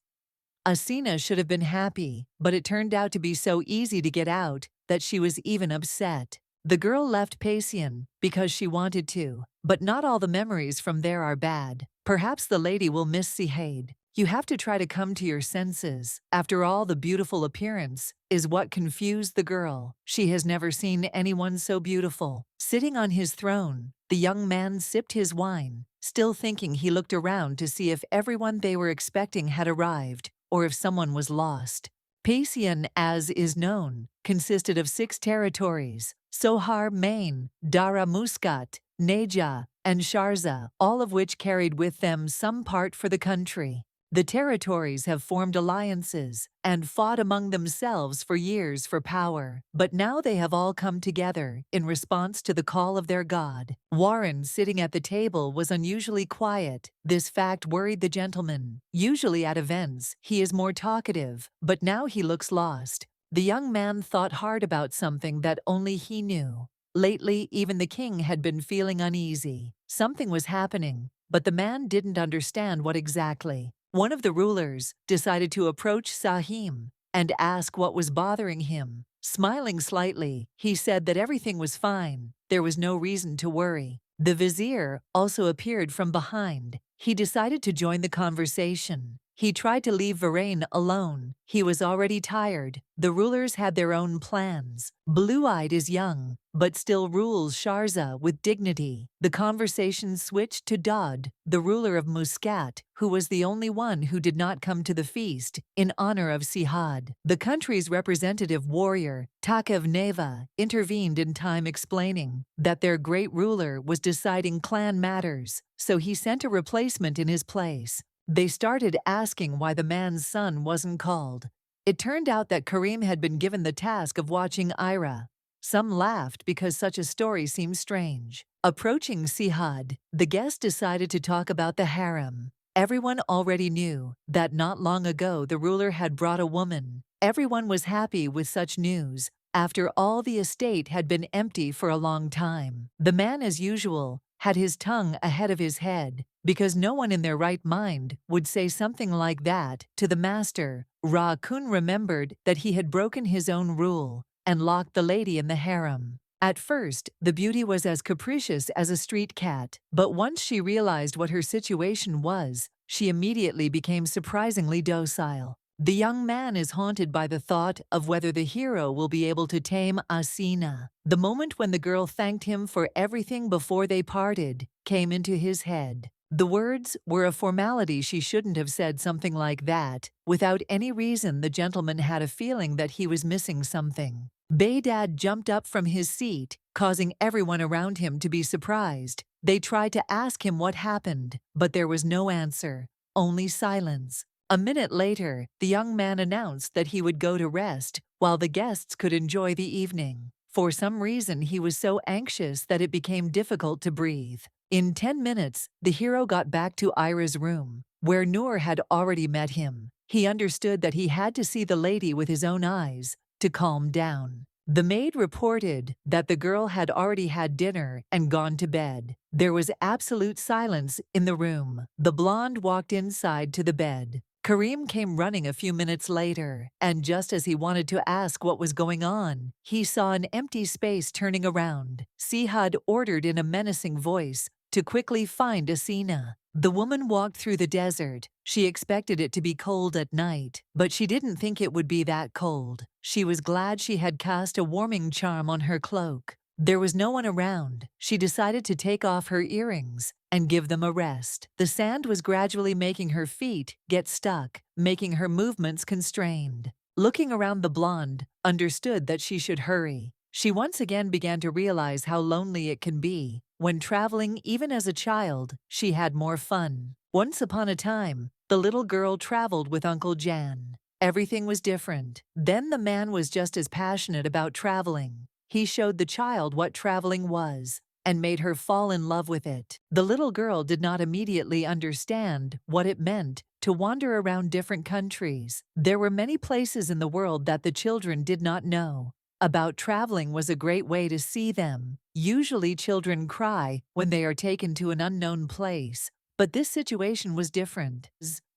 Asina should have been happy, but it turned out to be so easy to get out that she was even upset. The girl left Pasian because she wanted to, but not all the memories from there are bad. Perhaps the lady will miss Sihad. You have to try to come to your senses. After all, the beautiful appearance is what confused the girl. She has never seen anyone so beautiful. Sitting on his throne, the young man sipped his wine. Still thinking, he looked around to see if everyone they were expecting had arrived, or if someone was lost. Pasian, as is known, consisted of 6 territories: Sohar, Main, Dara Muscat, Neja, and Sharza, all of which carried with them some part for the country. The territories have formed alliances and fought among themselves for years for power, but now they have all come together in response to the call of their god. Warren, sitting at the table, was unusually quiet. This fact worried the gentleman. Usually at events, he is more talkative, but now he looks lost. The young man thought hard about something that only he knew. Lately, even the king had been feeling uneasy. Something was happening, but the man didn't understand what exactly. One of the rulers decided to approach Sahim and ask what was bothering him. Smiling slightly, he said that everything was fine. There was no reason to worry. The vizier also appeared from behind. he decided to join the conversation. He tried to leave Varane alone. He was already tired. The rulers had their own plans. Blueeyed is young, but still rules Sharza with dignity. The conversation switched to Dodd, the ruler of Muscat, who was the only one who did not come to the feast, in honor of Sihad. The country's representative warrior, Takev Neva, intervened in time explaining that their great ruler was deciding clan matters, so he sent a replacement in his place. They started asking why the man's son wasn't called. It turned out that Karim had been given the task of watching Ira. Some laughed because such a story seemed strange. Approaching Sihad, the guests decided to talk about the harem. Everyone already knew that not long ago the ruler had brought a woman. Everyone was happy with such news. After all, the estate had been empty for a long time. The man, as usual, had his tongue ahead of his head, because no one in their right mind would say something like that to the master. Ra-Kun remembered that he had broken his own rule and locked the lady in the harem. At first, the beauty was as capricious as a street cat, but once she realized what her situation was, she immediately became surprisingly docile. The young man is haunted by the thought of whether the hero will be able to tame Asina. The moment when the girl thanked him for everything before they parted came into his head. The words were a formality. She shouldn't have said something like that. Without any reason, the gentleman had a feeling that he was missing something. Baydad jumped up from his seat, causing everyone around him to be surprised. They tried to ask him what happened, but there was no answer, only silence. A minute later, the young man announced that he would go to rest while the guests could enjoy the evening. For some reason, he was so anxious that it became difficult to breathe. In 10 minutes, the hero got back to Ira's room, where Noor had already met him. He understood that he had to see the lady with his own eyes to calm down. The maid reported that the girl had already had dinner and gone to bed. There was absolute silence in the room. The blonde walked inside to the bed. Karim came running a few minutes later, and just as he wanted to ask what was going on, he saw an empty space turning around. Sihad ordered in a menacing voice to quickly find Asina. The woman walked through the desert. She expected it to be cold at night, but she didn't think it would be that cold. She was glad she had cast a warming charm on her cloak. There was no one around. She decided to take off her earrings and give them a rest. The sand was gradually making her feet get stuck, making her movements constrained. Looking around, the blonde understood that she should hurry. She once again began to realize how lonely it can be. When traveling, even as a child, she had more fun. Once upon a time, the little girl traveled with Uncle Jan. Everything was different. Then the man was just as passionate about traveling. He showed the child what traveling was and made her fall in love with it. The little girl did not immediately understand what it meant to wander around different countries. There were many places in the world that the children did not know about. Traveling was a great way to see them. Usually children cry when they are taken to an unknown place, but this situation was different.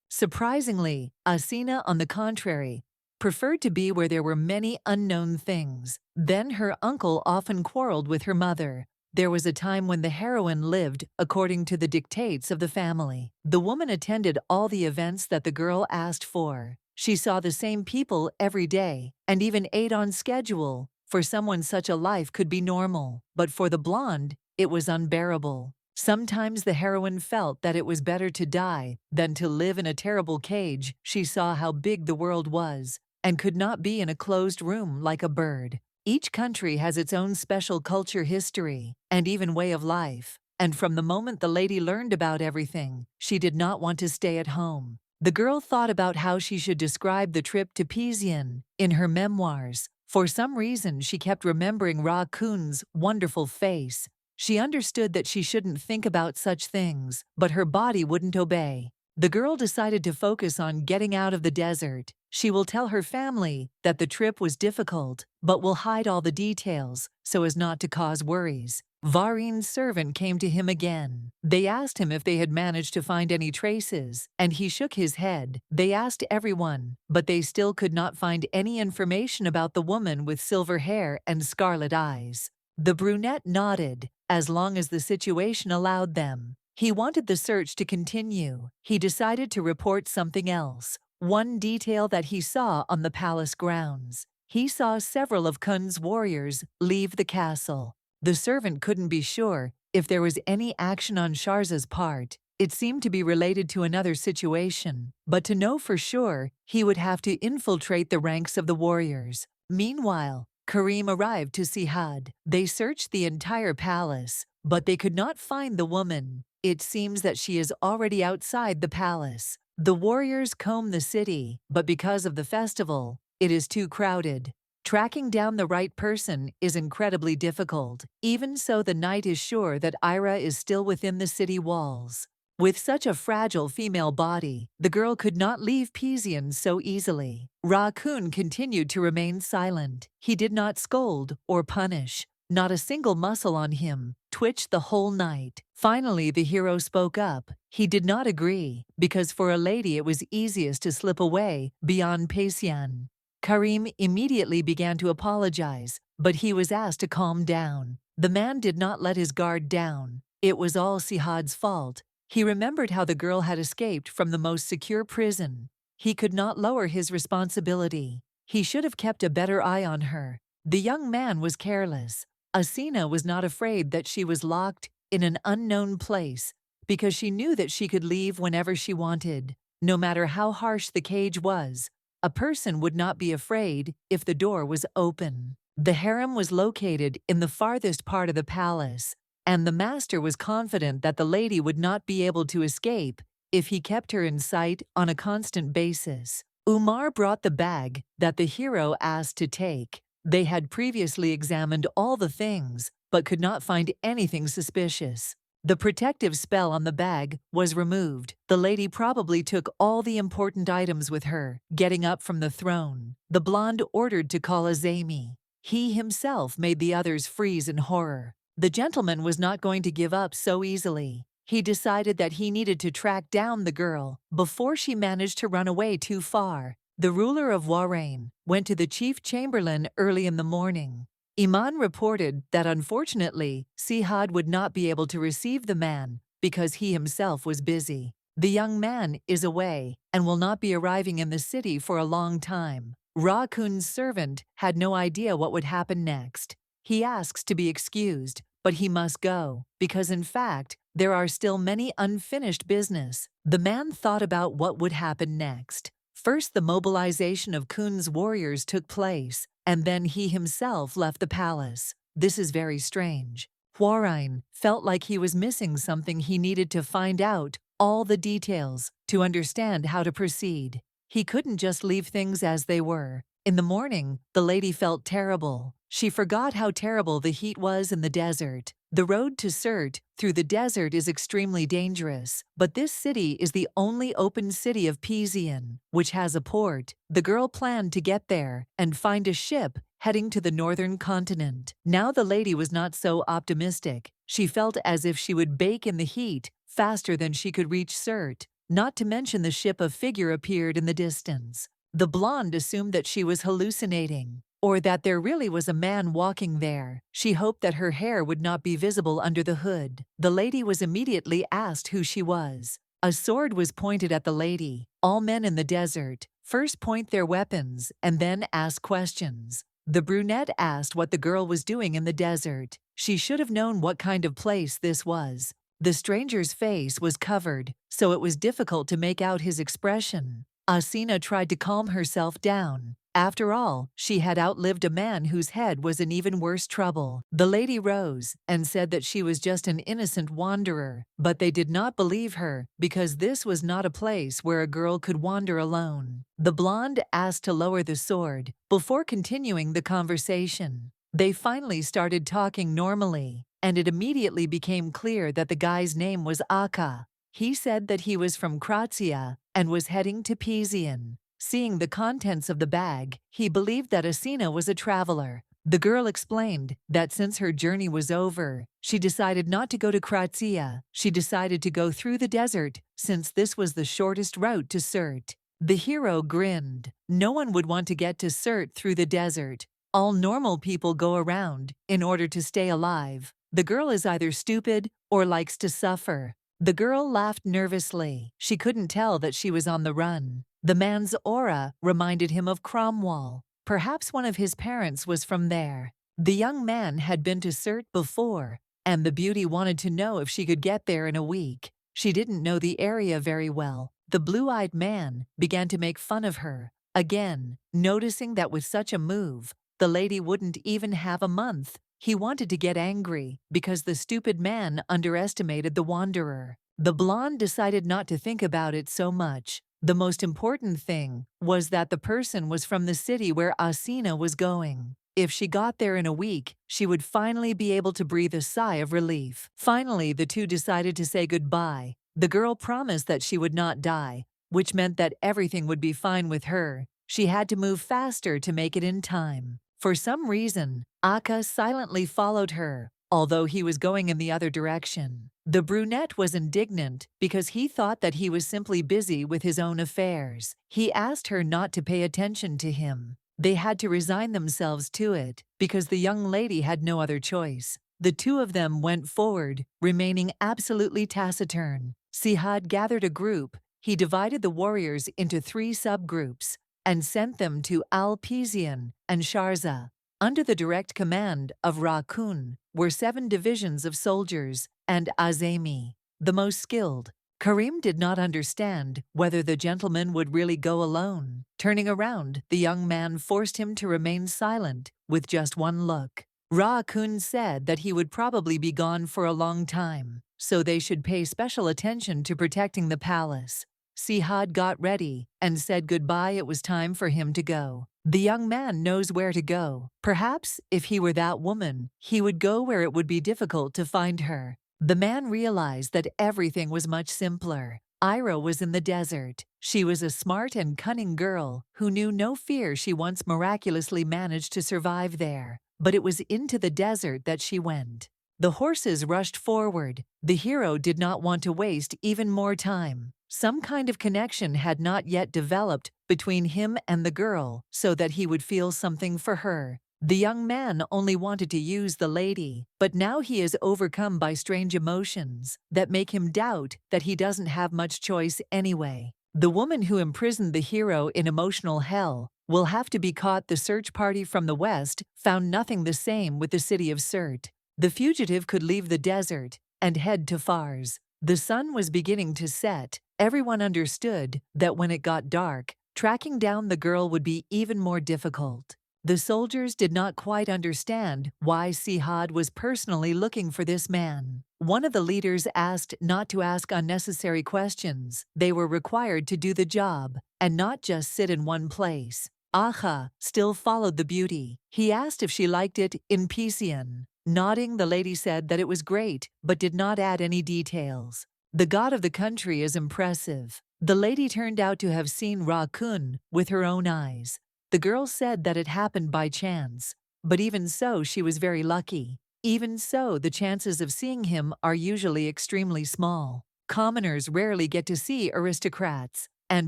Surprisingly, Asina, on the contrary, preferred to be where there were many unknown things. Then her uncle often quarreled with her mother. There was a time when the heroine lived according to the dictates of the family. The woman attended all the events that the girl asked for. She saw the same people every day and even ate on schedule. For someone, such a life could be normal, but for the blonde, it was unbearable. Sometimes the heroine felt that it was better to die than to live in a terrible cage. She saw how big the world was and could not be in a closed room like a bird. Each country has its own special culture, history, and even way of life. And from the moment the lady learned about everything, she did not want to stay at home. The girl thought about how she should describe the trip to Pizian in her memoirs. For some reason, she kept remembering Ra-Kun's wonderful face. She understood that she shouldn't think about such things, but her body wouldn't obey. The girl decided to focus on getting out of the desert. She will tell her family that the trip was difficult, but will hide all the details so as not to cause worries. Varine's servant came to him again. They asked him if they had managed to find any traces, and he shook his head. They asked everyone, but they still could not find any information about the woman with silver hair and scarlet eyes. The brunette nodded, as long as the situation allowed them. He wanted the search to continue. He decided to report something else. One detail that he saw on the palace grounds. He saw several of Kun's warriors leave the castle. The servant couldn't be sure if there was any action on Sharza's part. It seemed to be related to another situation, but to know for sure, he would have to infiltrate the ranks of the warriors. Meanwhile, Karim arrived to Sihad. They searched the entire palace, but they could not find the woman. It seems that she is already outside the palace. The warriors comb the city, but because of the festival, it is too crowded. Tracking down the right person is incredibly difficult. Even so, the knight is sure that Ira is still within the city walls. With such a fragile female body, the girl could not leave Pizian so easily. Ra-Kun continued to remain silent. He did not scold or punish. Not a single muscle on him twitched the whole night. Finally, the hero spoke up. He did not agree, because for a lady it was easiest to slip away beyond Pizian. Karim immediately began to apologize, but he was asked to calm down. The man did not let his guard down. It was all Sihad's fault. He remembered how the girl had escaped from the most secure prison. He could not lower his responsibility. He should have kept a better eye on her. The young man was careless. Asina was not afraid that she was locked in an unknown place because she knew that she could leave whenever she wanted. No matter how harsh the cage was, a person would not be afraid if the door was open. The harem was located in the farthest part of the palace, and the master was confident that the lady would not be able to escape if he kept her in sight on a constant basis. Umar brought the bag that the hero asked to take. They had previously examined all the things, but could not find anything suspicious. The protective spell on the bag was removed. The lady probably took all the important items with her. Getting up from the throne, the blonde ordered to call Azami. He himself made the others freeze in horror. The gentleman was not going to give up so easily. He decided that he needed to track down the girl before she managed to run away too far. The ruler of Warrain went to the chief chamberlain early in the morning. Iman reported that unfortunately, Sihad would not be able to receive the man because he himself was busy. The young man is away and will not be arriving in the city for a long time. Ra-Kun's servant had no idea what would happen next. He asks to be excused, but he must go, because in fact, there are still many unfinished business. The man thought about what would happen next. First, the mobilization of Kun's warriors took place, and then he himself left the palace. This is very strange. Huarain felt like he was missing something. He needed to find out all the details to understand how to proceed. He couldn't just leave things as they were. In the morning, the lady felt terrible. She forgot how terrible the heat was in the desert. The road to Sirte through the desert is extremely dangerous, but this city is the only open city of Pizian, which has a port. The girl planned to get there and find a ship heading to the northern continent. Now the lady was not so optimistic. She felt as if she would bake in the heat faster than she could reach Sirte. Not to mention the ship of figure appeared in the distance. The blonde assumed that she was hallucinating, or that there really was a man walking there. She hoped that her hair would not be visible under the hood. The lady was immediately asked who she was. A sword was pointed at the lady. All men in the desert first point their weapons and then ask questions. The brunette asked what the girl was doing in the desert. She should have known what kind of place this was. The stranger's face was covered, so it was difficult to make out his expression. Asina tried to calm herself down. After all, she had outlived a man whose head was in even worse trouble. The lady rose and said that she was just an innocent wanderer, but they did not believe her because this was not a place where a girl could wander alone. The blonde asked to lower the sword before continuing the conversation. They finally started talking normally, and it immediately became clear that the guy's name was Akka. He said that he was from Kratia and was heading to Pizian. Seeing the contents of the bag, he believed that Asina was a traveler. The girl explained that since her journey was over, she decided not to go to Kratia. She decided to go through the desert since this was the shortest route to Sirte. The hero grinned. No one would want to get to Sirte through the desert. All normal people go around in order to stay alive. The girl is either stupid or likes to suffer. The girl laughed nervously. She couldn't tell that she was on the run. The man's aura reminded him of Cromwell. Perhaps one of his parents was from there. The young man had been to Surt before, and the beauty wanted to know if she could get there in a week. She didn't know the area very well. The blue-eyed man began to make fun of her. Again, noticing that with such a move, the lady wouldn't even have a month. He wanted to get angry because the stupid man underestimated the wanderer. The blonde decided not to think about it so much. The most important thing was that the person was from the city where Asina was going. If she got there in a week, she would finally be able to breathe a sigh of relief. Finally, the two decided to say goodbye. The girl promised that she would not die, which meant that everything would be fine with her. She had to move faster to make it in time. For some reason, Akka silently followed her, although he was going in the other direction. The brunette was indignant because he thought that he was simply busy with his own affairs. He asked her not to pay attention to him. They had to resign themselves to it because the young lady had no other choice. The two of them went forward, remaining absolutely taciturn. Sihad gathered a group. He divided the warriors into 3 subgroups and sent them to Al-Pizian and Sharza. Under the direct command of Rakun were 7 divisions of soldiers and Azemi, the most skilled. Karim did not understand whether the gentleman would really go alone. Turning around, the young man forced him to remain silent with just one look. Rakun said that he would probably be gone for a long time, so they should pay special attention to protecting the palace. Sihad got ready and said goodbye. It was time for him to go. The young man knows where to go. Perhaps if he were that woman, he would go where it would be difficult to find her. The man realized that everything was much simpler. Ira was in the desert. She was a smart and cunning girl who knew no fear. She once miraculously managed to survive there. But it was into the desert that she went. The horses rushed forward. The hero did not want to waste even more time. Some kind of connection had not yet developed between him and the girl so that he would feel something for her. The young man only wanted to use the lady, but now he is overcome by strange emotions that make him doubt that he doesn't have much choice anyway. The woman who imprisoned the hero in emotional hell will have to be caught. The search party from the west found nothing the same with the city of Surt. The fugitive could leave the desert and head to Fars. The sun was beginning to set. Everyone understood that when it got dark, tracking down the girl would be even more difficult. The soldiers did not quite understand why Sihad was personally looking for this man. One of the leaders asked not to ask unnecessary questions. They were required to do the job and not just sit in one place. Aha still followed the beauty. He asked if she liked it in Pizian. Nodding, the lady said that it was great, but did not add any details. The god of the country is impressive. The lady turned out to have seen Rakun with her own eyes. The girl said that it happened by chance, but even so, she was very lucky. Even so, the chances of seeing him are usually extremely small. Commoners rarely get to see aristocrats, and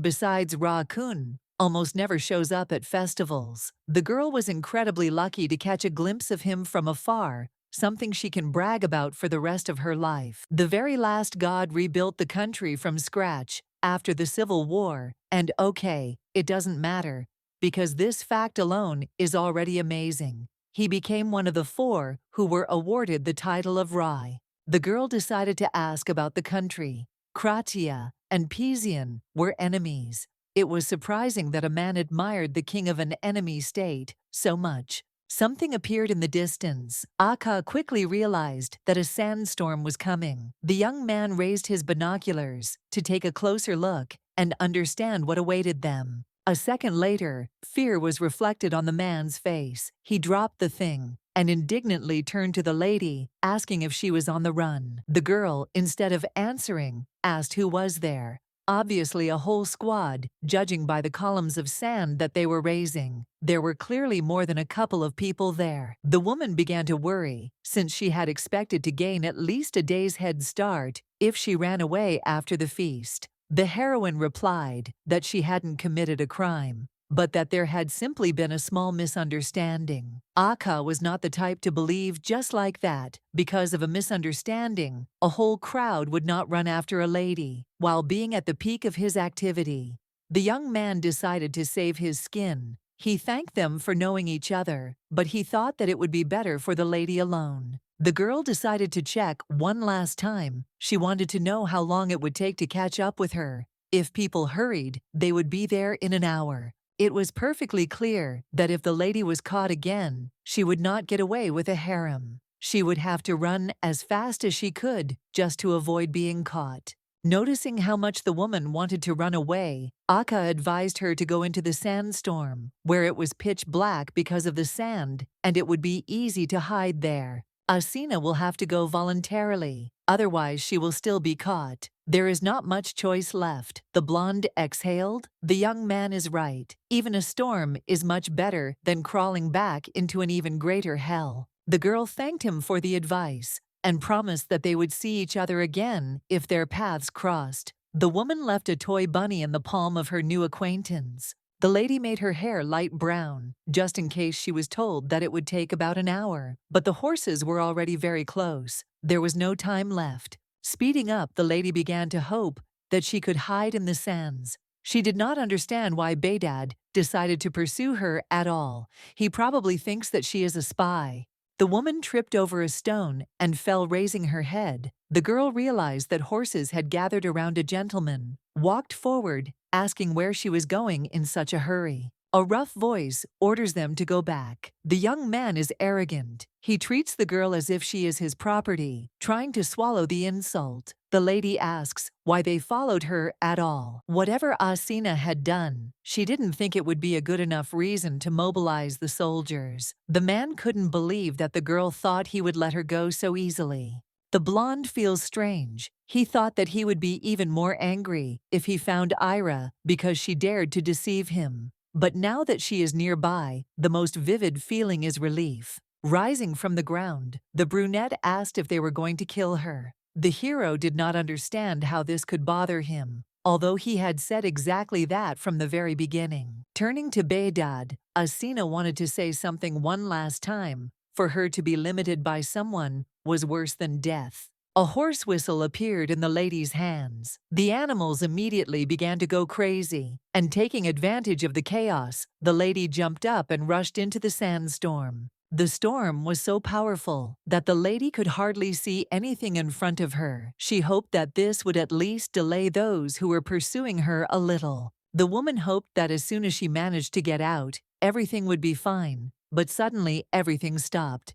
besides, Rakun almost never shows up at festivals. The girl was incredibly lucky to catch a glimpse of him from afar, something she can brag about for the rest of her life. The very last god rebuilt the country from scratch after the Civil War, and okay, it doesn't matter, because this fact alone is already amazing. He became one of the 4 who were awarded the title of Rai. The girl decided to ask about the country. Kratia and Pizian were enemies. It was surprising that a man admired the king of an enemy state so much. Something appeared in the distance. Akka quickly realized that a sandstorm was coming. The young man raised his binoculars to take a closer look and understand what awaited them. A second later, fear was reflected on the man's face. He dropped the thing and indignantly turned to the lady, asking if she was on the run. The girl, instead of answering, asked who was there. Obviously a whole squad, judging by the columns of sand that they were raising. There were clearly more than a couple of people there. The woman began to worry, since she had expected to gain at least a day's head start if she ran away after the feast. The heroine replied that she hadn't committed a crime. but that there had simply been a small misunderstanding. Akka was not the type to believe just like that. Because of a misunderstanding, a whole crowd would not run after a lady. While being at the peak of his activity, the young man decided to save his skin. He thanked them for knowing each other, but he thought that it would be better for the lady alone. The girl decided to check one last time. She wanted to know how long it would take to catch up with her. If people hurried, they would be there in an hour. It was perfectly clear that if the lady was caught again, she would not get away with a harem. She would have to run as fast as she could just to avoid being caught. Noticing how much the woman wanted to run away, Akka advised her to go into the sandstorm, where it was pitch black because of the sand, and it would be easy to hide there. Asina will have to go voluntarily, otherwise she will still be caught. There is not much choice left. The blonde exhaled. The young man is right. Even a storm is much better than crawling back into an even greater hell. The girl thanked him for the advice and promised that they would see each other again if their paths crossed. The woman left a toy bunny in the palm of her new acquaintance. The lady made her hair light brown, just in case she was told that it would take about an hour. But the horses were already very close. There was no time left. Speeding up, the lady began to hope that she could hide in the sands. She did not understand why Baydad decided to pursue her at all. He probably thinks that she is a spy. The woman tripped over a stone and fell, raising her head. The girl realized that horses had gathered around a gentleman, walked forward, asking where she was going in such a hurry. A rough voice orders them to go back. The young man is arrogant. He treats the girl as if she is his property, trying to swallow the insult. The lady asks why they followed her at all. Whatever Asina had done, she didn't think it would be a good enough reason to mobilize the soldiers. The man couldn't believe that the girl thought he would let her go so easily. The blonde feels strange. He thought that he would be even more angry if he found Ira because she dared to deceive him. But now that she is nearby, the most vivid feeling is relief. Rising from the ground, the brunette asked if they were going to kill her. The hero did not understand how this could bother him, although he had said exactly that from the very beginning. Turning to Baydad, Asina wanted to say something one last time. For her to be limited by someone was worse than death. A horse whistle appeared in the lady's hands. The animals immediately began to go crazy, and taking advantage of the chaos, the lady jumped up and rushed into the sandstorm. The storm was so powerful that the lady could hardly see anything in front of her. She hoped that this would at least delay those who were pursuing her a little. The woman hoped that as soon as she managed to get out, everything would be fine, but suddenly everything stopped.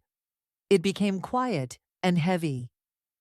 It became quiet and heavy.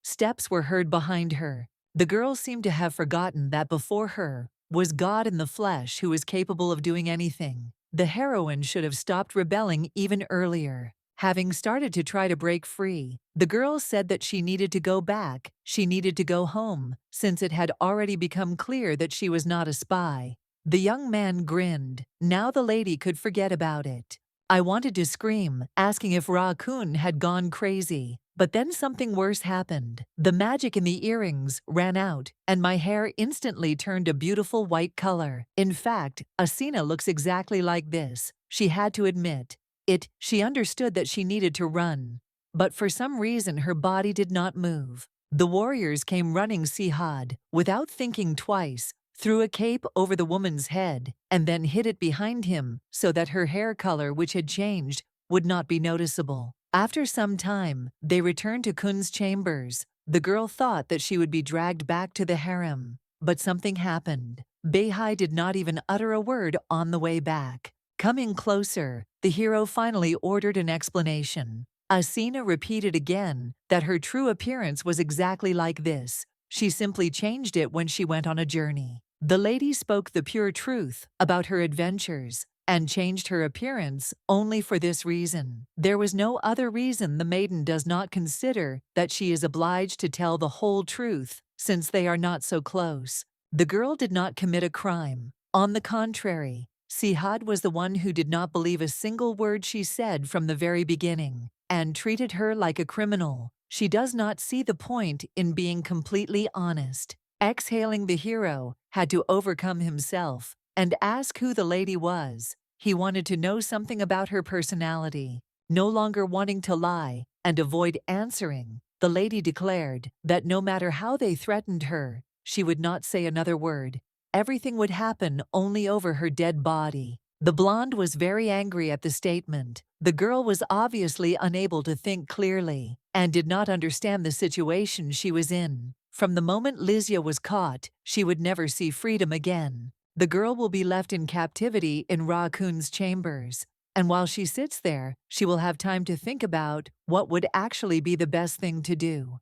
Steps were heard behind her. The girl seemed to have forgotten that before her was God in the flesh who was capable of doing anything. The heroine should have stopped rebelling even earlier. Having started to try to break free, the girl said that she needed to go back. She needed to go home, since it had already become clear that she was not a spy. The young man grinned. Now the lady could forget about it. I wanted to scream, asking if Ra-kun had gone crazy. But then something worse happened. The magic in the earrings ran out, and my hair instantly turned a beautiful white color. In fact, Asina looks exactly like this. She had to admit it. She understood that she needed to run, but for some reason her body did not move. The warriors came running. Sihad, without thinking twice, threw a cape over the woman's head and then hid it behind him so that her hair color, which had changed, would not be noticeable. After some time, they returned to Kun's chambers. The girl thought that she would be dragged back to the harem, but something happened. Beihai did not even utter a word on the way back. Coming closer, the hero finally ordered an explanation. Asina repeated again that her true appearance was exactly like this. She simply changed it when she went on a journey. The lady spoke the pure truth about her adventures and changed her appearance only for this reason. There was no other reason. The maiden does not consider that she is obliged to tell the whole truth, since they are not so close. The girl did not commit a crime. On the contrary, Sihad was the one who did not believe a single word she said from the very beginning, and treated her like a criminal. She does not see the point in being completely honest. Exhaling, the hero had to overcome himself. and ask who the lady was. He wanted to know something about her personality. No longer wanting to lie and avoid answering, the lady declared that no matter how they threatened her, she would not say another word. Everything would happen only over her dead body. The blonde was very angry at the statement. The girl was obviously unable to think clearly and did not understand the situation she was in. From the moment Lysia was caught, she would never see freedom again. The girl will be left in captivity in Ra-Kun's chambers, and while she sits there, she will have time to think about what would actually be the best thing to do.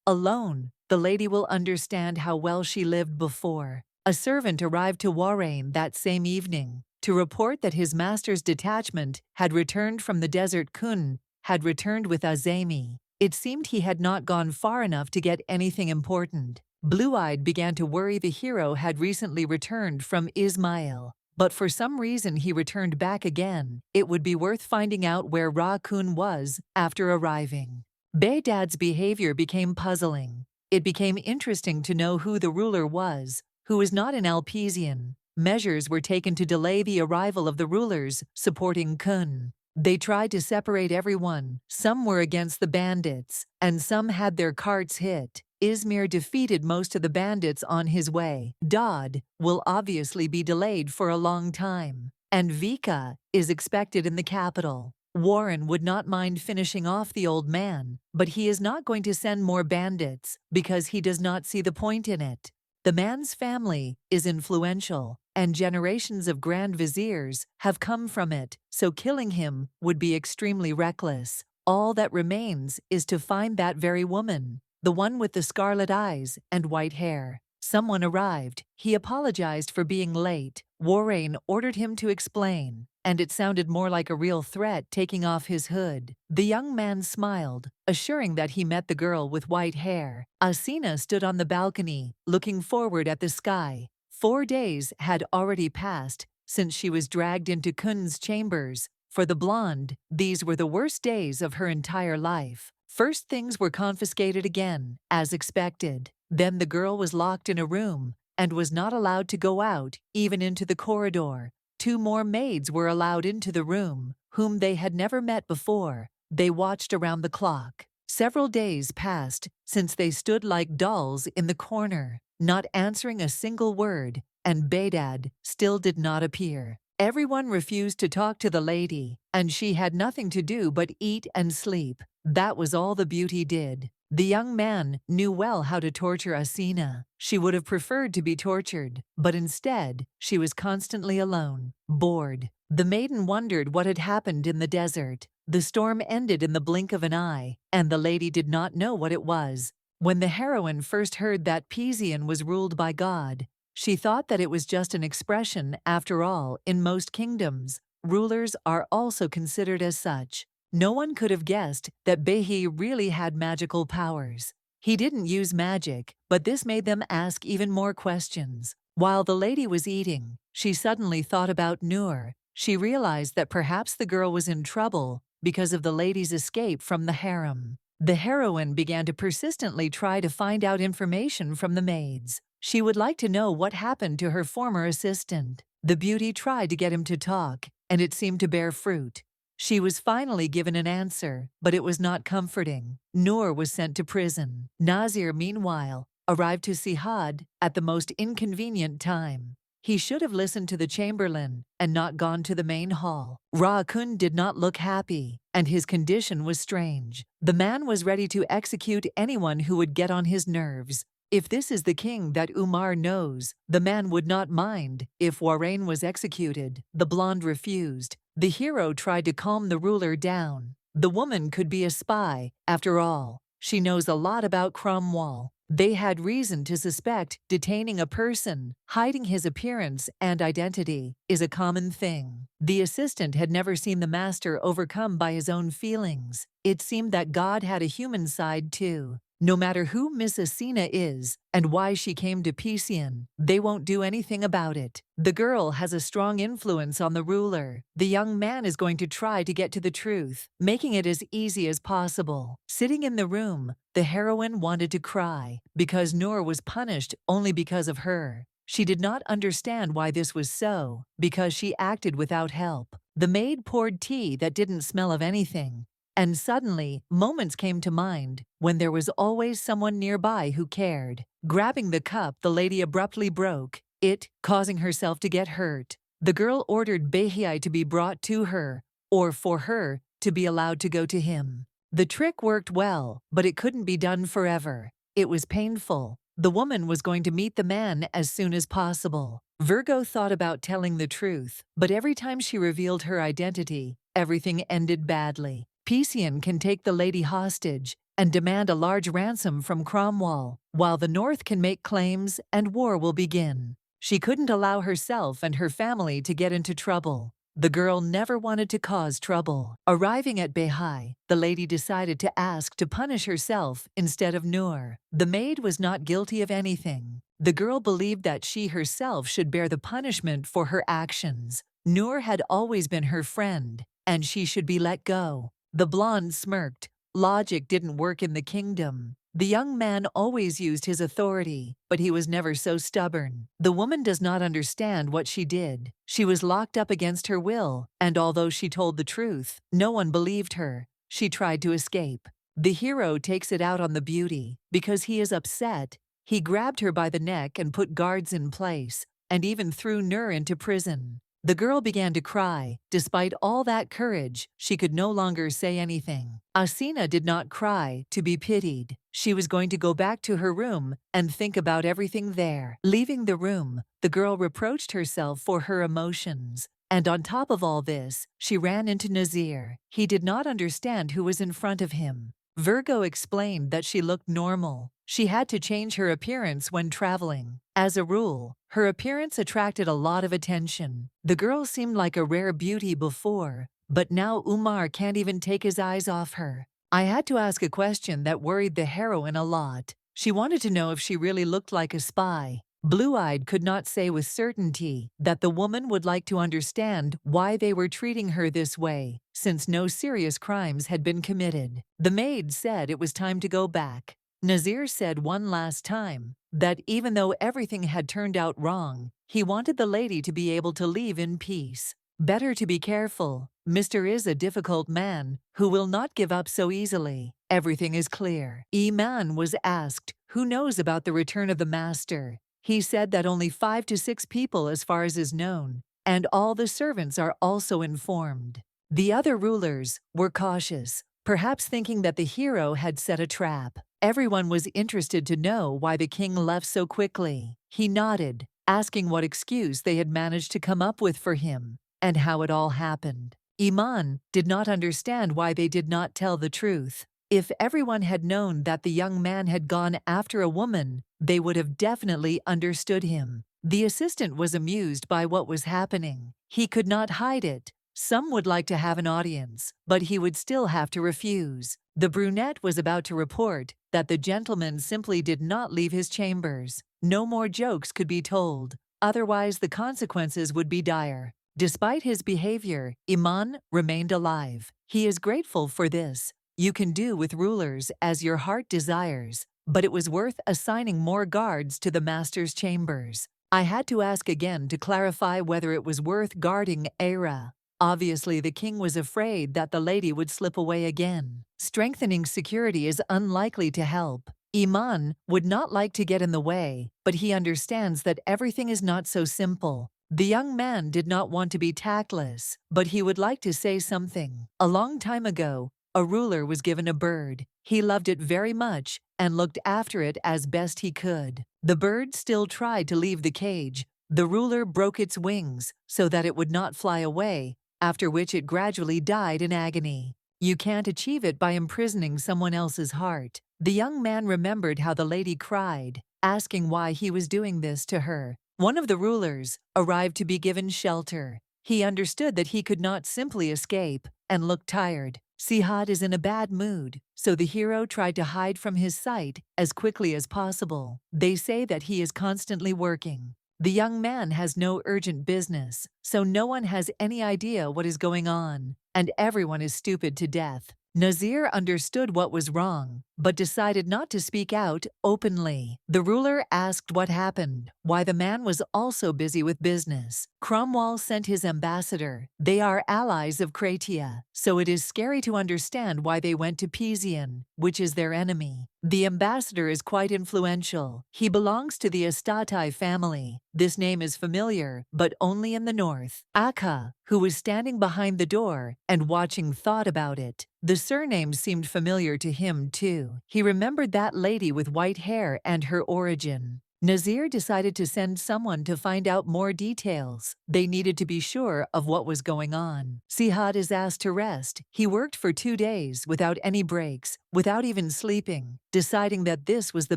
Alone, the lady will understand how well she lived before. A servant arrived to Warren that same evening to report that his master's detachment had returned from the desert. Kun had returned with Azami. It seemed he had not gone far enough to get anything important. Blueeyed began to worry the hero had recently returned from Ismail, but for some reason he returned back again. It would be worth finding out where Ra-Kun was after arriving. Behdad's behavior became puzzling. It became interesting to know who the ruler was, who was not an Alpesian. Measures were taken to delay the arrival of the rulers supporting Kun. They tried to separate everyone. Some were against the bandits, and some had their carts hit. Izmir defeated most of the bandits on his way. Dodd will obviously be delayed for a long time, and Vika is expected in the capital. Warren would not mind finishing off the old man, but he is not going to send more bandits because he does not see the point in it. The man's family is influential, and generations of grand viziers have come from it, so killing him would be extremely reckless. All that remains is to find that very woman, the one with the scarlet eyes and white hair. Someone arrived. He apologized for being late. Warren ordered him to explain, and it sounded more like a real threat taking off his hood. The young man smiled, assuring that he met the girl with white hair. Asina stood on the balcony, looking forward at the sky. 4 days had already passed since she was dragged into Kun's chambers. For the blonde, these were the worst days of her entire life. First, things were confiscated again, as expected. Then the girl was locked in a room and was not allowed to go out, even into the corridor. 2 more maids were allowed into the room, whom they had never met before. They watched around the clock. Several days passed since they stood like dolls in the corner, not answering a single word, and Behdad still did not appear. Everyone refused to talk to the lady, and she had nothing to do but eat and sleep. That was all the beauty did. The young man knew well how to torture Asina. She would have preferred to be tortured, but instead, she was constantly alone, bored. The maiden wondered what had happened in the desert. The storm ended in the blink of an eye, and the lady did not know what it was. When the heroine first heard that Pisian was ruled by God, she thought that it was just an expression. After all, in most kingdoms, rulers are also considered as such. No one could have guessed that Behi really had magical powers. He didn't use magic, but this made them ask even more questions. While the lady was eating, she suddenly thought about Nur. She realized that perhaps the girl was in trouble because of the lady's escape from the harem. The heroine began to persistently try to find out information from the maids. She would like to know what happened to her former assistant. The beauty tried to get him to talk, and it seemed to bear fruit. She was finally given an answer, but it was not comforting. Nur was sent to prison. Nazir, meanwhile, arrived to Sihad at the most inconvenient time. He should have listened to the chamberlain and not gone to the main hall. Ra-Kun did not look happy, and his condition was strange. The man was ready to execute anyone who would get on his nerves. If this is the king that Umar knows, the man would not mind if Warren was executed. The blonde refused. The hero tried to calm the ruler down. The woman could be a spy, after all. She knows a lot about Cromwell. They had reason to suspect detaining a person, hiding his appearance and identity, is a common thing. The assistant had never seen the master overcome by his own feelings. It seemed that God had a human side too. No matter who Miss Asina is and why she came to Pisian, they won't do anything about it. The girl has a strong influence on the ruler. The young man is going to try to get to the truth, making it as easy as possible. Sitting in the room, the heroine wanted to cry because Nur was punished only because of her. She did not understand why this was so, because she acted without help. The maid poured tea that didn't smell of anything. And suddenly, moments came to mind when there was always someone nearby who cared. Grabbing the cup, the lady abruptly broke it, causing herself to get hurt. The girl ordered Blueeyed to be brought to her, or for her to be allowed to go to him. The trick worked well, but it couldn't be done forever. It was painful. The woman was going to meet the man as soon as possible. Virgo thought about telling the truth, but every time she revealed her identity, everything ended badly. Pisian can take the lady hostage and demand a large ransom from Cromwell, while the North can make claims and war will begin. She couldn't allow herself and her family to get into trouble. The girl never wanted to cause trouble. Arriving at Blueeyed, the lady decided to ask to punish herself instead of Noor. The maid was not guilty of anything. The girl believed that she herself should bear the punishment for her actions. Noor had always been her friend, and she should be let go. The blonde smirked. Logic didn't work in the kingdom. The young man always used his authority, but he was never so stubborn. The woman does not understand what she did. She was locked up against her will, and although she told the truth, no one believed her. She tried to escape. The hero takes it out on the beauty. Because he is upset, he grabbed her by the neck and put guards in place, and even threw Noor into prison. The girl began to cry. Despite all that courage, she could no longer say anything. Asina did not cry to be pitied. She was going to go back to her room and think about everything there. Leaving the room, the girl reproached herself for her emotions. And on top of all this, she ran into Nazir. He did not understand who was in front of him. Virgo explained that she looked normal. She had to change her appearance when traveling. As a rule, her appearance attracted a lot of attention. The girl seemed like a rare beauty before, but now Umar can't even take his eyes off her. I had to ask a question that worried the heroine a lot. She wanted to know if she really looked like a spy. Blueeyed could not say with certainty that the woman would like to understand why they were treating her this way, since no serious crimes had been committed. The maid said it was time to go back. Nazir said one last time that even though everything had turned out wrong, he wanted the lady to be able to leave in peace. Better to be careful. Mr. is a difficult man who will not give up so easily. Everything is clear. Iman was asked, who knows about the return of the master? He said that only 5 to 6 people as far as is known, and all the servants are also informed. The other rulers were cautious, perhaps thinking that the hero had set a trap. Everyone was interested to know why the king left so quickly. He nodded, asking what excuse they had managed to come up with for him, and how it all happened. Iman did not understand why they did not tell the truth. If everyone had known that the young man had gone after a woman, they would have definitely understood him. The assistant was amused by what was happening. He could not hide it. Some would like to have an audience, but he would still have to refuse. The brunette was about to report that the gentleman simply did not leave his chambers. No more jokes could be told, otherwise the consequences would be dire. Despite his behavior, Iman remained alive. He is grateful for this. You can do with rulers as your heart desires, but it was worth assigning more guards to the master's chambers. I had to ask again to clarify whether it was worth guarding Era. Obviously, the king was afraid that the lady would slip away again. Strengthening security is unlikely to help. Iman would not like to get in the way, but he understands that everything is not so simple. The young man did not want to be tactless, but he would like to say something. A long time ago, a ruler was given a bird. He loved it very much and looked after it as best he could. The bird still tried to leave the cage. The ruler broke its wings so that it would not fly away, after which it gradually died in agony. You can't achieve it by imprisoning someone else's heart. The young man remembered how the lady cried, asking why he was doing this to her. One of the rulers arrived to be given shelter. He understood that he could not simply escape and looked tired. Sihad is in a bad mood, so the hero tried to hide from his sight as quickly as possible. They say that he is constantly working. The young man has no urgent business, so no one has any idea what is going on, and everyone is stupid to death. Nazir understood what was wrong, but decided not to speak out openly. The ruler asked what happened, why the man was also busy with business. Cromwell sent his ambassador. They are allies of Kratia, so it is scary to understand why they went to Pizian, which is their enemy. The ambassador is quite influential. He belongs to the Estatai family. This name is familiar, but only in the north. Akka, who was standing behind the door and watching, thought about it. The surname seemed familiar to him too. He remembered that lady with white hair and her origin. Nazir decided to send someone to find out more details. They needed to be sure of what was going on. Sihad is asked to rest. He worked for 2 days without any breaks, without even sleeping, deciding that this was the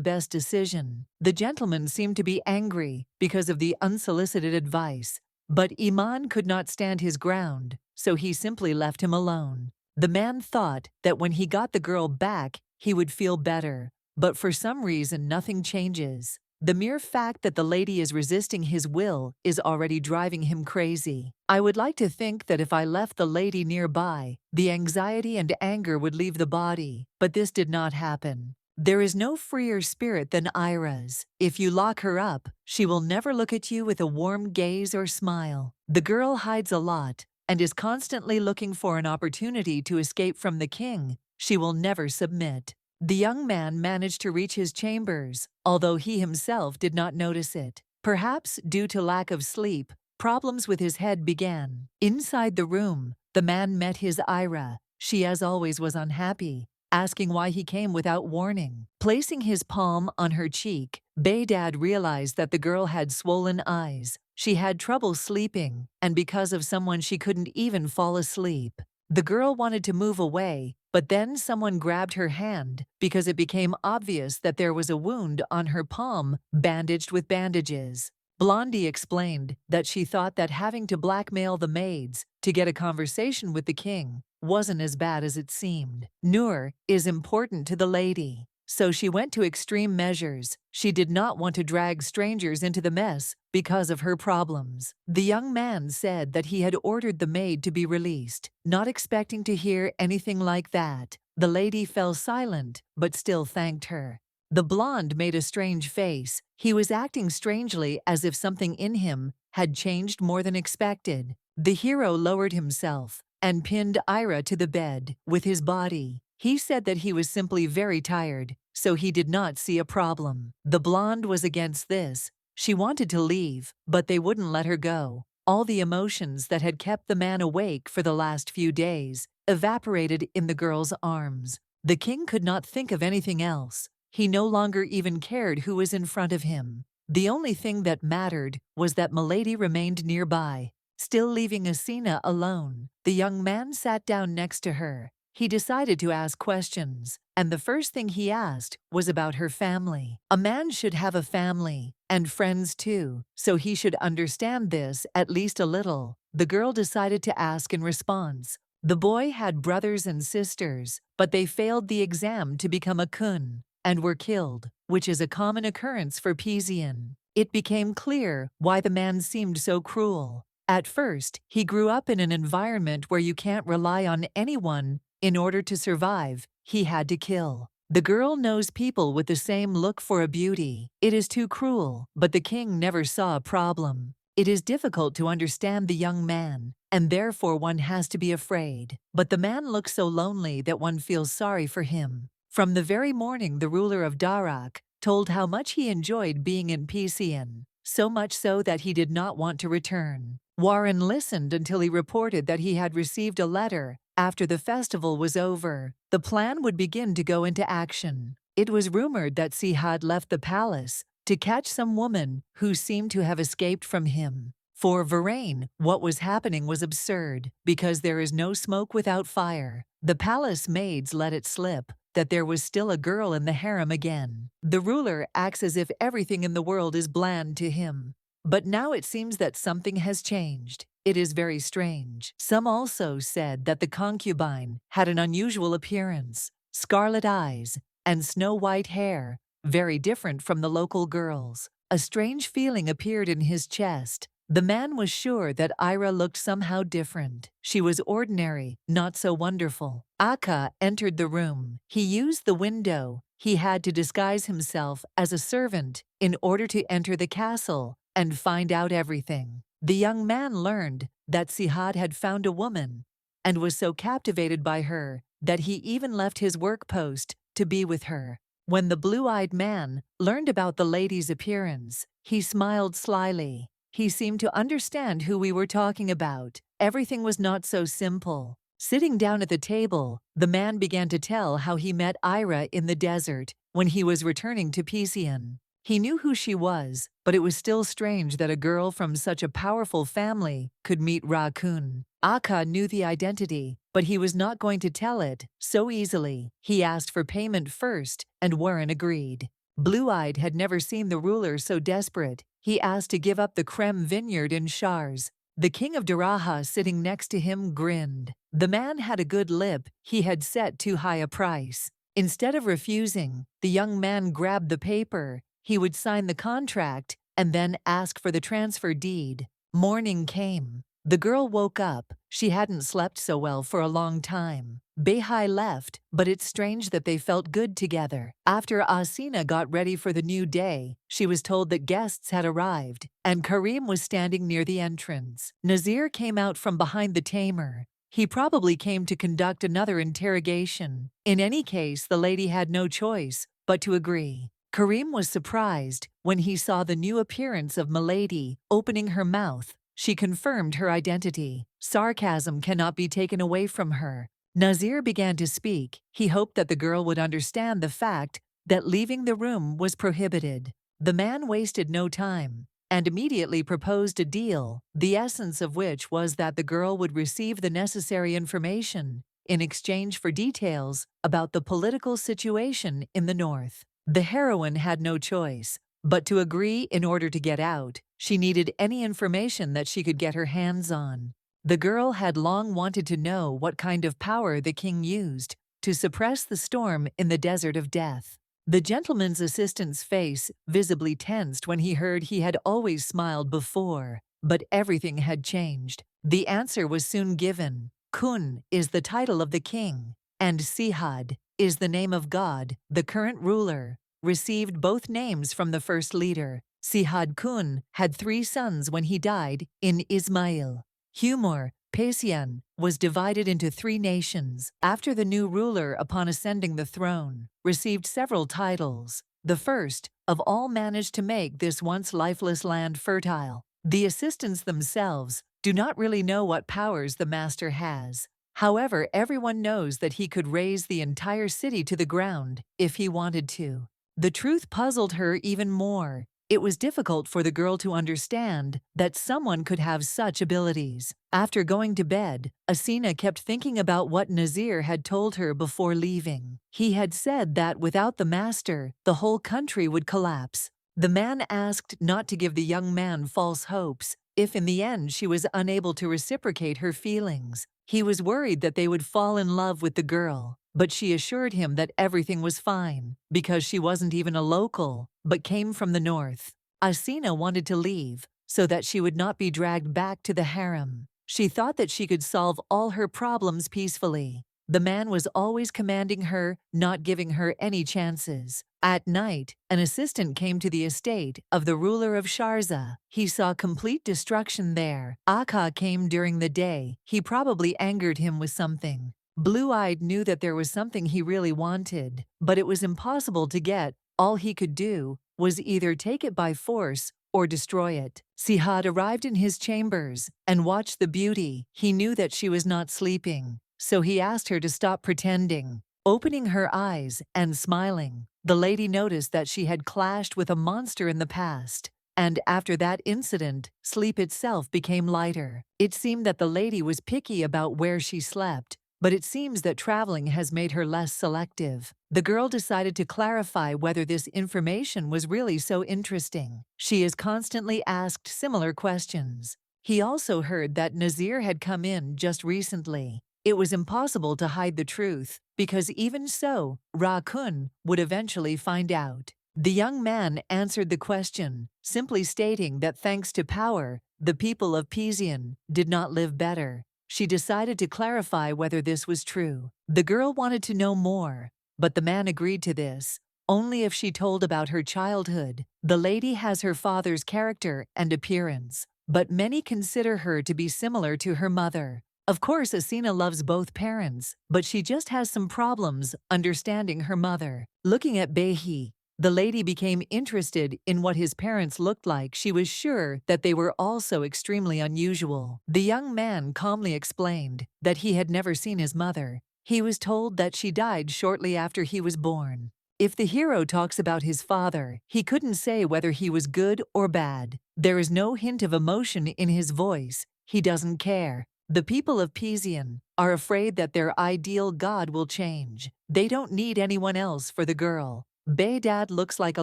best decision. The gentleman seemed to be angry because of the unsolicited advice, but Iman could not stand his ground, so he simply left him alone. The man thought that when he got the girl back, he would feel better, but for some reason nothing changes. The mere fact that the lady is resisting his will is already driving him crazy. I would like to think that if I left the lady nearby, the anxiety and anger would leave the body, but this did not happen. There is no freer spirit than Ira's. If you lock her up, she will never look at you with a warm gaze or smile. The girl hides a lot and is constantly looking for an opportunity to escape from the king. She will never submit. The young man managed to reach his chambers, although he himself did not notice it. Perhaps due to lack of sleep, problems with his head began. Inside the room, the man met his Ira. She, as always, was unhappy, asking why he came without warning. Placing his palm on her cheek, Baydad realized that the girl had swollen eyes. She had trouble sleeping, and because of someone she couldn't even fall asleep. The girl wanted to move away, but then someone grabbed her hand because it became obvious that there was a wound on her palm, bandaged with bandages. Blondie explained that she thought that having to blackmail the maids to get a conversation with the king wasn't as bad as it seemed. Nur is important to the lady, so she went to extreme measures. She did not want to drag strangers into the mess because of her problems. The young man said that he had ordered the maid to be released, not expecting to hear anything like that. The lady fell silent, but still thanked her. The blonde made a strange face. He was acting strangely, as if something in him had changed more than expected. The hero lowered himself and pinned Ira to the bed with his body. He said that he was simply very tired, so he did not see a problem. The blonde was against this. She wanted to leave, but they wouldn't let her go. All the emotions that had kept the man awake for the last few days evaporated in the girl's arms. The king could not think of anything else. He no longer even cared who was in front of him. The only thing that mattered was that Milady remained nearby, still leaving Asina alone. The young man sat down next to her. He decided to ask questions, and the first thing he asked was about her family. A man should have a family, and friends too, so he should understand this at least a little. The girl decided to ask in response. The boy had brothers and sisters, but they failed the exam to become a kun and were killed, which is a common occurrence for Pizian. It became clear why the man seemed so cruel. At first, he grew up in an environment where you can't rely on anyone. In order to survive, he had to kill. The girl knows people with the same look for a beauty. It is too cruel, but the king never saw a problem. It is difficult to understand the young man, and therefore one has to be afraid. But the man looks so lonely that one feels sorry for him. From the very morning, the ruler of Darak told how much he enjoyed being in Pizian, so much so that he did not want to return. Warren listened until he reported that he had received a letter. After the festival was over, the plan would begin to go into action. It was rumored that Sihad left the palace to catch some woman who seemed to have escaped from him. For Varain, what was happening was absurd, because there is no smoke without fire. The palace maids let it slip that there was still a girl in the harem again. The ruler acts as if everything in the world is bland to him. But now it seems that something has changed. It is very strange. Some also said that the concubine had an unusual appearance, scarlet eyes, and snow-white hair, very different from the local girls. A strange feeling appeared in his chest. The man was sure that Ira looked somehow different. She was ordinary, not so wonderful. Akka entered the room. He used the window. He had to disguise himself as a servant in order to enter the castle and find out everything. The young man learned that Sihad had found a woman and was so captivated by her that he even left his work post to be with her. When the blue-eyed man learned about the lady's appearance, he smiled slyly. He seemed to understand who we were talking about. Everything was not so simple. Sitting down at the table, the man began to tell how he met Ira in the desert when he was returning to Pisian. He knew who she was, but it was still strange that a girl from such a powerful family could meet Ra-kun. Akka knew the identity, but he was not going to tell it so easily. He asked for payment first, and Warren agreed. Blueeyed had never seen the ruler so desperate. He asked to give up the Krem vineyard in Shars. The king of Daraha sitting next to him grinned. The man had a good lip. He had set too high a price. Instead of refusing, the young man grabbed the paper. He would sign the contract and then ask for the transfer deed. Morning came. The girl woke up. She hadn't slept so well for a long time. Behai left, but it's strange that they felt good together. After Asina got ready for the new day, she was told that guests had arrived, and Karim was standing near the entrance. Nazir came out from behind the tamer. He probably came to conduct another interrogation. In any case, the lady had no choice but to agree. Karim was surprised when he saw the new appearance of Milady opening her mouth. She confirmed her identity. Sarcasm cannot be taken away from her. Nazir began to speak. He hoped that the girl would understand the fact that leaving the room was prohibited. The man wasted no time and immediately proposed a deal, the essence of which was that the girl would receive the necessary information in exchange for details about the political situation in the north. The heroine had no choice but to agree. In order to get out, she needed any information that she could get her hands on. The girl had long wanted to know what kind of power the king used to suppress the storm in the desert of death. The gentleman's assistant's face visibly tensed when he heard he had always smiled before, but everything had changed. The answer was soon given. Kun is the title of the king, and Sihad is the name of God. The current ruler received both names from the first leader. Sihad Kun had 3 sons when he died in Ismail. Humor, Pasian, was divided into 3 nations. After the new ruler, upon ascending the throne, received several titles. The first of all managed to make this once lifeless land fertile. The assistants themselves do not really know what powers the master has. However, everyone knows that he could raise the entire city to the ground if he wanted to. The truth puzzled her even more. It was difficult for the girl to understand that someone could have such abilities. After going to bed, Asina kept thinking about what Nazir had told her before leaving. He had said that without the master, the whole country would collapse. The man asked not to give the young man false hopes if in the end she was unable to reciprocate her feelings. He was worried that they would fall in love with the girl, but she assured him that everything was fine because she wasn't even a local, but came from the north. Asina wanted to leave so that she would not be dragged back to the harem. She thought that she could solve all her problems peacefully. The man was always commanding her, not giving her any chances. At night, an assistant came to the estate of the ruler of Sharza. He saw complete destruction there. Akka came during the day. He probably angered him with something. Blueeyed knew that there was something he really wanted, but it was impossible to get. All he could do was either take it by force or destroy it. Sihad arrived in his chambers and watched the beauty. He knew that she was not sleeping, so he asked her to stop pretending. Opening her eyes and smiling, the lady noticed that she had clashed with a monster in the past, and after that incident, sleep itself became lighter. It seemed that the lady was picky about where she slept, but it seems that traveling has made her less selective. The girl decided to clarify whether this information was really so interesting. She is constantly asked similar questions. He also heard that Nazir had come in just recently. It was impossible to hide the truth, because even so, Ra-kun would eventually find out. The young man answered the question, simply stating that thanks to power, The people of Pizian did not live better. She decided to clarify whether this was true. The girl wanted to know more, but the man agreed to this only if she told about her childhood. The lady has her father's character and appearance, but many consider her to be similar to her mother. Of course, Asina loves both parents, but she just has some problems understanding her mother. Looking at Behi, the lady became interested in what his parents looked like. She was sure that they were also extremely unusual. The young man calmly explained that he had never seen his mother. He was told that she died shortly after he was born. If the hero talks about his father, he couldn't say whether he was good or bad. There is no hint of emotion in his voice. He doesn't care. The people of Pizian are afraid that their ideal god will change. They don't need anyone else for the girl. Behdad looks like a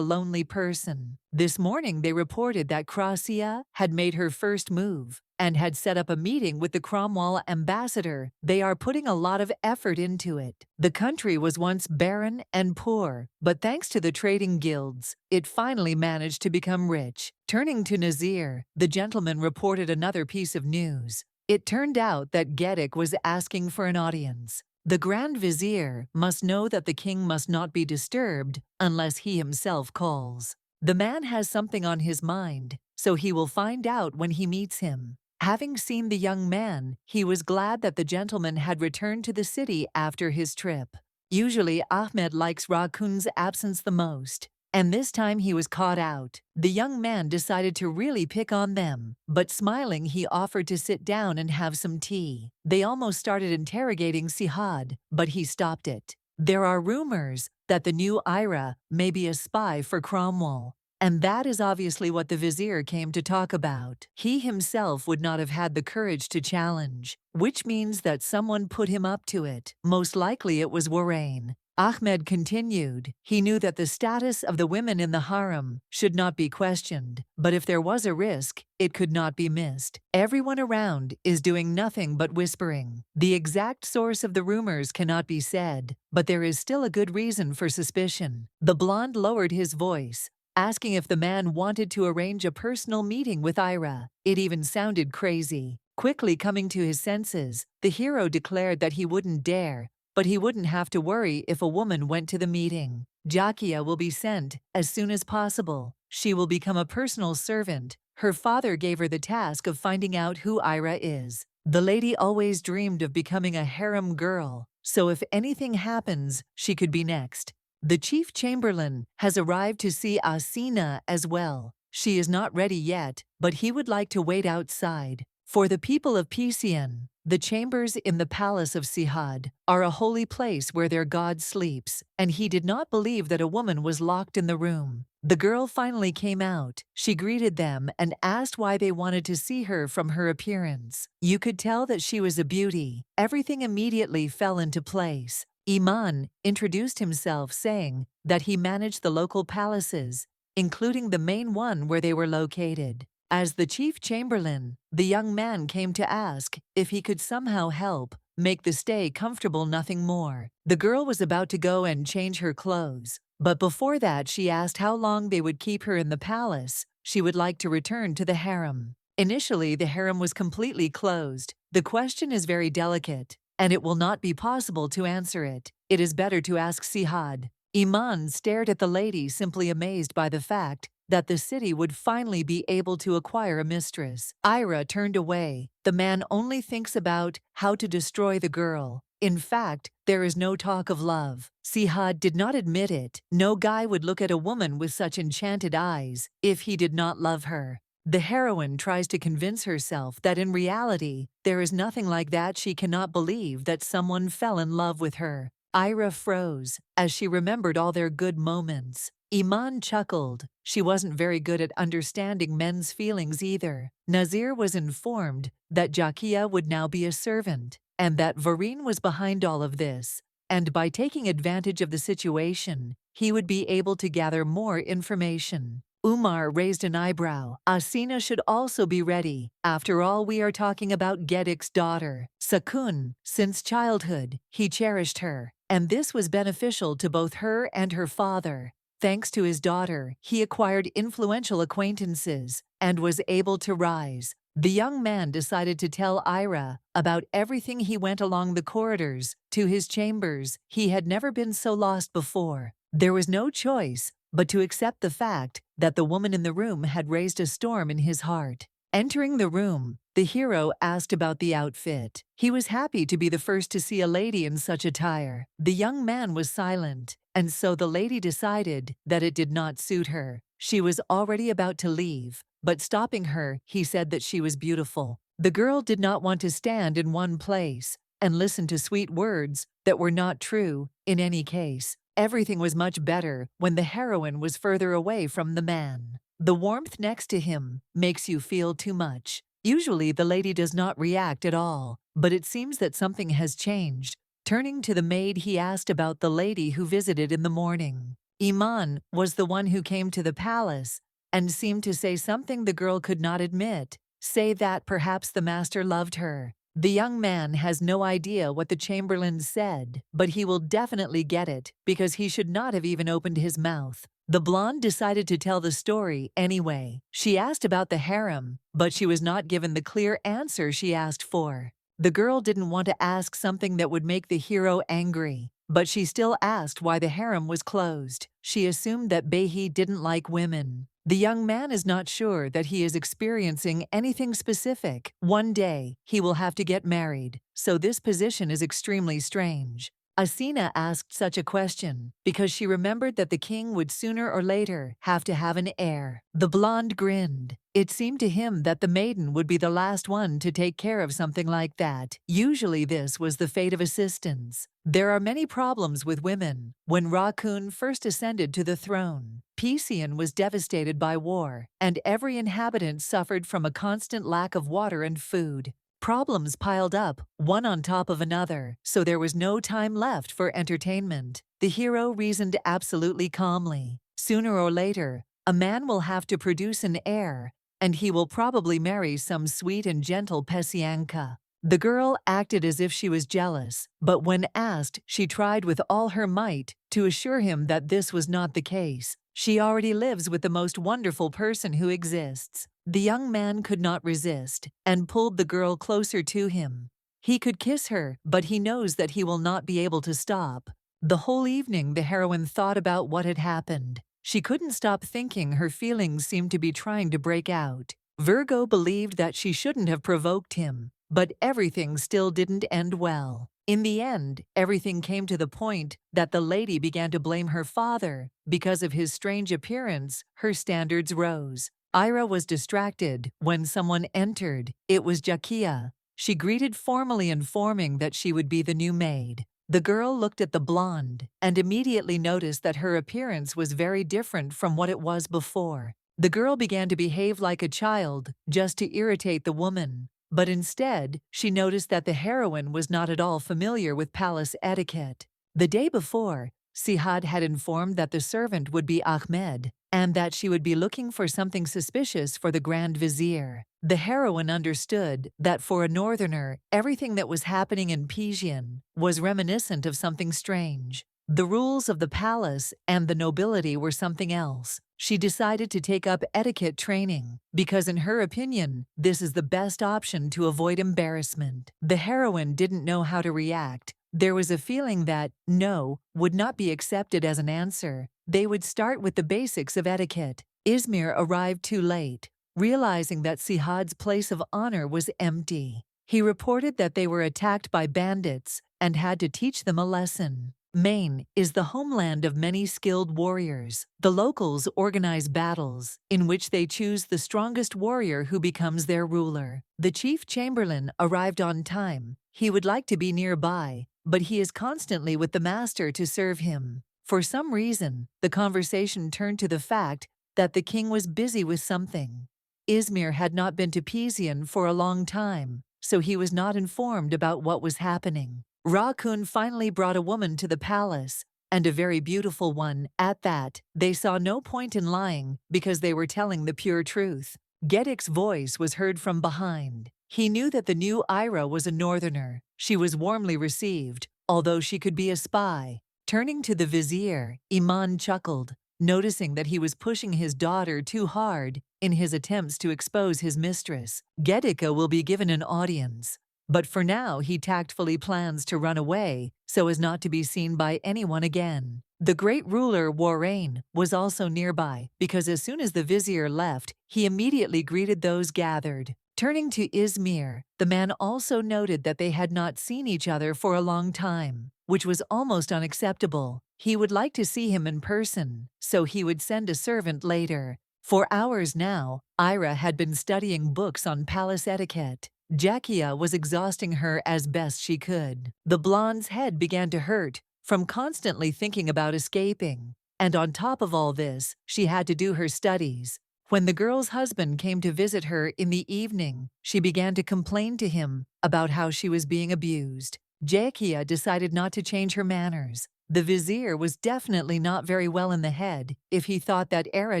lonely person. This morning they reported that Krasia had made her first move and had set up a meeting with the Cromwell ambassador. They are putting a lot of effort into it. The country was once barren and poor, but thanks to the trading guilds, it finally managed to become rich. Turning to Nazir, the gentleman reported another piece of news. It turned out that Gedik was asking for an audience. The Grand Vizier must know that the king must not be disturbed unless he himself calls. The man has something on his mind, so he will find out when he meets him. Having seen the young man, he was glad that the gentleman had returned to the city after his trip. Usually Ahmed likes Rakun's absence the most, and this time he was caught out. The young man decided to really pick on them, but smiling he offered to sit down and have some tea. They almost started interrogating Sihad, but he stopped it. There are rumors that the new Ira may be a spy for Cromwell, and that is obviously what the vizier came to talk about. He himself would not have had the courage to challenge, which means that someone put him up to it. Most likely it was Warrain. Ahmed continued. He knew that the status of the women in the harem should not be questioned, but if there was a risk, it could not be missed. Everyone around is doing nothing but whispering. The exact source of the rumors cannot be said, but there is still a good reason for suspicion. The blonde lowered his voice, asking if the man wanted to arrange a personal meeting with Ira. It even sounded crazy. Quickly coming to his senses, the hero declared that he wouldn't dare, but he wouldn't have to worry if a woman went to the meeting. Jakia will be sent as soon as possible. She will become a personal servant. Her father gave her the task of finding out who Ira is. The lady always dreamed of becoming a harem girl, so if anything happens, she could be next. The chief chamberlain has arrived to see Asina as well. She is not ready yet, but he would like to wait outside. For the people of Pizian, the chambers in the palace of Sihad are a holy place where their god sleeps, and he did not believe that a woman was locked in the room. The girl finally came out. She greeted them and asked why they wanted to see her from her appearance. You could tell that she was a beauty. Everything immediately fell into place. Iman introduced himself, saying that he managed the local palaces, including the main one where they were located. As the chief chamberlain, the young man came to ask if he could somehow help make the stay comfortable, nothing more. The girl was about to go and change her clothes, but before that she asked how long they would keep her in the palace. She would like to return to the harem. Initially, the harem was completely closed. The question is very delicate, and it will not be possible to answer it. It is better to ask Sihad. Iman stared at the lady, simply amazed by the fact that the city would finally be able to acquire a mistress. Ira turned away. The man only thinks about how to destroy the girl. In fact, there is no talk of love. Sihad did not admit it. No guy would look at a woman with such enchanted eyes if he did not love her. The heroine tries to convince herself that in reality, there is nothing like that. She cannot believe that someone fell in love with her. Ira froze as she remembered all their good moments. Iman chuckled. She wasn't very good at understanding men's feelings either. Nazir was informed that Jakia would now be a servant, and that Vareen was behind all of this, and by taking advantage of the situation, he would be able to gather more information. Umar raised an eyebrow. Asina should also be ready. After all, we are talking about Gedik's daughter. Sakun, since childhood, he cherished her, and this was beneficial to both her and her father. Thanks to his daughter, he acquired influential acquaintances and was able to rise. The young man decided to tell Ira about everything. He went along the corridors to his chambers. He had never been so lost before. There was no choice but to accept the fact that the woman in the room had raised a storm in his heart. Entering the room, the hero asked about the outfit. He was happy to be the first to see a lady in such attire. The young man was silent, and so the lady decided that it did not suit her. She was already about to leave, but stopping her, he said that she was beautiful. The girl did not want to stand in one place and listen to sweet words that were not true. In any case, everything was much better when the heroine was further away from the man. The warmth next to him makes you feel too much. Usually the lady does not react at all, but it seems that something has changed. Turning to the maid, he asked about the lady who visited in the morning. Iman was the one who came to the palace and seemed to say something the girl could not admit, say that perhaps the master loved her. The young man has no idea what the chamberlain said, but he will definitely get it because he should not have even opened his mouth. The blonde decided to tell the story anyway. She asked about the harem, but she was not given the clear answer she asked for. The girl didn't want to ask something that would make the hero angry, but she still asked why the harem was closed. She assumed that Behi didn't like women. The young man is not sure that he is experiencing anything specific. One day, he will have to get married, so this position is extremely strange. Asina asked such a question because she remembered that the king would sooner or later have to have an heir. The blonde grinned. It seemed to him that the maiden would be the last one to take care of something like that. Usually this was the fate of assistants. There are many problems with women. When Raccoon first ascended to the throne, Pisian was devastated by war, and every inhabitant suffered from a constant lack of water and food. Problems piled up, one on top of another, so there was no time left for entertainment. The hero reasoned absolutely calmly. Sooner or later, a man will have to produce an heir, and he will probably marry some sweet and gentle Pesianka. The girl acted as if she was jealous, but when asked, she tried with all her might to assure him that this was not the case. She already lives with the most wonderful person who exists. The young man could not resist and pulled the girl closer to him. He could kiss her, but he knows that he will not be able to stop. The whole evening the heroine thought about what had happened. She couldn't stop thinking. Her feelings seemed to be trying to break out. Virgo believed that she shouldn't have provoked him, but everything still didn't end well. In the end, everything came to the point that the lady began to blame her father. Because of his strange appearance, her standards rose. Ira was distracted when someone entered. It was Jakia. She greeted formally, informing that she would be the new maid. The girl looked at the blonde and immediately noticed that her appearance was very different from what it was before. The girl began to behave like a child just to irritate the woman. But instead, she noticed that the heroine was not at all familiar with palace etiquette. The day before, Sihad had informed that the servant would be Ahmed, and that she would be looking for something suspicious for the Grand Vizier. The heroine understood that for a northerner, everything that was happening in Pijian was reminiscent of something strange. The rules of the palace and the nobility were something else. She decided to take up etiquette training because, in her opinion, this is the best option to avoid embarrassment. The heroine didn't know how to react. There was a feeling that no would not be accepted as an answer. They would start with the basics of etiquette. Izmir arrived too late, realizing that Sihad's place of honor was empty. He reported that they were attacked by bandits and had to teach them a lesson. Maine is the homeland of many skilled warriors. The locals organize battles in which they choose the strongest warrior who becomes their ruler. The chief chamberlain arrived on time. He would like to be nearby, but he is constantly with the master to serve him. For some reason, the conversation turned to the fact that the king was busy with something. Izmir had not been to Pizian for a long time, so he was not informed about what was happening. Raccoon finally brought a woman to the palace, and a very beautiful one at that. They saw no point in lying because they were telling the pure truth. Gedik's voice was heard from behind. He knew that the new Ira was a northerner. She was warmly received, although she could be a spy. Turning to the vizier, Iman chuckled. Noticing that he was pushing his daughter too hard, in his attempts to expose his mistress. Gedika will be given an audience, but for now he tactfully plans to run away so as not to be seen by anyone again. The great ruler Warrain was also nearby because as soon as the vizier left, he immediately greeted those gathered. Turning to Izmir, the man also noted that they had not seen each other for a long time, which was almost unacceptable. He would like to see him in person, so he would send a servant later. For hours now, Ira had been studying books on palace etiquette. Jackia was exhausting her as best she could. The blonde's head began to hurt from constantly thinking about escaping. And on top of all this, she had to do her studies. When the girl's husband came to visit her in the evening, she began to complain to him about how she was being abused. Jackia decided not to change her manners. The vizier was definitely not very well in the head if he thought that Era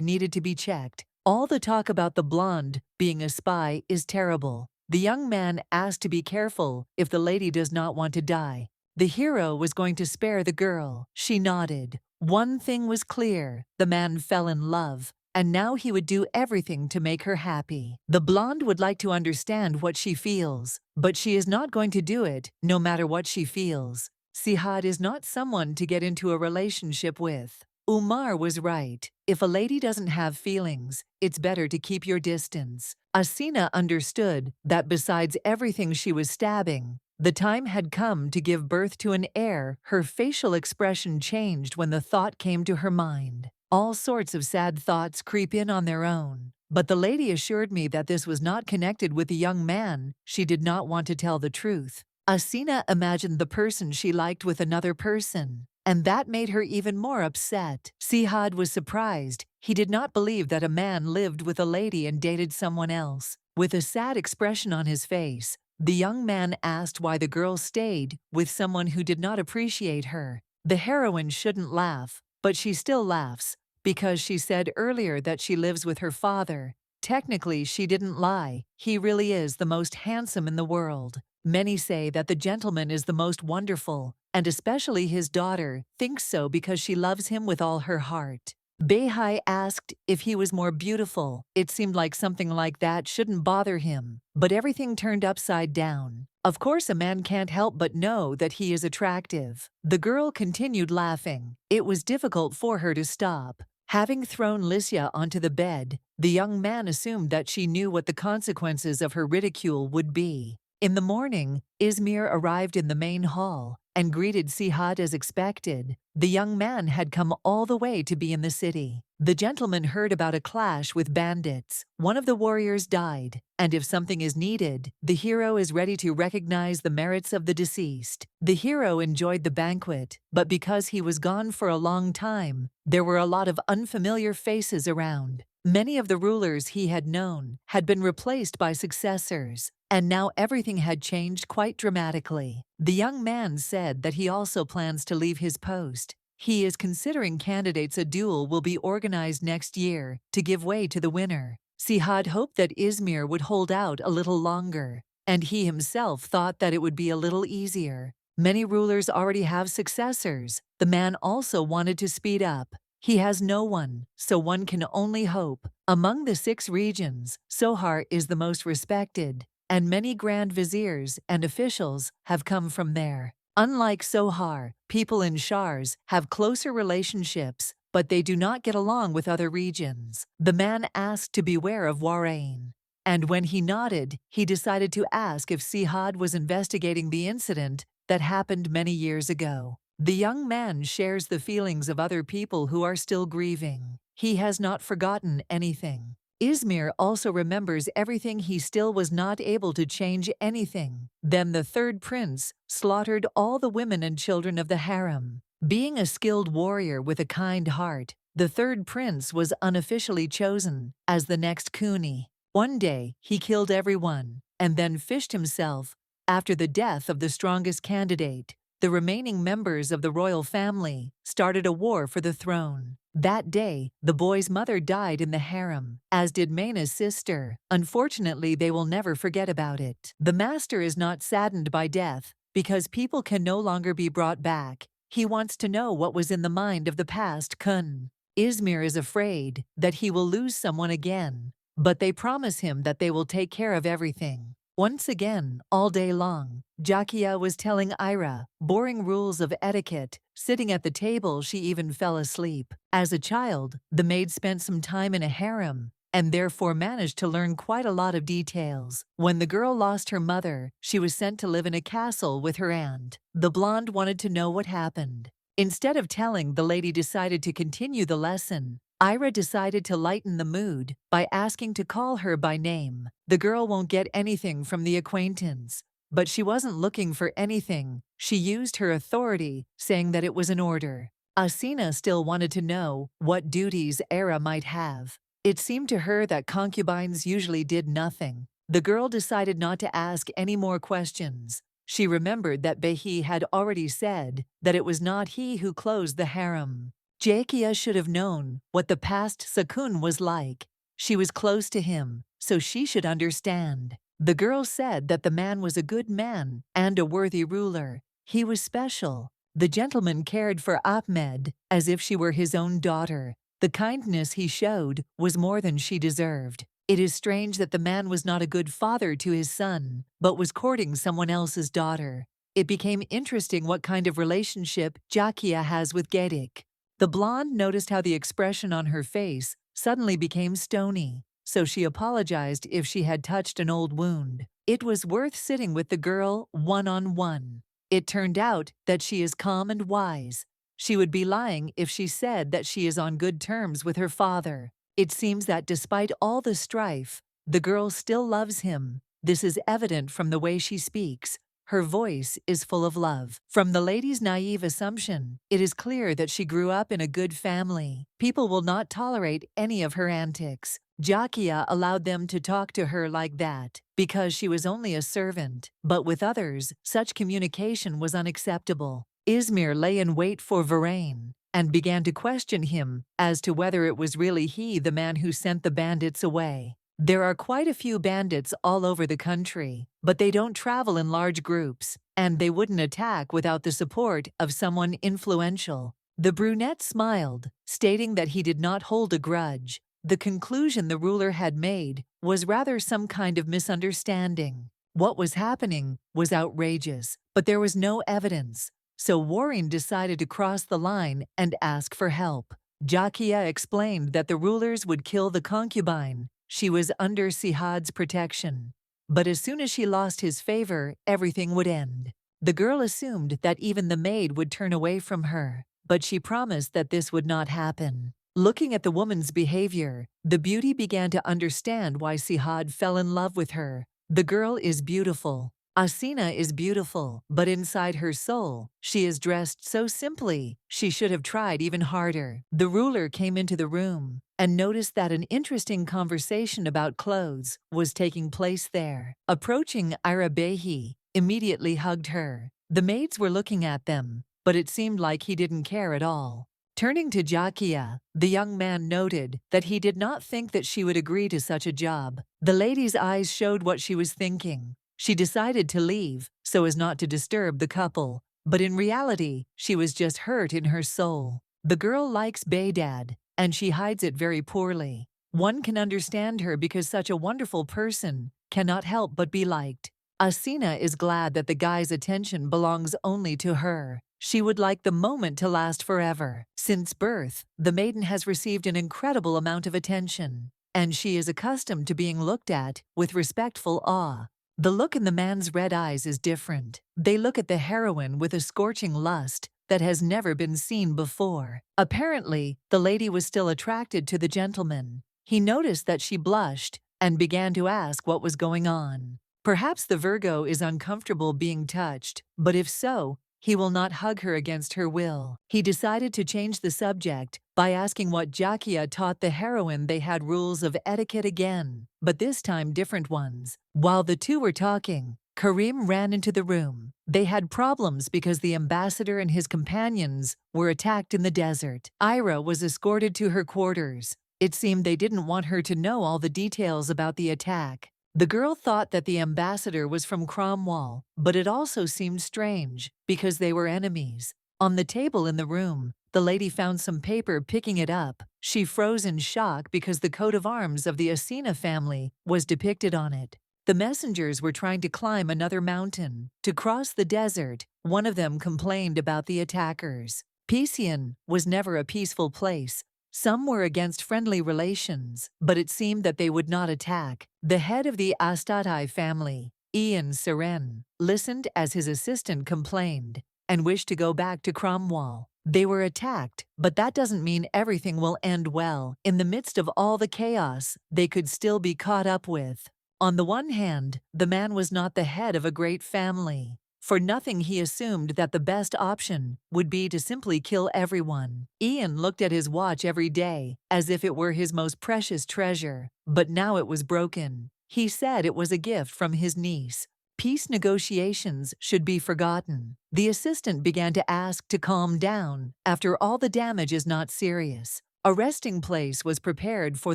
needed to be checked. All the talk about the blonde being a spy is terrible. The young man asked to be careful if the lady does not want to die. The hero was going to spare the girl. She nodded. One thing was clear: the man fell in love, and now he would do everything to make her happy. The blonde would like to understand what she feels, but she is not going to do it no matter what she feels. Sihad is not someone to get into a relationship with. Umar was right. If a lady doesn't have feelings, it's better to keep your distance. Asina understood that besides everything she was stabbing, the time had come to give birth to an heir. Her facial expression changed when the thought came to her mind. All sorts of sad thoughts creep in on their own. But the lady assured me that this was not connected with the young man. She did not want to tell the truth. Asina imagined the person she liked with another person, and that made her even more upset. Sihad was surprised. He did not believe that a man lived with a lady and dated someone else. With a sad expression on his face, the young man asked why the girl stayed with someone who did not appreciate her. The heroine shouldn't laugh, but she still laughs, because she said earlier that she lives with her father. Technically, she didn't lie. He really is the most handsome in the world. Many say that the gentleman is the most wonderful, and especially his daughter thinks so because she loves him with all her heart. Beihai asked if he was more beautiful. It seemed like something like that shouldn't bother him, but everything turned upside down. Of course, a man can't help but know that he is attractive. The girl continued laughing. It was difficult for her to stop. Having thrown Lisya onto the bed, the young man assumed that she knew what the consequences of her ridicule would be. In the morning, Izmir arrived in the main hall and greeted Sihad as expected. The young man had come all the way to be in the city. The gentleman heard about a clash with bandits. One of the warriors died, and if something is needed, the hero is ready to recognize the merits of the deceased. The hero enjoyed the banquet, but because he was gone for a long time, there were a lot of unfamiliar faces around. Many of the rulers he had known had been replaced by successors, and now everything had changed quite dramatically. The young man said that he also plans to leave his post. He is considering candidates. A duel will be organized next year to give way to the winner. Sihad hoped that Izmir would hold out a little longer, and he himself thought that it would be a little easier. Many rulers already have successors. The man also wanted to speed up. He has no one, so one can only hope. Among the 6 regions, Sohar is the most respected, and many grand viziers and officials have come from there. Unlike Sohar, people in Shars have closer relationships, but they do not get along with other regions. The man asked to beware of Warrain, and when he nodded, he decided to ask if Sihad was investigating the incident that happened many years ago. The young man shares the feelings of other people who are still grieving. He has not forgotten anything. Izmir also remembers everything. He still was not able to change anything. Then the 3rd prince slaughtered all the women and children of the harem. Being a skilled warrior with a kind heart, the 3rd prince was unofficially chosen as the next Kuni. One day, he killed everyone and then fished himself. After the death of the strongest candidate, the remaining members of the royal family started a war for the throne. That day, the boy's mother died in the harem, as did Mayna's sister. Unfortunately, they will never forget about it. The master is not saddened by death because people can no longer be brought back. He wants to know what was in the mind of the past Kun. Izmir is afraid that he will lose someone again. but they promise him that they will take care of everything. Once again, all day long, Jakia was telling Ira boring rules of etiquette. Sitting at the table, she even fell asleep. As a child, the maid spent some time in a harem and therefore managed to learn quite a lot of details. When the girl lost her mother, she was sent to live in a castle with her aunt. The blonde wanted to know what happened. Instead of telling, the lady decided to continue the lesson. Ira decided to lighten the mood by asking to call her by name. The girl won't get anything from the acquaintance, but she wasn't looking for anything. She used her authority, saying that it was an order. Asina still wanted to know what duties Ira might have. It seemed to her that concubines usually did nothing. The girl decided not to ask any more questions. She remembered that Behi had already said that it was not he who closed the harem. Jakia should have known what the past Sakun was like. She was close to him, so she should understand. The girl said that the man was a good man and a worthy ruler. He was special. The gentleman cared for Ahmed as if she were his own daughter. The kindness he showed was more than she deserved. It is strange that the man was not a good father to his son, but was courting someone else's daughter. It became interesting what kind of relationship Jakia has with Gedik. The blonde noticed how the expression on her face suddenly became stony, so she apologized if she had touched an old wound. It was worth sitting with the girl one-on-one. It turned out that she is calm and wise. She would be lying if she said that she is on good terms with her father. It seems that despite all the strife, the girl still loves him. This is evident from the way she speaks. Her voice is full of love. From the lady's naive assumption, it is clear that she grew up in a good family. People will not tolerate any of her antics. Jakia allowed them to talk to her like that because she was only a servant. But with others, such communication was unacceptable. Izmir lay in wait for Varain and began to question him as to whether it was really he, the man who sent the bandits away. There are quite a few bandits all over the country, but they don't travel in large groups, and they wouldn't attack without the support of someone influential. The brunette smiled, stating that he did not hold a grudge. The conclusion the ruler had made was rather some kind of misunderstanding. What was happening was outrageous, but there was no evidence. So Warren decided to cross the line and ask for help. Jakia explained that the rulers would kill the concubine. She was under Sihad's protection. But as soon as she lost his favor, everything would end. The girl assumed that even the maid would turn away from her, but she promised that this would not happen. Looking at the woman's behavior, the beauty began to understand why Sihad fell in love with her. The girl is beautiful. Asina is beautiful, but inside her soul, she is dressed so simply, she should have tried even harder. The ruler came into the room and noticed that an interesting conversation about clothes was taking place there. Approaching Ira Behi, immediately hugged her. The maids were looking at them, but it seemed like he didn't care at all. Turning to Jakia, the young man noted that he did not think that she would agree to such a job. The lady's eyes showed what she was thinking. She decided to leave so as not to disturb the couple, but in reality, she was just hurt in her soul. The girl likes Baydad, and she hides it very poorly. One can understand her because such a wonderful person cannot help but be liked. Asina is glad that the guy's attention belongs only to her. She would like the moment to last forever. Since birth, the maiden has received an incredible amount of attention, and she is accustomed to being looked at with respectful awe. The look in the man's red eyes is different. They look at the heroine with a scorching lust that has never been seen before. Apparently, the lady was still attracted to the gentleman. He noticed that she blushed and began to ask what was going on. Perhaps the Virgo is uncomfortable being touched, but if so, he will not hug her against her will. He decided to change the subject by asking what Jakia taught the heroine. They had rules of etiquette again, but this time different ones. While the two were talking, Karim ran into the room. They had problems because the ambassador and his companions were attacked in the desert. Ira was escorted to her quarters. It seemed they didn't want her to know all the details about the attack. The girl thought that the ambassador was from Cromwell, but it also seemed strange because they were enemies. On the table in the room, the lady found some paper. Picking it up, She froze in shock because the coat of arms of the Asina family was depicted on it. The messengers were trying to climb another mountain. To cross the desert, one of them complained about the attackers. Pisian was never a peaceful place. Some were against friendly relations, but it seemed that they would not attack. The head of the Astadai family, Ian Tyrann, listened as his assistant complained and wished to go back to Cromwell. They were attacked, but that doesn't mean everything will end well. In the midst of all the chaos, they could still be caught up with. On the one hand, the man was not the head of a great family. For nothing he assumed that the best option would be to simply kill everyone. Ian looked at his watch every day, as if it were his most precious treasure, but now it was broken. He said it was a gift from his niece. Peace negotiations should be forgotten. The assistant began to ask to calm down. After all, the damage is not serious. A resting place was prepared for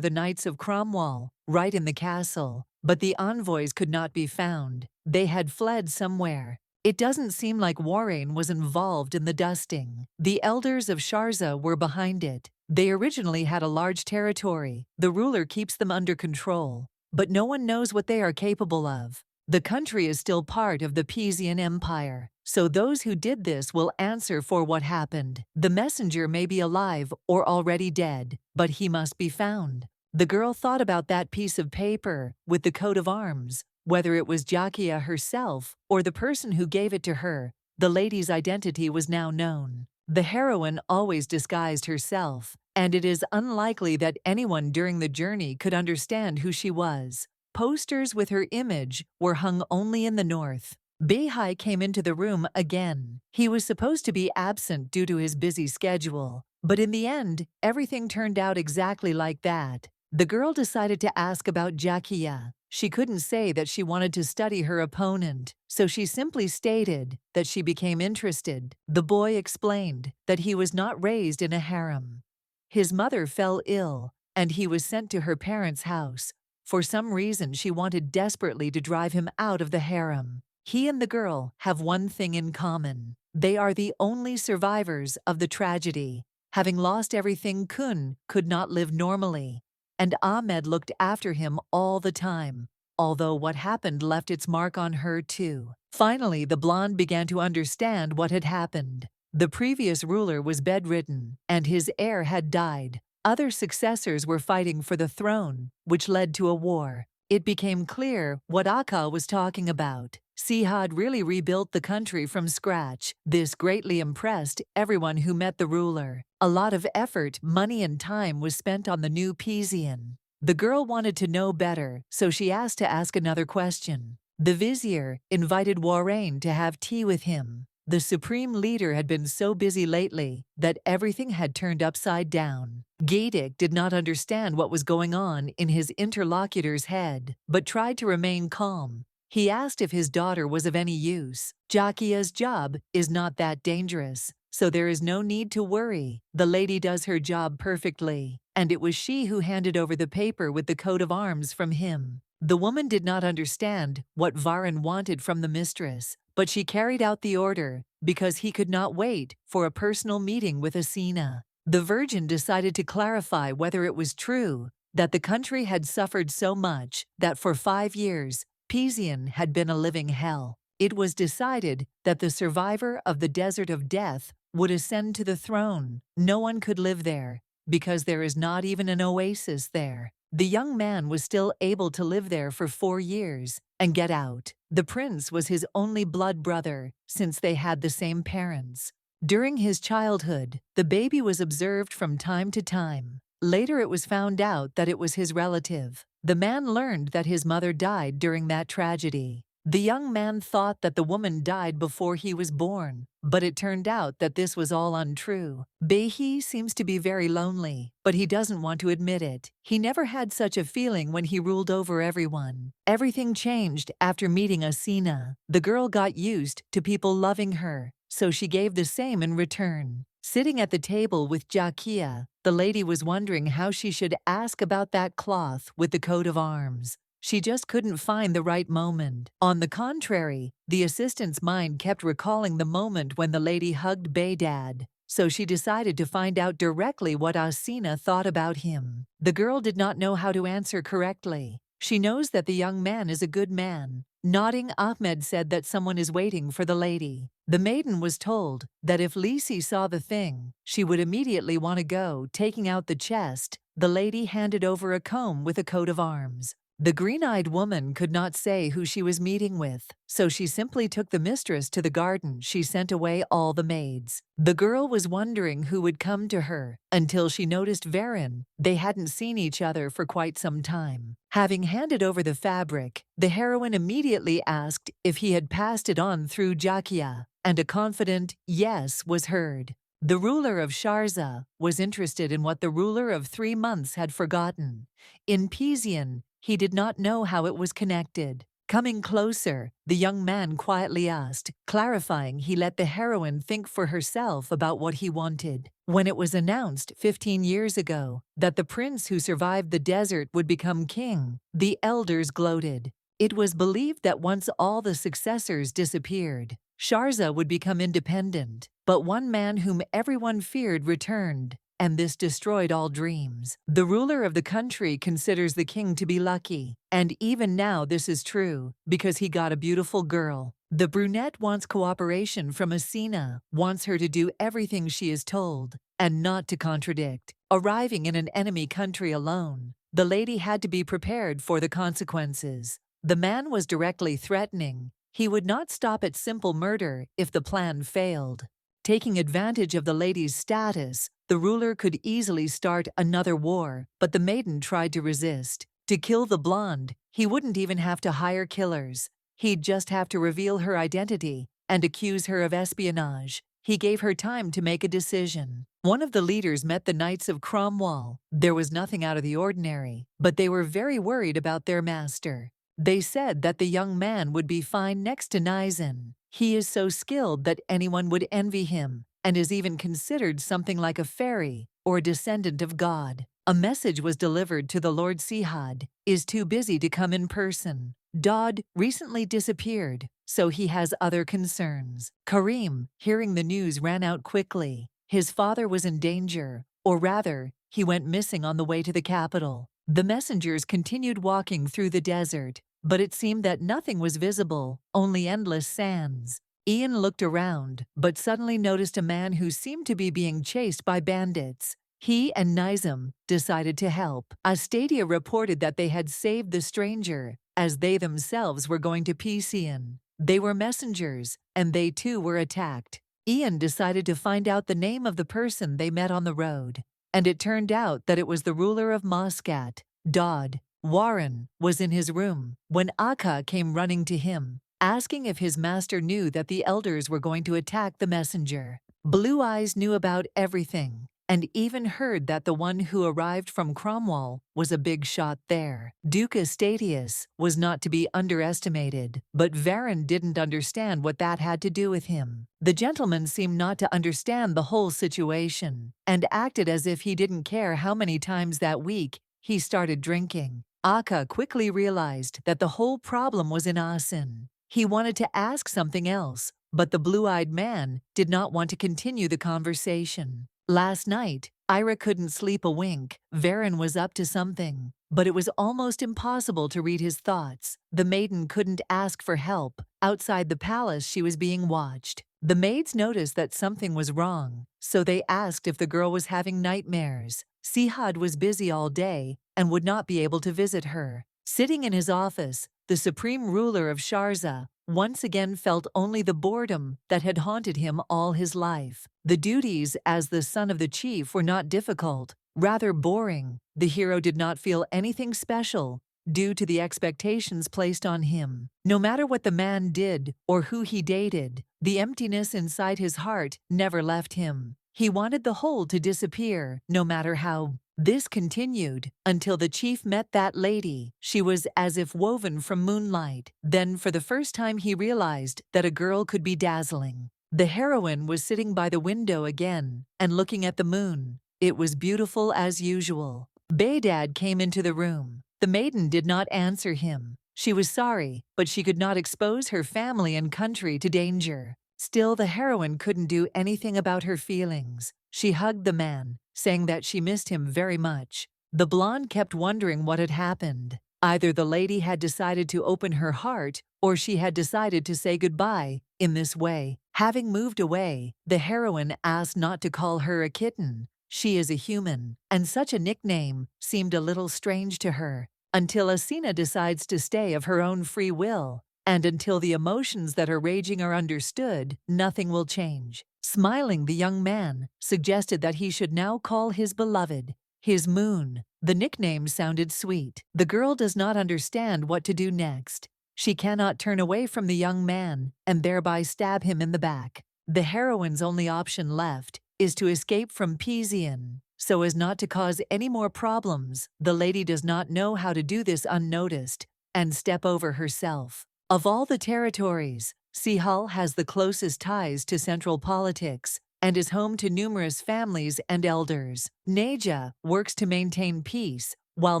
the Knights of Cromwell, right in the castle, but the envoys could not be found. They had fled somewhere. It doesn't seem like Warrane was involved in the dusting. The elders of Sharza were behind it. They originally had a large territory. The ruler keeps them under control, but no one knows what they are capable of. The country is still part of the Piesian Empire, so those who did this will answer for what happened. The messenger may be alive or already dead, but he must be found. The girl thought about that piece of paper with the coat of arms. Whether it was Jakia herself or the person who gave it to her, the lady's identity was now known. The heroine always disguised herself, and it is unlikely that anyone during the journey could understand who she was. Posters with her image were hung only in the north. Beihai came into the room again. He was supposed to be absent due to his busy schedule, but in the end, everything turned out exactly like that. The girl decided to ask about Jakia. She couldn't say that she wanted to study her opponent, so she simply stated that she became interested. The boy explained that he was not raised in a harem. His mother fell ill, and he was sent to her parents' house. For some reason, she wanted desperately to drive him out of the harem. He and the girl have one thing in common. They are the only survivors of the tragedy. Having lost everything, Kun could not live normally, and Ahmed looked after him all the time, although what happened left its mark on her too. Finally, the blonde began to understand what had happened. The previous ruler was bedridden, and his heir had died. Other successors were fighting for the throne, which led to a war. It became clear what Akka was talking about. Sihad really rebuilt the country from scratch. This greatly impressed everyone who met the ruler. A lot of effort, money, and time was spent on the new Piesian. The girl wanted to know better, so she asked to ask another question. The vizier invited Warrane to have tea with him. The supreme leader had been so busy lately that everything had turned upside down. Gaidik did not understand what was going on in his interlocutor's head, but tried to remain calm. He asked if his daughter was of any use. Jakia's job is not that dangerous, so there is no need to worry. The lady does her job perfectly, and it was she who handed over the paper with the coat of arms from him. The woman did not understand what Varan wanted from the mistress, but she carried out the order because he could not wait for a personal meeting with Asina. The Virgin decided to clarify whether it was true that the country had suffered so much that for 5 years, Piesian had been a living hell. It was decided that the survivor of the Desert of Death would ascend to the throne. No one could live there, because there is not even an oasis there. The young man was still able to live there for 4 years and get out. The prince was his only blood brother, since they had the same parents. During his childhood, the baby was observed from time to time. Later it was found out that it was his relative. The man learned that his mother died during that tragedy. The young man thought that the woman died before he was born, but it turned out that this was all untrue. Behi seems to be very lonely, but he doesn't want to admit it. He never had such a feeling when he ruled over everyone. Everything changed after meeting Asina. The girl got used to people loving her, so she gave the same in return. Sitting at the table with Jakia, the lady was wondering how she should ask about that cloth with the coat of arms. She just couldn't find the right moment. On the contrary, the assistant's mind kept recalling the moment when the lady hugged Baydad, so she decided to find out directly what Asina thought about him. The girl did not know how to answer correctly. She knows that the young man is a good man. Nodding, Ahmed said that someone is waiting for the lady. The maiden was told that if Lisi saw the thing, she would immediately want to go. Taking out the chest, the lady handed over a comb with a coat of arms. The green-eyed woman could not say who she was meeting with, so she simply took the mistress to the garden. She sent away all the maids. The girl was wondering who would come to her until she noticed Varen. They hadn't seen each other for quite some time. Having handed over the fabric, the heroine immediately asked if he had passed it on through Jakia, and a confident yes was heard. The ruler of Sharza was interested in what the ruler of 3 months had forgotten. In Pizian, he did not know how it was connected. Coming closer, the young man quietly asked, clarifying he let the heroine think for herself about what he wanted. When it was announced 15 years ago that the prince who survived the desert would become king, the elders gloated. It was believed that once all the successors disappeared, Sharza would become independent. But one man whom everyone feared returned, and this destroyed all dreams. The ruler of the country considers the king to be lucky, and even now this is true, because he got a beautiful girl. The brunette wants cooperation from Asina, wants her to do everything she is told, and not to contradict. Arriving in an enemy country alone, the lady had to be prepared for the consequences. The man was directly threatening. He would not stop at simple murder if the plan failed. Taking advantage of the lady's status, the ruler could easily start another war, but the maiden tried to resist. To kill the blonde, he wouldn't even have to hire killers. He'd just have to reveal her identity and accuse her of espionage. He gave her time to make a decision. One of the leaders met the Knights of Cromwell. There was nothing out of the ordinary, but they were very worried about their master. They said that the young man would be fine next to Nizan. He is so skilled that anyone would envy him, and is even considered something like a fairy or a descendant of God. A message was delivered to the Lord Sihad, is too busy to come in person. Dodd recently disappeared, so he has other concerns. Karim, hearing the news, ran out quickly. His father was in danger, or rather, he went missing on the way to the capital. The messengers continued walking through the desert, but it seemed that nothing was visible, only endless sands. Ian looked around, but suddenly noticed a man who seemed to be being chased by bandits. He and Nizam decided to help. Astadia reported that they had saved the stranger, as they themselves were going to Pizian. They were messengers, and they too were attacked. Ian decided to find out the name of the person they met on the road, and it turned out that it was the ruler of Muscat. Dodd Warren was in his room when Akka came running to him, asking if his master knew that the elders were going to attack the messenger. Blue Eyes knew about everything, and even heard that the one who arrived from Cromwell was a big shot there. Duke Estatius was not to be underestimated, but Varen didn't understand what that had to do with him. The gentleman seemed not to understand the whole situation, and acted as if he didn't care how many times that week he started drinking. Akka quickly realized that the whole problem was in Asin. He wanted to ask something else, but the blue-eyed man did not want to continue the conversation. Last night, Ira couldn't sleep a wink. Varen was up to something, but it was almost impossible to read his thoughts. The maiden couldn't ask for help. Outside the palace, she was being watched. The maids noticed that something was wrong, so they asked if the girl was having nightmares. Sihad was busy all day and would not be able to visit her. Sitting in his office, the supreme ruler of Sharza once again felt only the boredom that had haunted him all his life. The duties as the son of the chief were not difficult, rather boring. The hero did not feel anything special due to the expectations placed on him. No matter what the man did or who he dated, the emptiness inside his heart never left him. He wanted the hole to disappear, no matter how. This continued until the chief met that lady. She was as if woven from moonlight. Then for the first time he realized that a girl could be dazzling. The heroine was sitting by the window again and looking at the moon. It was beautiful as usual. Baydad came into the room. The maiden did not answer him. She was sorry, but she could not expose her family and country to danger. Still, the heroine couldn't do anything about her feelings. She hugged the man, saying that she missed him very much. The blonde kept wondering what had happened. Either the lady had decided to open her heart, or she had decided to say goodbye in this way. Having moved away, the heroine asked not to call her a kitten. She is a human, and such a nickname seemed a little strange to her. Until Asina decides to stay of her own free will, and until the emotions that are raging are understood, nothing will change. Smiling, the young man suggested that he should now call his beloved his moon. The nickname sounded sweet. The girl does not understand what to do next. She cannot turn away from the young man and thereby stab him in the back. The heroine's only option left is to escape from Pizian, so as not to cause any more problems. The lady does not know how to do this unnoticed and step over herself. Of all the territories, Sihal has the closest ties to central politics and is home to numerous families and elders. Neja works to maintain peace, while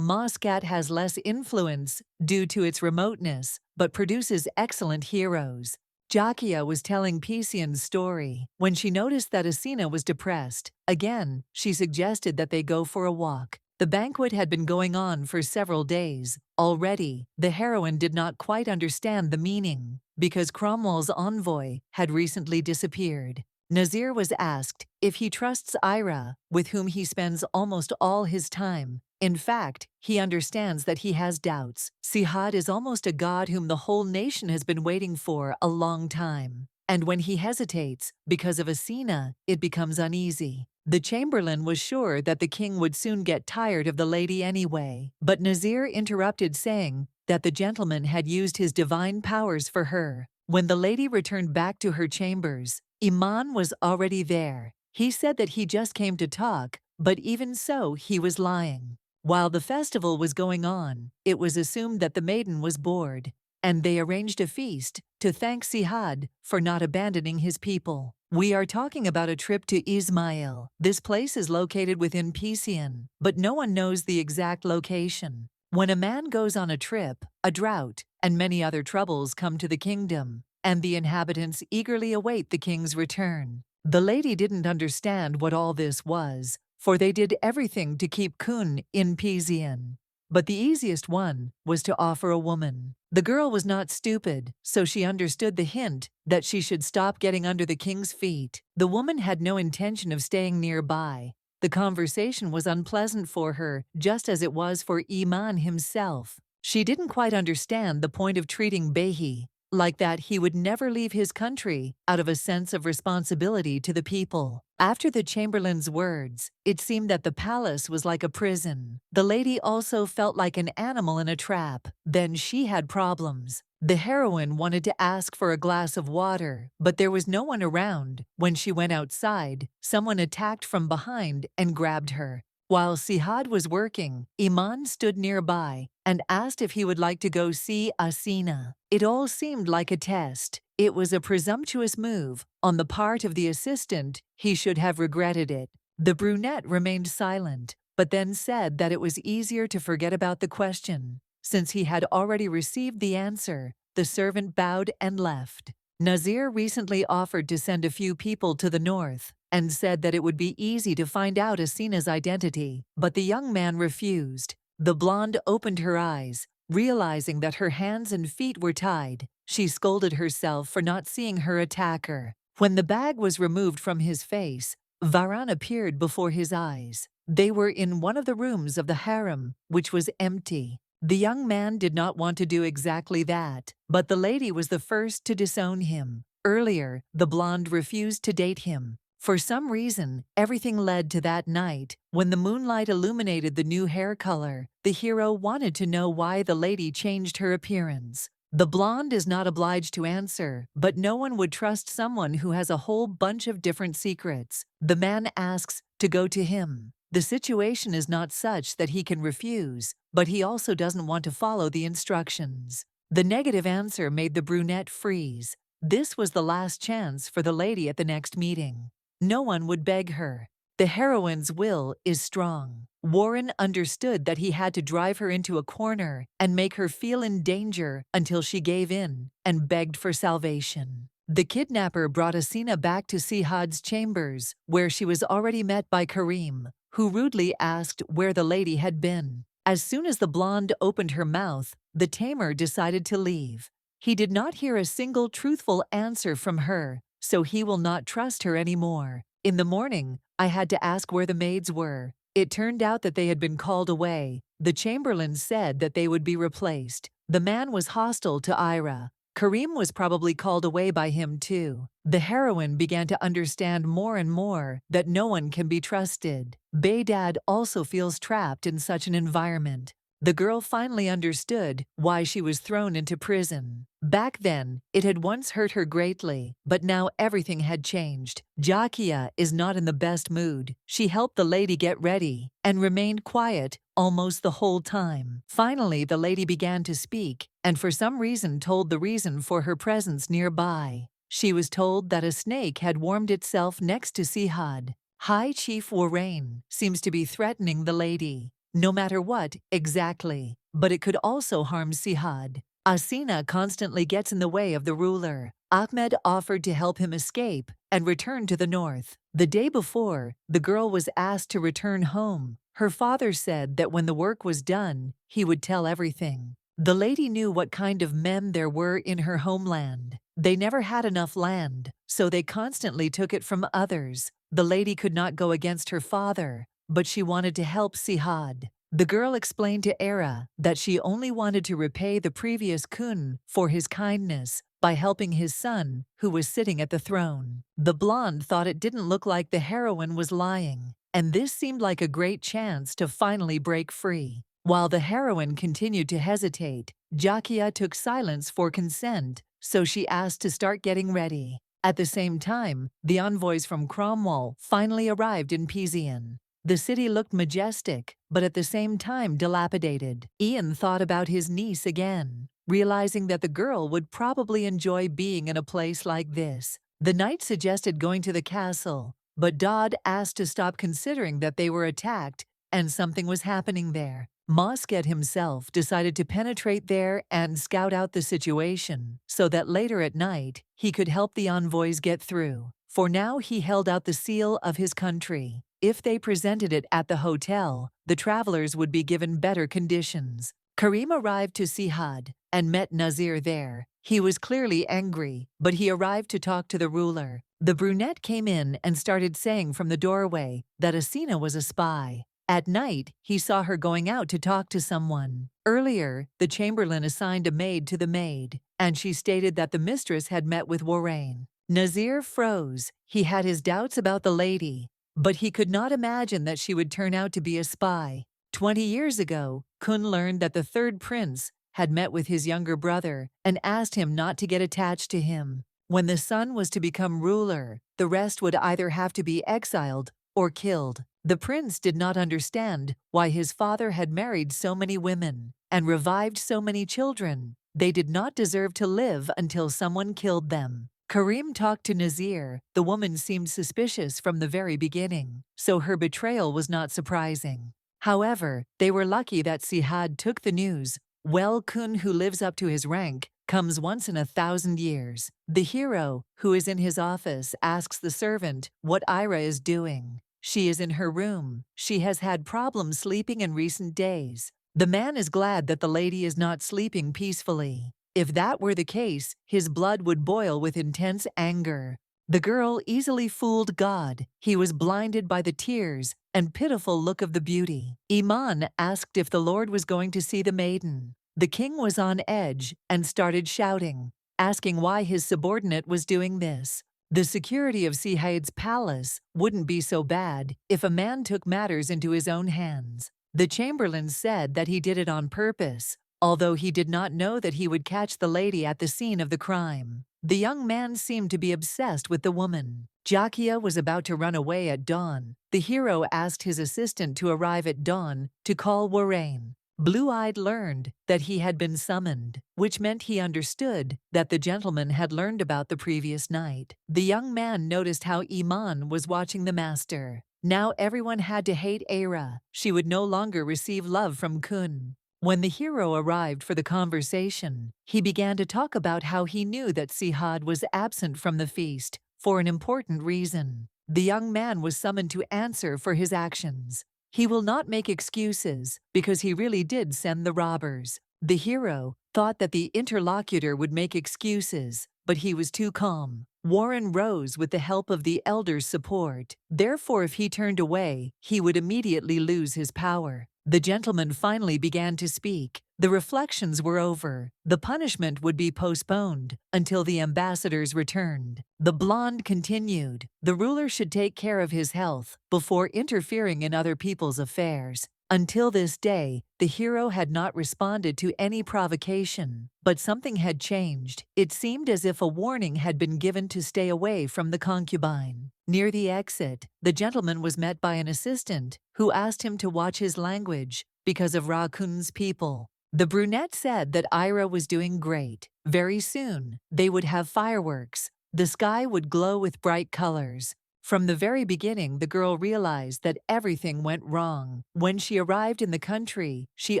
Muscat has less influence due to its remoteness, but produces excellent heroes. Jakia was telling Pizian's story when she noticed that Asina was depressed. Again, she suggested that they go for a walk. The banquet had been going on for several days. Already, the heroine did not quite understand the meaning, because Cromwell's envoy had recently disappeared. Nazir was asked if he trusts Ira, with whom he spends almost all his time. In fact, he understands that he has doubts. Sihad is almost a god whom the whole nation has been waiting for a long time. And when he hesitates, because of Asina, it becomes uneasy. The chamberlain was sure that the king would soon get tired of the lady anyway, but Nazir interrupted, saying that the gentleman had used his divine powers for her. When the lady returned back to her chambers, Iman was already there. He said that he just came to talk, but even so, he was lying. While the festival was going on, it was assumed that the maiden was bored, and they arranged a feast to thank Sihad for not abandoning his people. We are talking about a trip to Ismail. This place is located within Pizian, but no one knows the exact location. When a man goes on a trip, a drought and many other troubles come to the kingdom, and the inhabitants eagerly await the king's return. The lady didn't understand what all this was, for they did everything to keep Kun in Pizian. But the easiest one was to offer a woman. The girl was not stupid, so she understood the hint that she should stop getting under the king's feet. The woman had no intention of staying nearby. The conversation was unpleasant for her, just as it was for Iman himself. She didn't quite understand the point of treating Behi like that. He would never leave his country out of a sense of responsibility to the people. After the chamberlain's words, it seemed that the palace was like a prison. The lady also felt like an animal in a trap. Then she had problems. The heroine wanted to ask for a glass of water, but there was no one around. When she went outside, someone attacked from behind and grabbed her. While Sihad was working, Iman stood nearby and asked if he would like to go see Asina. It all seemed like a test. It was a presumptuous move on the part of the assistant. He should have regretted it. The brunette remained silent, but then said that it was easier to forget about the question. Since he had already received the answer, the servant bowed and left. Nazir recently offered to send a few people to the north and said that it would be easy to find out Asina's identity, but the young man refused. The blonde opened her eyes, realizing that her hands and feet were tied. She scolded herself for not seeing her attacker. When the bag was removed from his face, Varan appeared before his eyes. They were in one of the rooms of the harem, which was empty. The young man did not want to do exactly that, but the lady was the first to disown him. Earlier, the blonde refused to date him. For some reason, everything led to that night, when the moonlight illuminated the new hair color. The hero wanted to know why the lady changed her appearance. The blonde is not obliged to answer, but no one would trust someone who has a whole bunch of different secrets. The man asks to go to him. The situation is not such that he can refuse, but he also doesn't want to follow the instructions. The negative answer made the brunette freeze. This was the last chance for the lady at the next meeting. No one would beg her. The heroine's will is strong. Warren understood that he had to drive her into a corner and make her feel in danger until she gave in and begged for salvation. The kidnapper brought Asina back to Sihad's chambers, where she was already met by Karim, who rudely asked where the lady had been. As soon as the blonde opened her mouth, the tamer decided to leave. He did not hear a single truthful answer from her, so he will not trust her anymore. In the morning, I had to ask where the maids were. It turned out that they had been called away. The chamberlain said that they would be replaced. The man was hostile to Ira. Karim was probably called away by him too. The heroine began to understand more and more that no one can be trusted. Baydad also feels trapped in such an environment. The girl finally understood why she was thrown into prison. Back then, it had once hurt her greatly, but now everything had changed. Jakia is not in the best mood. She helped the lady get ready and remained quiet almost the whole time. Finally, the lady began to speak and for some reason told the reason for her presence nearby. She was told that a snake had warmed itself next to Sihad. High Chief Warrain seems to be threatening the lady. No matter what, exactly, but it could also harm Sihad. Asina constantly gets in the way of the ruler. Ahmed offered to help him escape and return to the north. The day before, the girl was asked to return home. Her father said that when the work was done, he would tell everything. The lady knew what kind of men there were in her homeland. They never had enough land, so they constantly took it from others. The lady could not go against her father, but she wanted to help Sihad. The girl explained to Era that she only wanted to repay the previous Kun for his kindness by helping his son, who was sitting at the throne. The blonde thought it didn't look like the heroine was lying, and this seemed like a great chance to finally break free. While the heroine continued to hesitate, Jakia took silence for consent, so she asked to start getting ready. At the same time, the envoys from Cromwell finally arrived in Pizian. The city looked majestic, but at the same time dilapidated. Ian thought about his niece again, realizing that the girl would probably enjoy being in a place like this. The knight suggested going to the castle, but Dodd asked to stop considering that they were attacked and something was happening there. Mosket himself decided to penetrate there and scout out the situation so that later at night he could help the envoys get through. For now, he held out the seal of his country. If they presented it at the hotel, the travelers would be given better conditions. Karim arrived to Sihad and met Nazir there. He was clearly angry, but he arrived to talk to the ruler. The brunette came in and started saying from the doorway that Asina was a spy. At night, he saw her going out to talk to someone. Earlier, the chamberlain assigned a maid to the maid, and she stated that the mistress had met with Warrain. Nazir froze. He had his doubts about the lady, but he could not imagine that she would turn out to be a spy. 20 years ago, Kun learned that the third prince had met with his younger brother and asked him not to get attached to him. When the son was to become ruler, the rest would either have to be exiled or killed. The prince did not understand why his father had married so many women and revived so many children. They did not deserve to live until someone killed them. Karim talked to Nazir. The woman seemed suspicious from the very beginning, so her betrayal was not surprising. However, they were lucky that Sihad took the news. Well, Kun, who lives up to his rank, comes once in 1,000 years. The hero, who is in his office, asks the servant what Ira is doing. She is in her room. She has had problems sleeping in recent days. The man is glad that the lady is not sleeping peacefully. If that were the case, his blood would boil with intense anger. The girl easily fooled God. He was blinded by the tears and pitiful look of the beauty. Iman asked if the Lord was going to see the maiden. The king was on edge and started shouting, asking why his subordinate was doing this. The security of Sihad's palace wouldn't be so bad if a man took matters into his own hands. The chamberlain said that he did it on purpose, although he did not know that he would catch the lady at the scene of the crime. The young man seemed to be obsessed with the woman. Jakia was about to run away at dawn. The hero asked his assistant to arrive at dawn to call Warrain. Blueeyed learned that he had been summoned, which meant he understood that the gentleman had learned about the previous night. The young man noticed how Iman was watching the master. Now everyone had to hate Era. She would no longer receive love from Kun. When the hero arrived for the conversation, he began to talk about how he knew that Sihad was absent from the feast for an important reason. The young man was summoned to answer for his actions. He will not make excuses because he really did send the robbers. The hero thought that the interlocutor would make excuses, but he was too calm. Warren rose with the help of the elder's support. Therefore, if he turned away, he would immediately lose his power. The gentleman finally began to speak. The reflections were over. The punishment would be postponed until the ambassadors returned. The blonde continued. The ruler should take care of his health before interfering in other people's affairs. Until this day, the hero had not responded to any provocation, but something had changed. It seemed as if a warning had been given to stay away from the concubine. Near the exit, the gentleman was met by an assistant who asked him to watch his language because of Rakun's people. The brunette said that Ira was doing great. Very soon, they would have fireworks. The sky would glow with bright colors. From the very beginning, the girl realized that everything went wrong. When she arrived in the country, she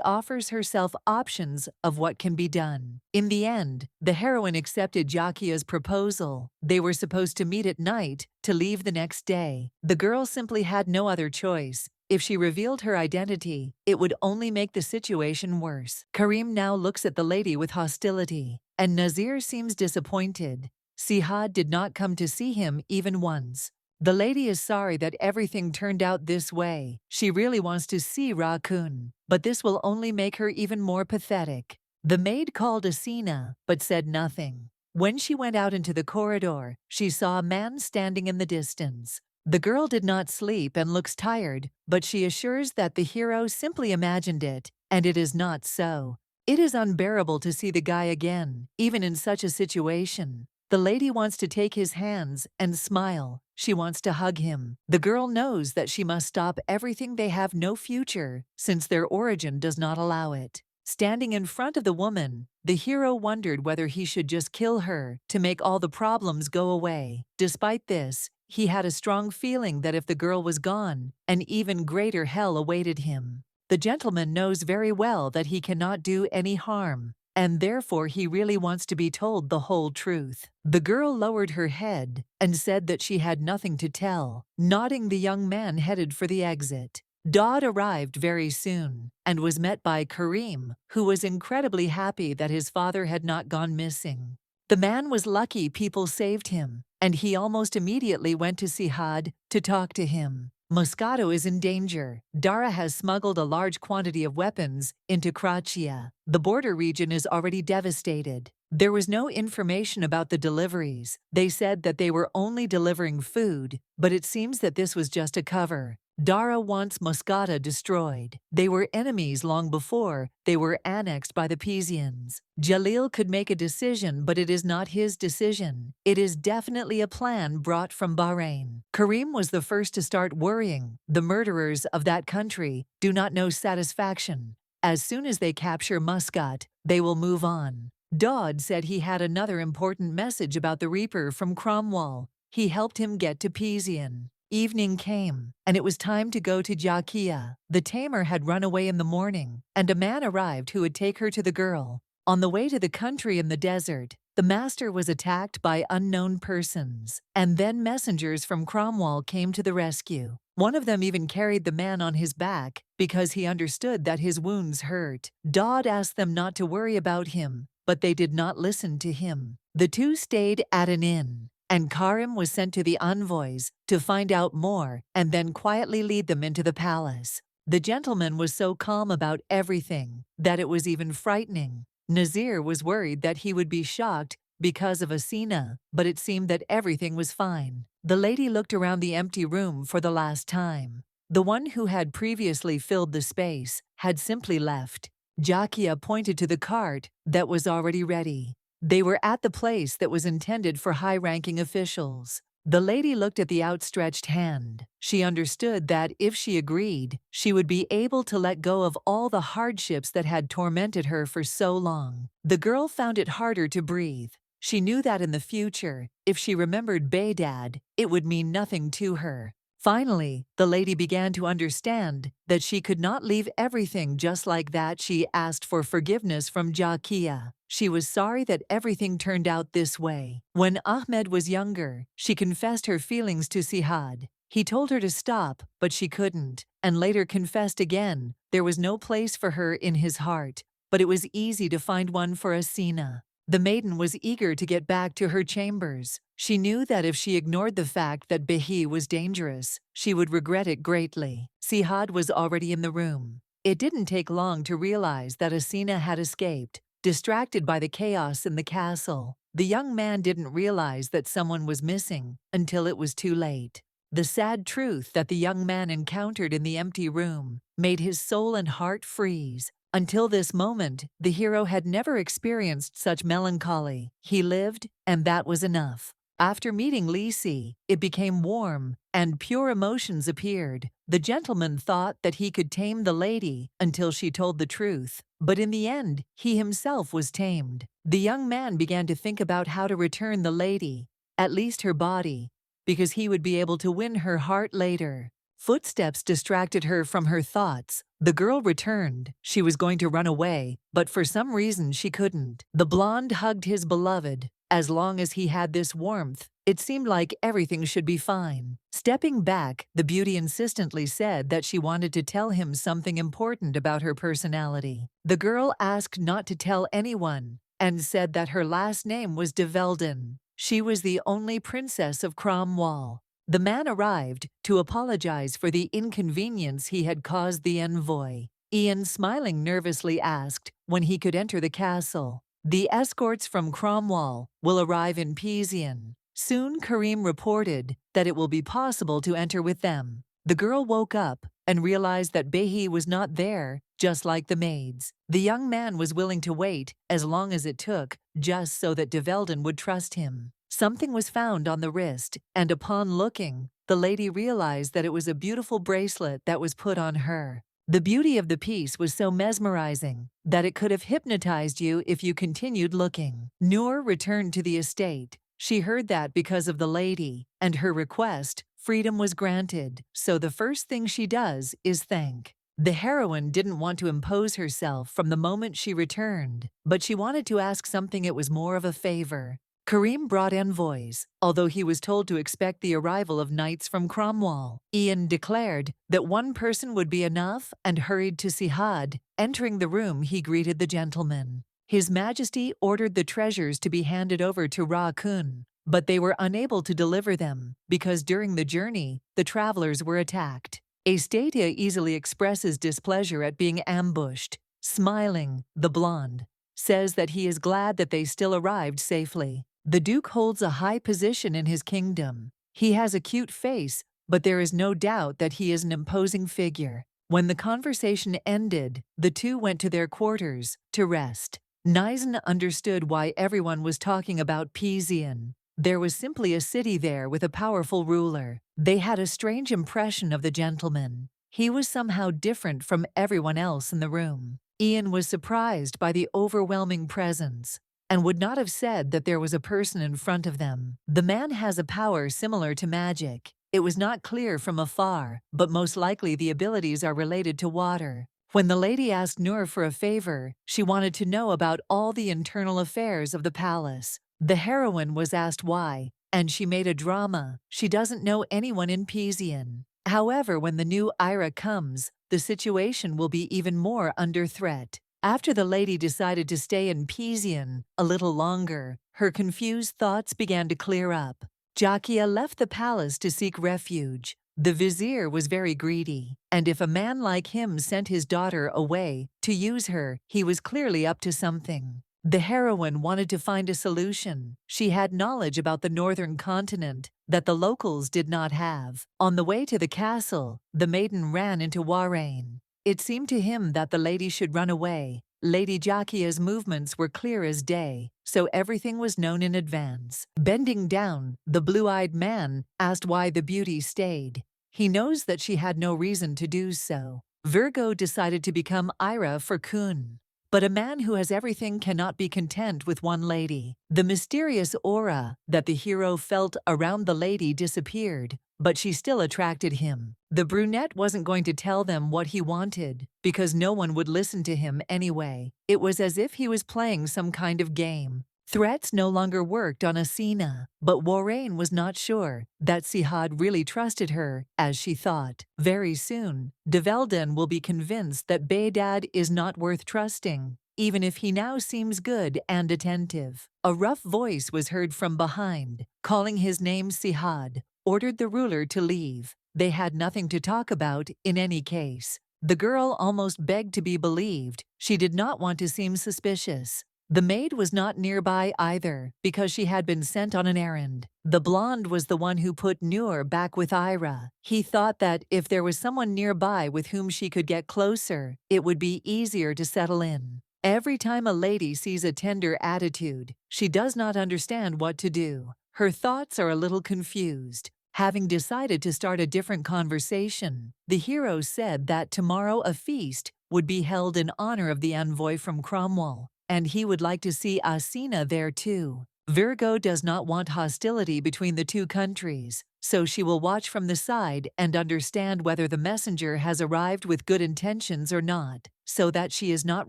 offers herself options of what can be done. In the end, the heroine accepted Jakia's proposal. They were supposed to meet at night to leave the next day. The girl simply had no other choice. If she revealed her identity, it would only make the situation worse. Karim now looks at the lady with hostility, and Nazir seems disappointed. Sihad did not come to see him even once. The lady is sorry that everything turned out this way. She really wants to see Rakun, but this will only make her even more pathetic. The maid called Asina, but said nothing. When she went out into the corridor, she saw a man standing in the distance. The girl did not sleep and looks tired, but she assures that the hero simply imagined it, and it is not so. It is unbearable to see the guy again, even in such a situation. The lady wants to take his hands and smile. She wants to hug him. The girl knows that she must stop everything. They have no future, since their origin does not allow it. Standing in front of the woman, the hero wondered whether he should just kill her to make all the problems go away. Despite this, he had a strong feeling that if the girl was gone, an even greater hell awaited him. The gentleman knows very well that he cannot do any harm, and therefore he really wants to be told the whole truth. The girl lowered her head and said that she had nothing to tell. Nodding, the young man headed for the exit. Dodd arrived very soon and was met by Karim, who was incredibly happy that his father had not gone missing. The man was lucky people saved him, and he almost immediately went to Sihad to talk to him. Moscato is in danger. Dara has smuggled a large quantity of weapons into Krachia. The border region is already devastated. There was no information about the deliveries. They said that they were only delivering food, but it seems that this was just a cover. Dara wants Moscata destroyed. They were enemies long before they were annexed by the Pizians. Jalil could make a decision, but it is not his decision. It is definitely a plan brought from Bahrain. Karim was the first to start worrying. The murderers of that country do not know satisfaction. As soon as they capture Muscat, they will move on. Dodd said he had another important message about the Reaper from Cromwell. He helped him get to Pizian. Evening came, and it was time to go to Jakia. The tamer had run away in the morning, and a man arrived who would take her to the girl. On the way to the country in the desert, the master was attacked by unknown persons, and then messengers from Cromwell came to the rescue. One of them even carried the man on his back because he understood that his wounds hurt. Dodd asked them not to worry about him, but they did not listen to him. The two stayed at an inn, and Karim was sent to the envoys to find out more and then quietly lead them into the palace. The gentleman was so calm about everything that it was even frightening. Nazir was worried that he would be shocked because of Asina, but it seemed that everything was fine. The lady looked around the empty room for the last time. The one who had previously filled the space had simply left. Jakia pointed to the cart that was already ready. They were at the place that was intended for high-ranking officials. The lady looked at the outstretched hand. She understood that if she agreed, she would be able to let go of all the hardships that had tormented her for so long. The girl found it harder to breathe. She knew that in the future, if she remembered Baydad, it would mean nothing to her. Finally, the lady began to understand that she could not leave everything just like that. She asked for forgiveness from Jakia. She was sorry that everything turned out this way. When Ahmed was younger, she confessed her feelings to Sihad. He told her to stop, but she couldn't, and later confessed again. There was no place for her in his heart, but it was easy to find one for Asina. The maiden was eager to get back to her chambers. She knew that if she ignored the fact that Behi was dangerous, she would regret it greatly. Sihad was already in the room. It didn't take long to realize that Asina had escaped, distracted by the chaos in the castle. The young man didn't realize that someone was missing until it was too late. The sad truth that the young man encountered in the empty room made his soul and heart freeze. Until this moment, the hero had never experienced such melancholy. He lived, and that was enough. After meeting Lisi, it became warm, and pure emotions appeared. The gentleman thought that he could tame the lady until she told the truth, but in the end, he himself was tamed. The young man began to think about how to return the lady, at least her body, because he would be able to win her heart later. Footsteps distracted her from her thoughts. The girl returned. She was going to run away, but for some reason she couldn't. The blonde hugged his beloved. As long as he had this warmth, it seemed like everything should be fine. Stepping back, the beauty insistently said that she wanted to tell him something important about her personality. The girl asked not to tell anyone and said that her last name was de Velden. She was the only princess of Cromwell. The man arrived to apologize for the inconvenience he had caused the envoy. Ian, smiling nervously, asked when he could enter the castle. The escorts from Cromwell will arrive in Pizian. Soon Karim reported that it will be possible to enter with them. The girl woke up and realized that Behi was not there, just like the maids. The young man was willing to wait as long as it took, just so that de Velden would trust him. Something was found on the wrist, and upon looking, the lady realized that it was a beautiful bracelet that was put on her. The beauty of the piece was so mesmerizing that it could have hypnotized you if you continued looking. Noor returned to the estate. She heard that because of the lady and her request, freedom was granted, so the first thing she does is thank. The heroine didn't want to impose herself from the moment she returned, but she wanted to ask something. It was more of a favor. Karim brought envoys, although he was told to expect the arrival of knights from Cromwell. Ian declared that one person would be enough and hurried to Sihad. Entering the room, he greeted the gentleman. His Majesty ordered the treasures to be handed over to Ra-Kun, but they were unable to deliver them because during the journey, the travelers were attacked. Astatia easily expresses displeasure at being ambushed. Smiling, the blonde says that he is glad that they still arrived safely. The Duke holds a high position in his kingdom. He has a cute face, but there is no doubt that he is an imposing figure. When the conversation ended, the two went to their quarters to rest. Nizen understood why everyone was talking about Pizian. There was simply a city there with a powerful ruler. They had a strange impression of the gentleman. He was somehow different from everyone else in the room. Ian was surprised by the overwhelming presence and would not have said that there was a person in front of them. The man has a power similar to magic. It was not clear from afar, but most likely the abilities are related to water. When the lady asked Noor for a favor, she wanted to know about all the internal affairs of the palace. The heroine was asked why, and she made a drama. She doesn't know anyone in Pizian. However, when the new Ira comes, the situation will be even more under threat. After the lady decided to stay in Pizian a little longer, her confused thoughts began to clear up. Jakia left the palace to seek refuge. The vizier was very greedy, and if a man like him sent his daughter away to use her, he was clearly up to something. The heroine wanted to find a solution. She had knowledge about the northern continent that the locals did not have. On the way to the castle, the maiden ran into Warrain. It seemed to him that the lady should run away. Lady Jakia's movements were clear as day, so everything was known in advance. Bending down, the blue-eyed man asked why the beauty stayed. He knows that she had no reason to do so. Virgo decided to become Ira for Kun. But a man who has everything cannot be content with one lady. The mysterious aura that the hero felt around the lady disappeared, but she still attracted him. The brunette wasn't going to tell them what he wanted, because no one would listen to him anyway. It was as if he was playing some kind of game. Threats no longer worked on Asina, but Warrain was not sure that Sihad really trusted her as she thought. Very soon, Develden will be convinced that Behdad is not worth trusting, even if he now seems good and attentive. A rough voice was heard from behind, calling his name. Sihad ordered the ruler to leave. They had nothing to talk about in any case. The girl almost begged to be believed. She did not want to seem suspicious. The maid was not nearby either, because she had been sent on an errand. The blonde was the one who put Nur back with Ira. He thought that if there was someone nearby with whom she could get closer, it would be easier to settle in. Every time a lady sees a tender attitude, she does not understand what to do. Her thoughts are a little confused. Having decided to start a different conversation, the hero said that tomorrow a feast would be held in honor of the envoy from Cromwell, and he would like to see Asina there too. Virgo does not want hostility between the two countries, so she will watch from the side and understand whether the messenger has arrived with good intentions or not, so that she is not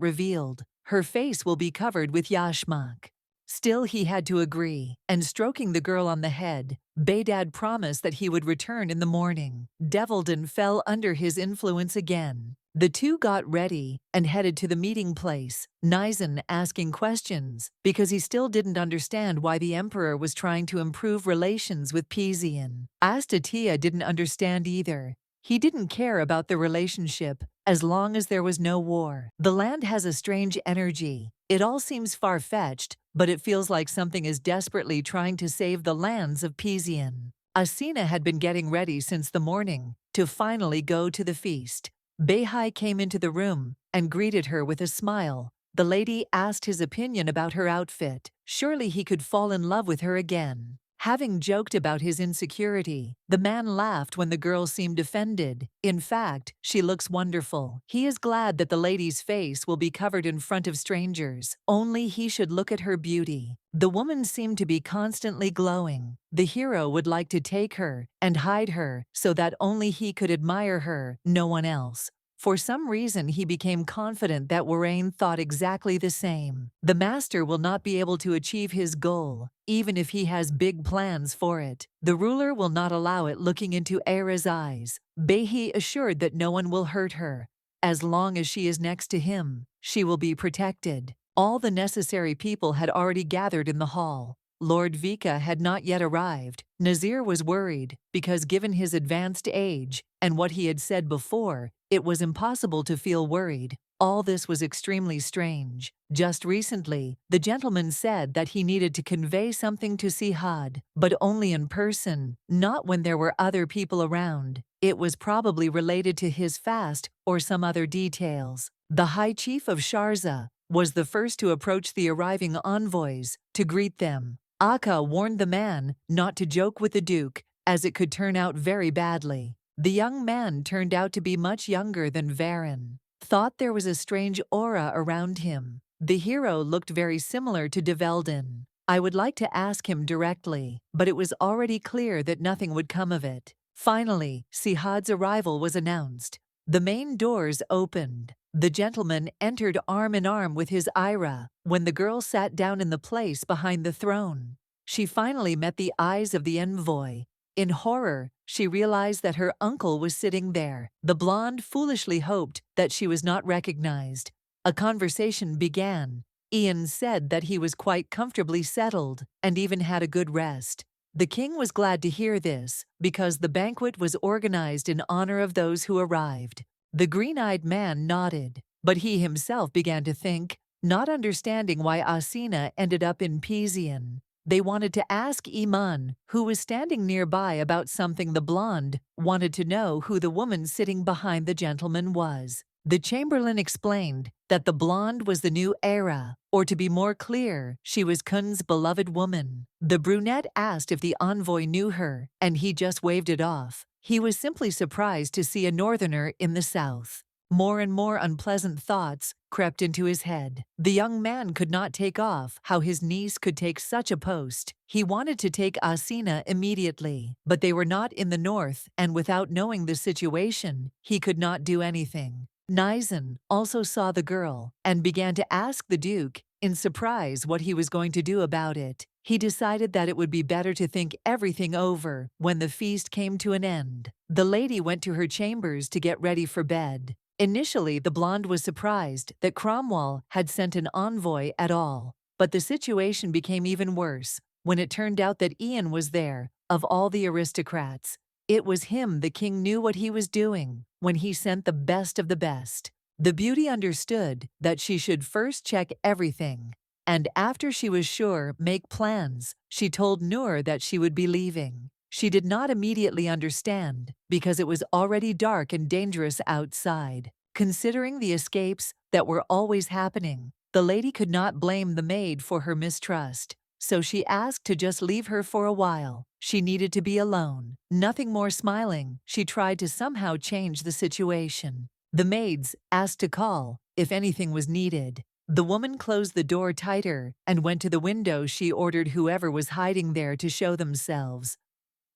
revealed. Her face will be covered with yashmak. Still, he had to agree, and stroking the girl on the head, Behdad promised that he would return in the morning. Devilden fell under his influence again. The two got ready and headed to the meeting place, Nizan asking questions because he still didn't understand why the emperor was trying to improve relations with Pizian. Astatia didn't understand either. He didn't care about the relationship as long as there was no war. The land has a strange energy. It all seems far-fetched, but it feels like something is desperately trying to save the lands of Pizian. Asina had been getting ready since the morning to finally go to the feast. Behai came into the room and greeted her with a smile. The lady asked his opinion about her outfit. Surely he could fall in love with her again. Having joked about his insecurity, the man laughed when the girl seemed offended. In fact, she looks wonderful. He is glad that the lady's face will be covered in front of strangers. Only he should look at her beauty. The woman seemed to be constantly glowing. The hero would like to take her and hide her so that only he could admire her, no one else. For some reason, he became confident that Warrain thought exactly the same. The master will not be able to achieve his goal, even if he has big plans for it. The ruler will not allow it. Looking into Era's eyes, Behi assured that no one will hurt her. As long as she is next to him, she will be protected. All the necessary people had already gathered in the hall. Lord Vika had not yet arrived. Nazir was worried because, given his advanced age and what he had said before, it was impossible to feel worried. All this was extremely strange. Just recently, the gentleman said that he needed to convey something to Sihad, but only in person, not when there were other people around. It was probably related to his fast or some other details. The High Chief of Sharza was the first to approach the arriving envoys to greet them. Akka warned the man not to joke with the Duke, as it could turn out very badly. The young man turned out to be much younger than Varen. Thought there was a strange aura around him. The hero looked very similar to Develden. I would like to ask him directly, but it was already clear that nothing would come of it. Finally, Sihad's arrival was announced. The main doors opened. The gentleman entered arm in arm with his Ira when the girl sat down in the place behind the throne. She finally met the eyes of the envoy. In horror, she realized that her uncle was sitting there. The blonde foolishly hoped that she was not recognized. A conversation began. Ian said that he was quite comfortably settled and even had a good rest. The king was glad to hear this because the banquet was organized in honor of those who arrived. The green-eyed man nodded, but he himself began to think, not understanding why Asina ended up in Pizian. They wanted to ask Iman, who was standing nearby, about something. The blonde wanted to know who the woman sitting behind the gentleman was. The chamberlain explained that the blonde was the new Era, or to be more clear, she was Kun's beloved woman. The brunette asked if the envoy knew her, and he just waved it off. He was simply surprised to see a northerner in the south. More and more unpleasant thoughts crept into his head. The young man could not take off how his niece could take such a post. He wanted to take Asina immediately, but they were not in the north, and without knowing the situation, he could not do anything. Nizan also saw the girl and began to ask the Duke in surprise what he was going to do about it. He decided that it would be better to think everything over when the feast came to an end. The lady went to her chambers to get ready for bed. Initially, the blonde was surprised that Cromwell had sent an envoy at all, but the situation became even worse when it turned out that Ian was there. Of all the aristocrats, it was him. The king knew what he was doing when he sent the best of the best. The beauty understood that she should first check everything, and after she was sure, make plans. She told Noor that she would be leaving. She did not immediately understand because it was already dark and dangerous outside. Considering the escapes that were always happening, the lady could not blame the maid for her mistrust, so she asked to just leave her for a while. She needed to be alone. Nothing more. Smiling, she tried to somehow change the situation. The maids asked to call if anything was needed. The woman closed the door tighter and went to the window. She ordered whoever was hiding there to show themselves.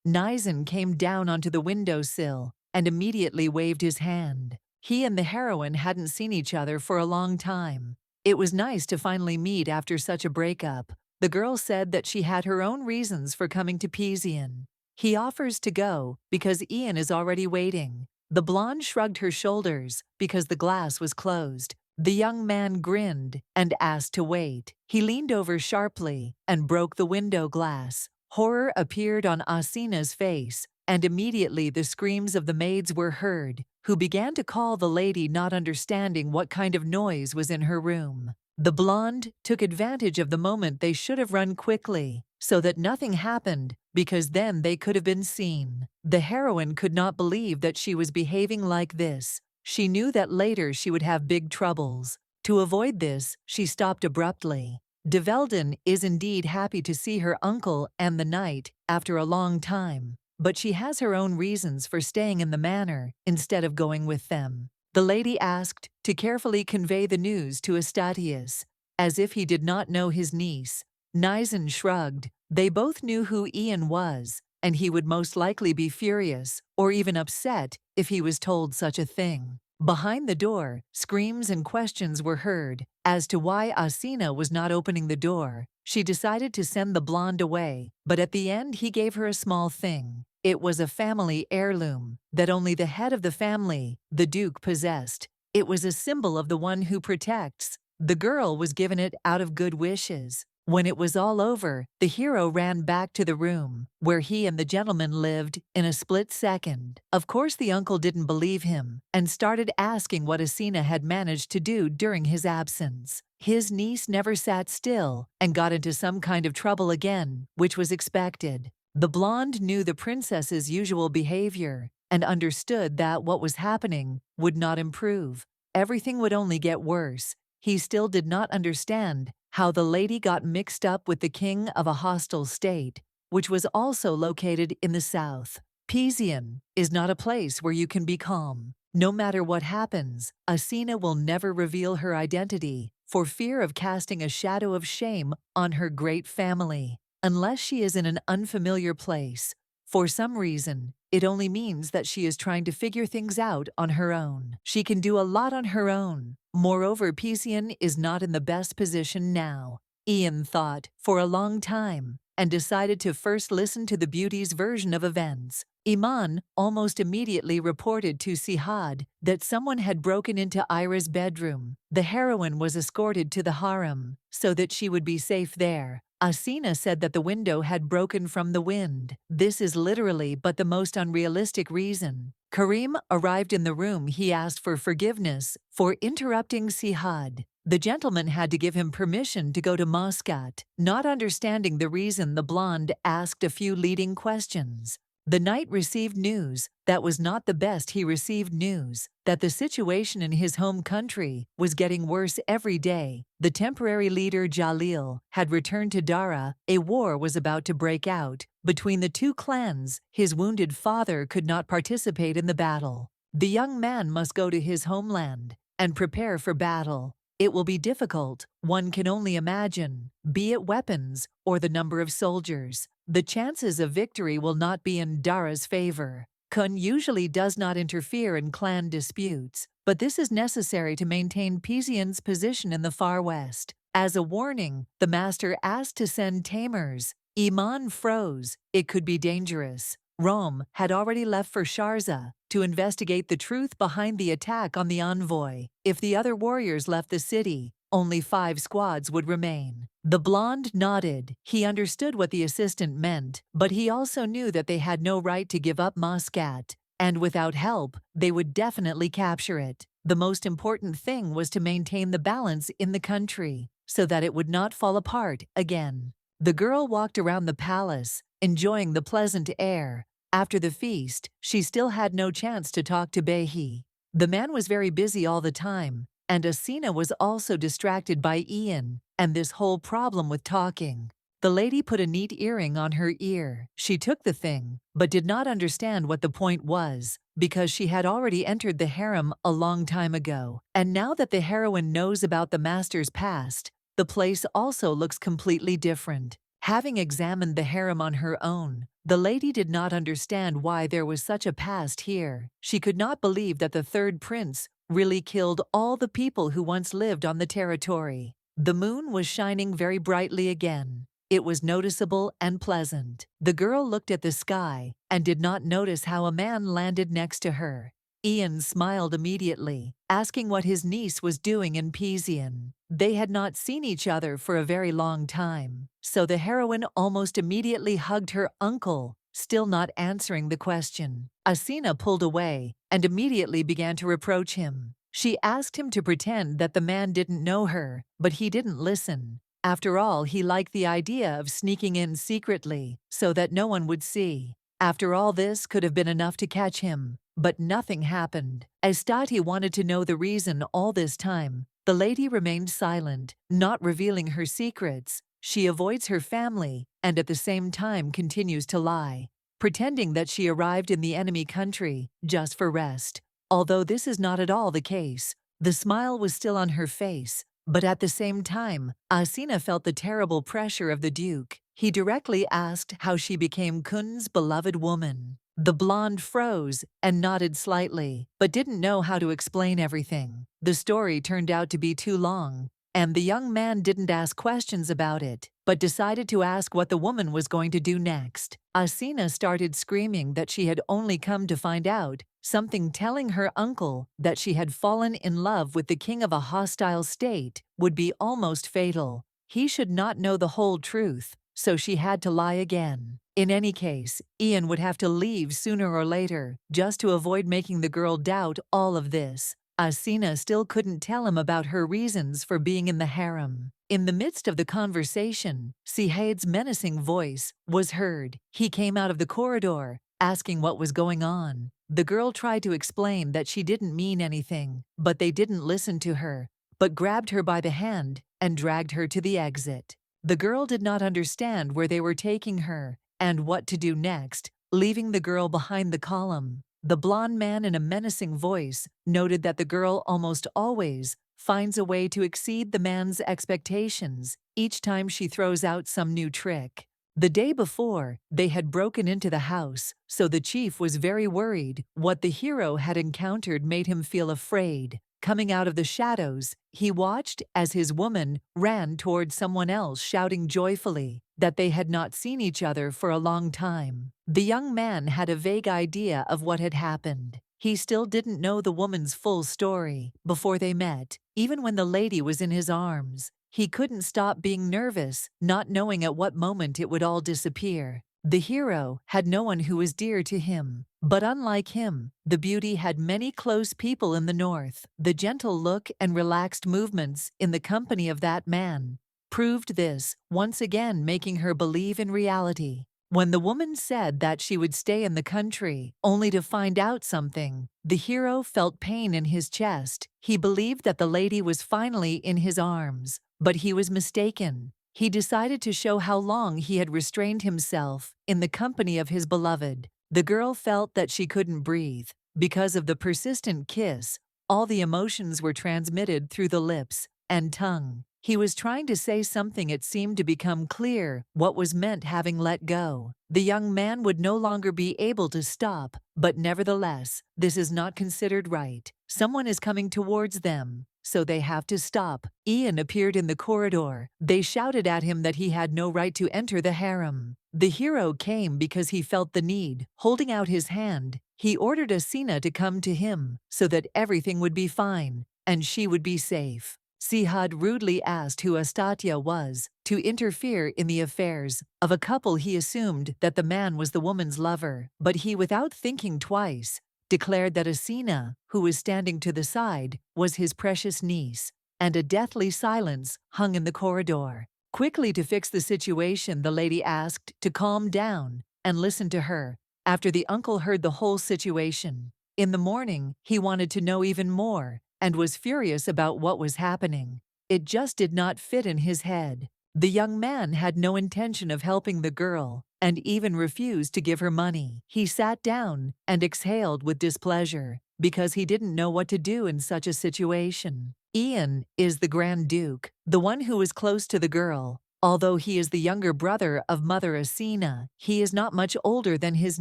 Nizan came down onto the windowsill and immediately waved his hand. He and the heroine hadn't seen each other for a long time. It was nice to finally meet after such a breakup. The girl said that she had her own reasons for coming to Pizian. He offers to go because Ian is already waiting. The blonde shrugged her shoulders because the glass was closed. The young man grinned and asked to wait. He leaned over sharply and broke the window glass. Horror appeared on Asina's face, and immediately the screams of the maids were heard, who began to call the lady, not understanding what kind of noise was in her room. The blonde took advantage of the moment. They should have run quickly so that nothing happened, because then they could have been seen. The heroine could not believe that she was behaving like this. She knew that later she would have big troubles. To avoid this, she stopped abruptly. De Velden is indeed happy to see her uncle and the knight after a long time, but she has her own reasons for staying in the manor instead of going with them. The lady asked to carefully convey the news to Estatius, as if he did not know his niece. Nizan shrugged. They both knew who Ian was, and he would most likely be furious or even upset if he was told such a thing. Behind the door, screams and questions were heard as to why Asina was not opening the door. She decided to send the blonde away, but at the end he gave her a small thing. It was a family heirloom that only the head of the family, the Duke, possessed. It was a symbol of the one who protects. The girl was given it out of good wishes. When it was all over, the hero ran back to the room where he and the gentleman lived in a split second. Of course, the uncle didn't believe him and started asking what Asina had managed to do during his absence. His niece never sat still and got into some kind of trouble again, which was expected. The blonde knew the princess's usual behavior and understood that what was happening would not improve. Everything would only get worse. He still did not understand how the lady got mixed up with the king of a hostile state, which was also located in the south. Pizian is not a place where you can be calm. No matter what happens, Asina will never reveal her identity for fear of casting a shadow of shame on her great family. Unless she is in an unfamiliar place, for some reason, it only means that she is trying to figure things out on her own. She can do a lot on her own. Moreover, Pizian is not in the best position now. Ian thought for a long time and decided to first listen to the beauty's version of events. Iman almost immediately reported to Sihad that someone had broken into Ira's bedroom. The heroine was escorted to the harem so that she would be safe there. Asina said that the window had broken from the wind. This is literally but the most unrealistic reason. Karim arrived in the room. He asked for forgiveness for interrupting Sihad. The gentleman had to give him permission to go to Muscat. Not understanding the reason, the blonde asked a few leading questions. The knight received news that was not the best. He received news that the situation in his home country was getting worse every day. The temporary leader Jalil had returned to Dara. A war was about to break out between the two clans. His wounded father could not participate in the battle. The young man must go to his homeland and prepare for battle. It will be difficult, one can only imagine, be it weapons or the number of soldiers. The chances of victory will not be in Dara's favor. Kun usually does not interfere in clan disputes, but this is necessary to maintain Pizian's position in the far west. As a warning, the master asked to send tamers. Iman froze. It could be dangerous. Rome had already left for Sharza to investigate the truth behind the attack on the envoy. If the other warriors left the city, only 5 squads would remain. The blonde nodded. He understood what the assistant meant, but he also knew that they had no right to give up Muscat, and without help, they would definitely capture it. The most important thing was to maintain the balance in the country, so that it would not fall apart again. The girl walked around the palace, enjoying the pleasant air. After the feast, she still had no chance to talk to Behi. The man was very busy all the time, and Asina was also distracted by Ian and this whole problem with talking. The lady put a neat earring on her ear. She took the thing, but did not understand what the point was, because she had already entered the harem a long time ago. And now that the heroine knows about the master's past, the place also looks completely different. Having examined the harem on her own, the lady did not understand why there was such a past here. She could not believe that the third prince really killed all the people who once lived on the territory. The moon was shining very brightly again. It was noticeable and pleasant. The girl looked at the sky and did not notice how a man landed next to her. Ian smiled immediately, asking what his niece was doing in Pizian. They had not seen each other for a very long time, so the heroine almost immediately hugged her uncle, still not answering the question. Asina pulled away and immediately began to reproach him. She asked him to pretend that the man didn't know her, but he didn't listen. After all, he liked the idea of sneaking in secretly so that no one would see. After all, this could have been enough to catch him, but nothing happened. Estati wanted to know the reason all this time. The lady remained silent, not revealing her secrets. She avoids her family and at the same time continues to lie, pretending that she arrived in the enemy country just for rest. Although this is not at all the case, the smile was still on her face, but at the same time, Asina felt the terrible pressure of the Duke. He directly asked how she became Kun's beloved woman. The blonde froze and nodded slightly, but didn't know how to explain everything. The story turned out to be too long, and the young man didn't ask questions about it, but decided to ask what the woman was going to do next. Asina started screaming that she had only come to find out something, telling her uncle that she had fallen in love with the king of a hostile state would be almost fatal. He should not know the whole truth, so she had to lie again. In any case, Ian would have to leave sooner or later, just to avoid making the girl doubt all of this. Asina still couldn't tell him about her reasons for being in the harem. In the midst of the conversation, Sihaid's menacing voice was heard. He came out of the corridor, asking what was going on. The girl tried to explain that she didn't mean anything, but they didn't listen to her, but grabbed her by the hand and dragged her to the exit. The girl did not understand where they were taking her and what to do next, leaving the girl behind the column. The blonde man in a menacing voice noted that the girl almost always finds a way to exceed the man's expectations each time she throws out some new trick. The day before, they had broken into the house, so the chief was very worried. What the hero had encountered made him feel afraid. Coming out of the shadows, he watched as his woman ran toward someone else, shouting joyfully that they had not seen each other for a long time. The young man had a vague idea of what had happened. He still didn't know the woman's full story before they met, even when the lady was in his arms. He couldn't stop being nervous, not knowing at what moment it would all disappear. The hero had no one who was dear to him, but unlike him, the beauty had many close people in the north. The gentle look and relaxed movements in the company of that man proved this, once again making her believe in reality. When the woman said that she would stay in the country, only to find out something, the hero felt pain in his chest. He believed that the lady was finally in his arms, but he was mistaken. He decided to show how long he had restrained himself in the company of his beloved. The girl felt that she couldn't breathe. Because of the persistent kiss, all the emotions were transmitted through the lips. and tongue. He was trying to say something. It seemed to become clear what was meant having let go. The young man would no longer be able to stop, but nevertheless, this is not considered right. Someone is coming towards them, so they have to stop. Ian appeared in the corridor. They shouted at him that he had no right to enter the harem. The hero came because he felt the need. Holding out his hand, he ordered Asina to come to him so that everything would be fine and she would be safe. Sihad rudely asked who Astatya was to interfere in the affairs of a couple. He assumed that the man was the woman's lover, but he, without thinking twice, declared that Asina, who was standing to the side, was his precious niece, and a deathly silence hung in the corridor. Quickly, to fix the situation, the lady asked to calm down and listen to her. After the uncle heard the whole situation, in the morning, he wanted to know even more and was furious about what was happening. It just did not fit in his head. The young man had no intention of helping the girl and even refused to give her money. He sat down and exhaled with displeasure because he didn't know what to do in such a situation. Ian is the Grand Duke, the one who is close to the girl. Although he is the younger brother of Mother Asina, he is not much older than his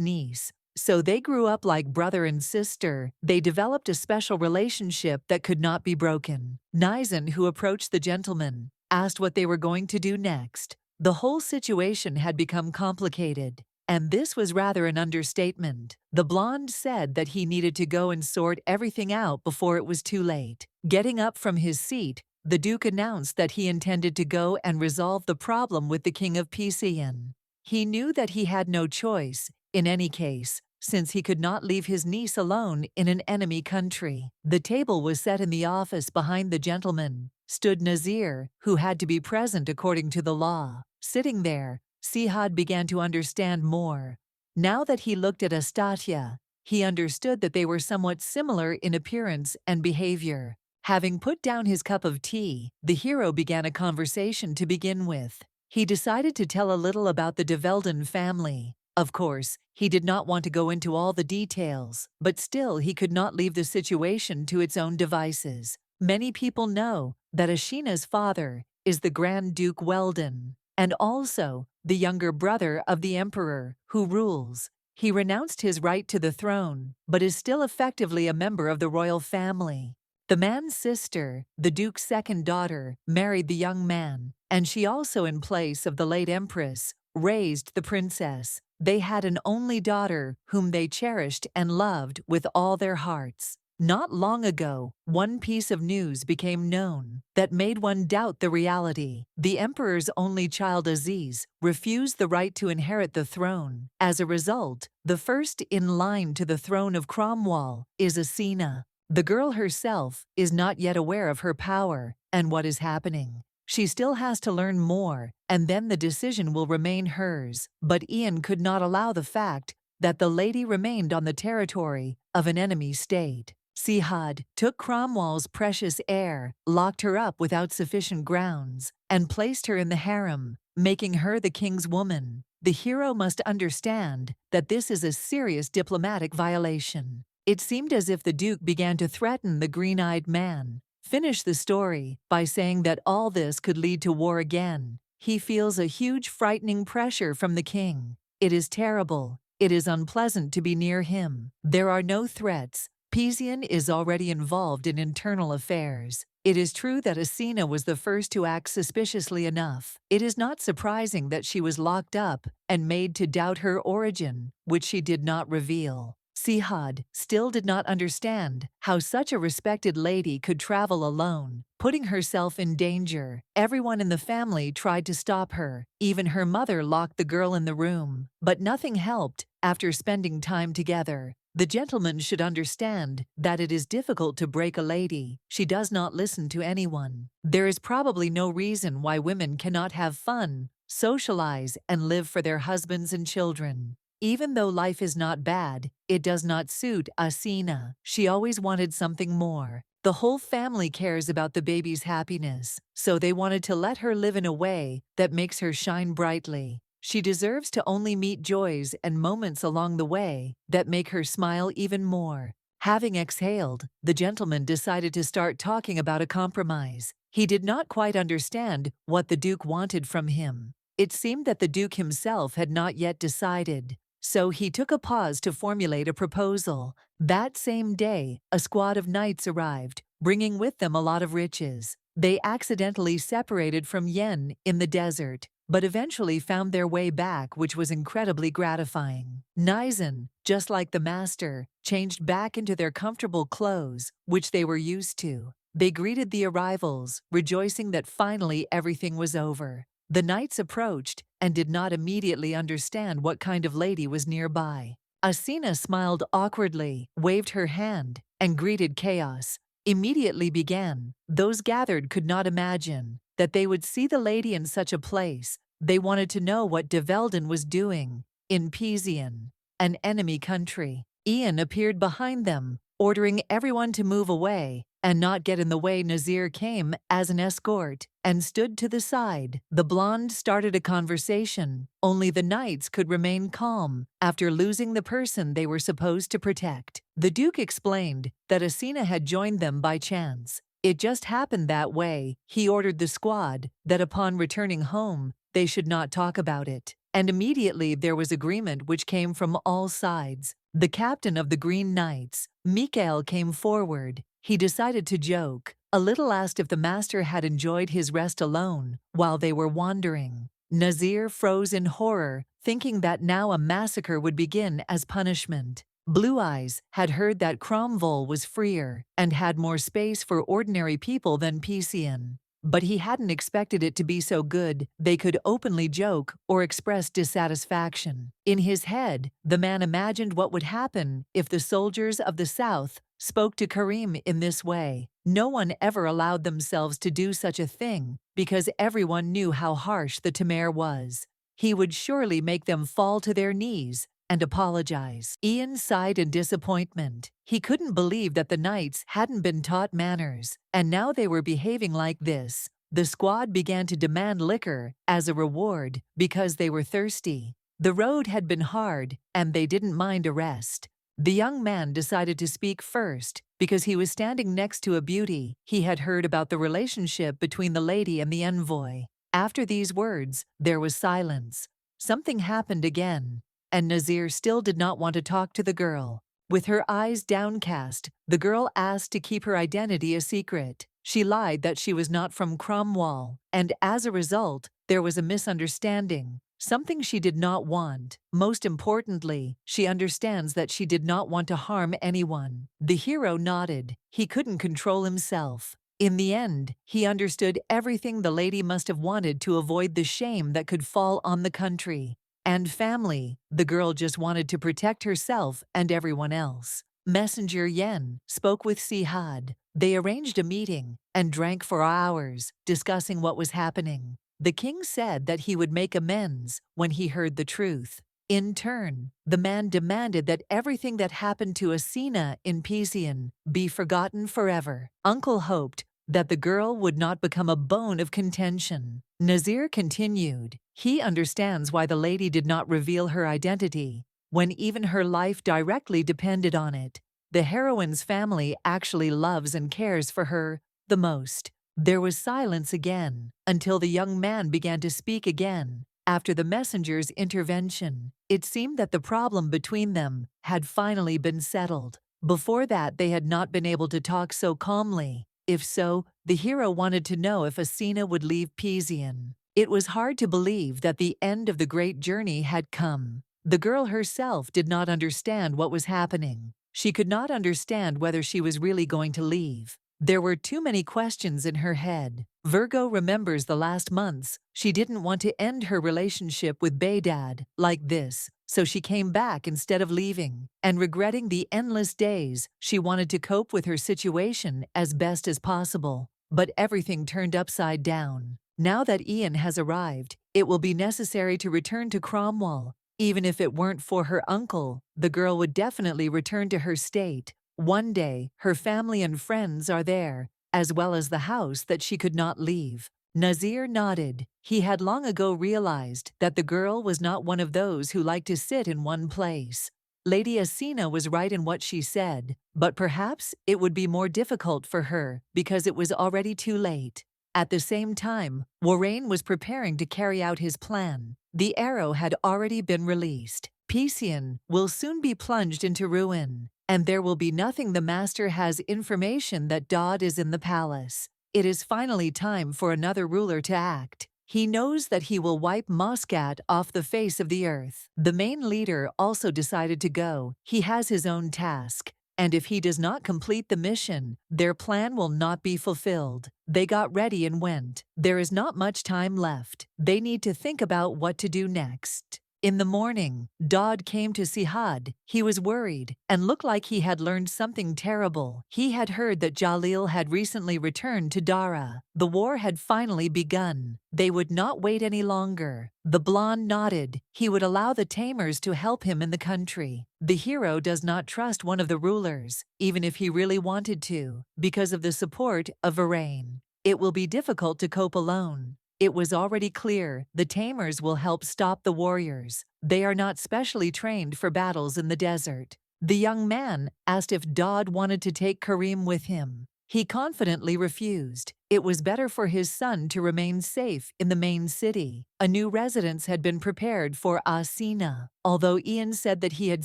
niece. So they grew up like brother and sister. They developed a special relationship that could not be broken. Nizan, who approached the gentleman, asked what they were going to do next. The whole situation had become complicated, and this was rather an understatement. The blonde said that he needed to go and sort everything out before it was too late. Getting up from his seat, the Duke announced that he intended to go and resolve the problem with the King of Pisian. He knew that he had no choice, in any case, since he could not leave his niece alone in an enemy country. The table was set in the office. Behind the gentleman stood Nazir, who had to be present according to the law. Sitting there, Sihad began to understand more. Now that he looked at Astatya, he understood that they were somewhat similar in appearance and behavior. Having put down his cup of tea, the hero began a conversation to begin with. He decided to tell a little about the de Velden family. Of course, he did not want to go into all the details, but still he could not leave the situation to its own devices. Many people know that Ashina's father is the Grand Duke Weldon, and also the younger brother of the emperor who rules. He renounced his right to the throne, but is still effectively a member of the royal family. The man's sister, the duke's second daughter, married the young man, and she also, in place of the late empress, raised the princess. They had an only daughter whom they cherished and loved with all their hearts. Not long ago, one piece of news became known that made one doubt the reality. The emperor's only child Aziz refused the right to inherit the throne. As a result, the first in line to the throne of Cromwell is Asina. The girl herself is not yet aware of her power and what is happening. She still has to learn more, and then the decision will remain hers. But Ian could not allow the fact that the lady remained on the territory of an enemy state. Sihad took Cromwell's precious heir, locked her up without sufficient grounds, and placed her in the harem, making her the king's woman. The hero must understand that this is a serious diplomatic violation. It seemed as if the Duke began to threaten the green-eyed man. Finish the story by saying that all this could lead to war again. He feels a huge frightening pressure from the king. It is terrible. It is unpleasant to be near him. There are no threats. Pisian is already involved in internal affairs. It is true that Asina was the first to act suspiciously enough. It is not surprising that she was locked up and made to doubt her origin, which she did not reveal. Sihad still did not understand how such a respected lady could travel alone, putting herself in danger. Everyone in the family tried to stop her. Even her mother locked the girl in the room. But nothing helped after spending time together. The gentleman should understand that it is difficult to break a lady. She does not listen to anyone. There is probably no reason why women cannot have fun, socialize, and live for their husbands and children. Even though life is not bad, it does not suit Asina. She always wanted something more. The whole family cares about the baby's happiness, so they wanted to let her live in a way that makes her shine brightly. She deserves to only meet joys and moments along the way that make her smile even more. Having exhaled, the gentleman decided to start talking about a compromise. He did not quite understand what the Duke wanted from him. It seemed that the Duke himself had not yet decided, so he took a pause to formulate a proposal. That same day, a squad of knights arrived, bringing with them a lot of riches. They accidentally separated from Yen in the desert, but eventually found their way back, which was incredibly gratifying. Nizen, just like the master, changed back into their comfortable clothes, which they were used to. They greeted the arrivals, rejoicing that finally everything was over. The knights approached and did not immediately understand what kind of lady was nearby. Asina smiled awkwardly, waved her hand, and greeted chaos. Immediately began. Those gathered could not imagine that they would see the lady in such a place. They wanted to know what de Velden was doing in Pizian, an enemy country. Ian appeared behind them, ordering everyone to move away and not get in the way. Nazir came as an escort and stood to the side. The blonde started a conversation. Only the knights could remain calm after losing the person they were supposed to protect. The Duke explained that Asina had joined them by chance. It just happened that way. He ordered the squad that upon returning home, they should not talk about it. And immediately there was agreement which came from all sides. The captain of the Green Knights, Mikael, came forward. He decided to joke. A little asked if the master had enjoyed his rest alone while they were wandering. Nazir froze in horror, thinking that now a massacre would begin as punishment. Blue Eyes had heard that Cromwell was freer and had more space for ordinary people than Pizian. But he hadn't expected it to be so good they could openly joke or express dissatisfaction. In his head, the man imagined what would happen if the soldiers of the South spoke to Karim in this way. No one ever allowed themselves to do such a thing because everyone knew how harsh the Tamer was. He would surely make them fall to their knees and apologize. Ian sighed in disappointment. He couldn't believe that the knights hadn't been taught manners, and now they were behaving like this. The squad began to demand liquor as a reward because they were thirsty. The road had been hard, and they didn't mind a rest. The young man decided to speak first because he was standing next to a beauty. He had heard about the relationship between the lady and the envoy. After these words, there was silence. Something happened again, and Nazir still did not want to talk to the girl. With her eyes downcast, the girl asked to keep her identity a secret. She lied that she was not from Cromwell, and as a result, there was a misunderstanding. Something she did not want. Most importantly, she understands that she did not want to harm anyone. The hero nodded. He couldn't control himself. In the end, he understood everything the lady must have wanted to avoid the shame that could fall on the country and family. The girl just wanted to protect herself and everyone else. Messenger Yen spoke with Sihad. They arranged a meeting and drank for hours, discussing what was happening. The king said that he would make amends when he heard the truth. In turn, the man demanded that everything that happened to Asina in Pizian be forgotten forever. Uncle hoped that the girl would not become a bone of contention. Nazir continued. He understands why the lady did not reveal her identity when even her life directly depended on it. The heroine's family actually loves and cares for her the most. There was silence again until the young man began to speak again. After the messenger's intervention, it seemed that the problem between them had finally been settled. Before that, they had not been able to talk so calmly. If so, the hero wanted to know if Asina would leave Pizian. It was hard to believe that the end of the great journey had come. The girl herself did not understand what was happening. She could not understand whether she was really going to leave. There were too many questions in her head. Virgo remembers the last months. She didn't want to end her relationship with Baydad like this, so she came back instead of leaving. And regretting the endless days, she wanted to cope with her situation as best as possible. But everything turned upside down. Now that Ian has arrived, it will be necessary to return to Cromwell. Even if it weren't for her uncle, the girl would definitely return to her state. One day, her family and friends are there, as well as the house that she could not leave. Nazir nodded. He had long ago realized that the girl was not one of those who liked to sit in one place. Lady Asina was right in what she said, but perhaps it would be more difficult for her because it was already too late. At the same time, Warrain was preparing to carry out his plan. The arrow had already been released. Pizian will soon be plunged into ruin, and there will be nothing. The master has information that Dodd is in the palace. It is finally time for another ruler to act. He knows that he will wipe Muscat off the face of the earth. The main leader also decided to go. He has his own task, and if he does not complete the mission, their plan will not be fulfilled. They got ready and went. There is not much time left. They need to think about what to do next. In the morning, Dodd came to Sihad. He was worried and looked like he had learned something terrible. He had heard that Jalil had recently returned to Dara. The war had finally begun. They would not wait any longer. The blonde nodded. He would allow the tamers to help him in the country. The hero does not trust one of the rulers, even if he really wanted to, because of the support of Varane. It will be difficult to cope alone. It was already clear the tamers will help stop the warriors. They are not specially trained for battles in the desert. The young man asked if Dodd wanted to take Karim with him. He confidently refused. It was better for his son to remain safe in the main city. A new residence had been prepared for Asina. Although Ian said that he had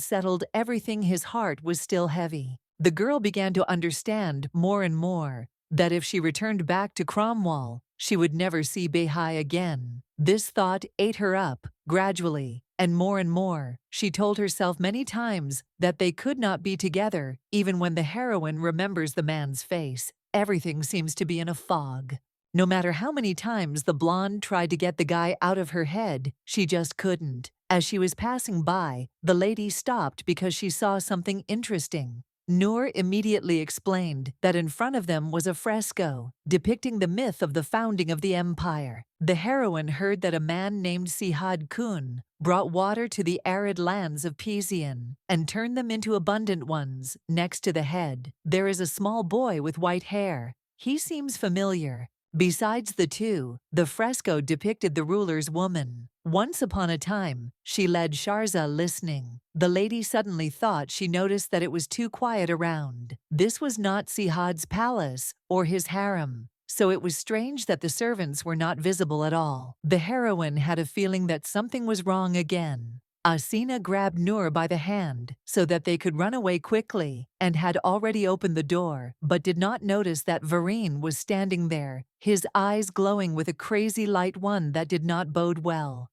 settled everything, his heart was still heavy. The girl began to understand more and more that if she returned back to Cromwell, she would never see Behai again. This thought ate her up, gradually, and more. She told herself many times that they could not be together. Even when the heroine remembers the man's face, everything seems to be in a fog. No matter how many times the blonde tried to get the guy out of her head, she just couldn't. As she was passing by, the lady stopped because she saw something interesting. Noor immediately explained that in front of them was a fresco depicting the myth of the founding of the empire. The heroine heard that a man named Sihad Kun brought water to the arid lands of Pizian and turned them into abundant ones. Next to the head, there is a small boy with white hair. He seems familiar. Besides the two, the fresco depicted the ruler's woman. Once upon a time, she led Sharza listening. The lady suddenly thought she noticed that it was too quiet around. This was not Sihad's palace or his harem, so it was strange that the servants were not visible at all. The heroine had a feeling that something was wrong again. Asina grabbed Noor by the hand so that they could run away quickly and had already opened the door, but did not notice that Varine was standing there, his eyes glowing with a crazy light, one that did not bode well.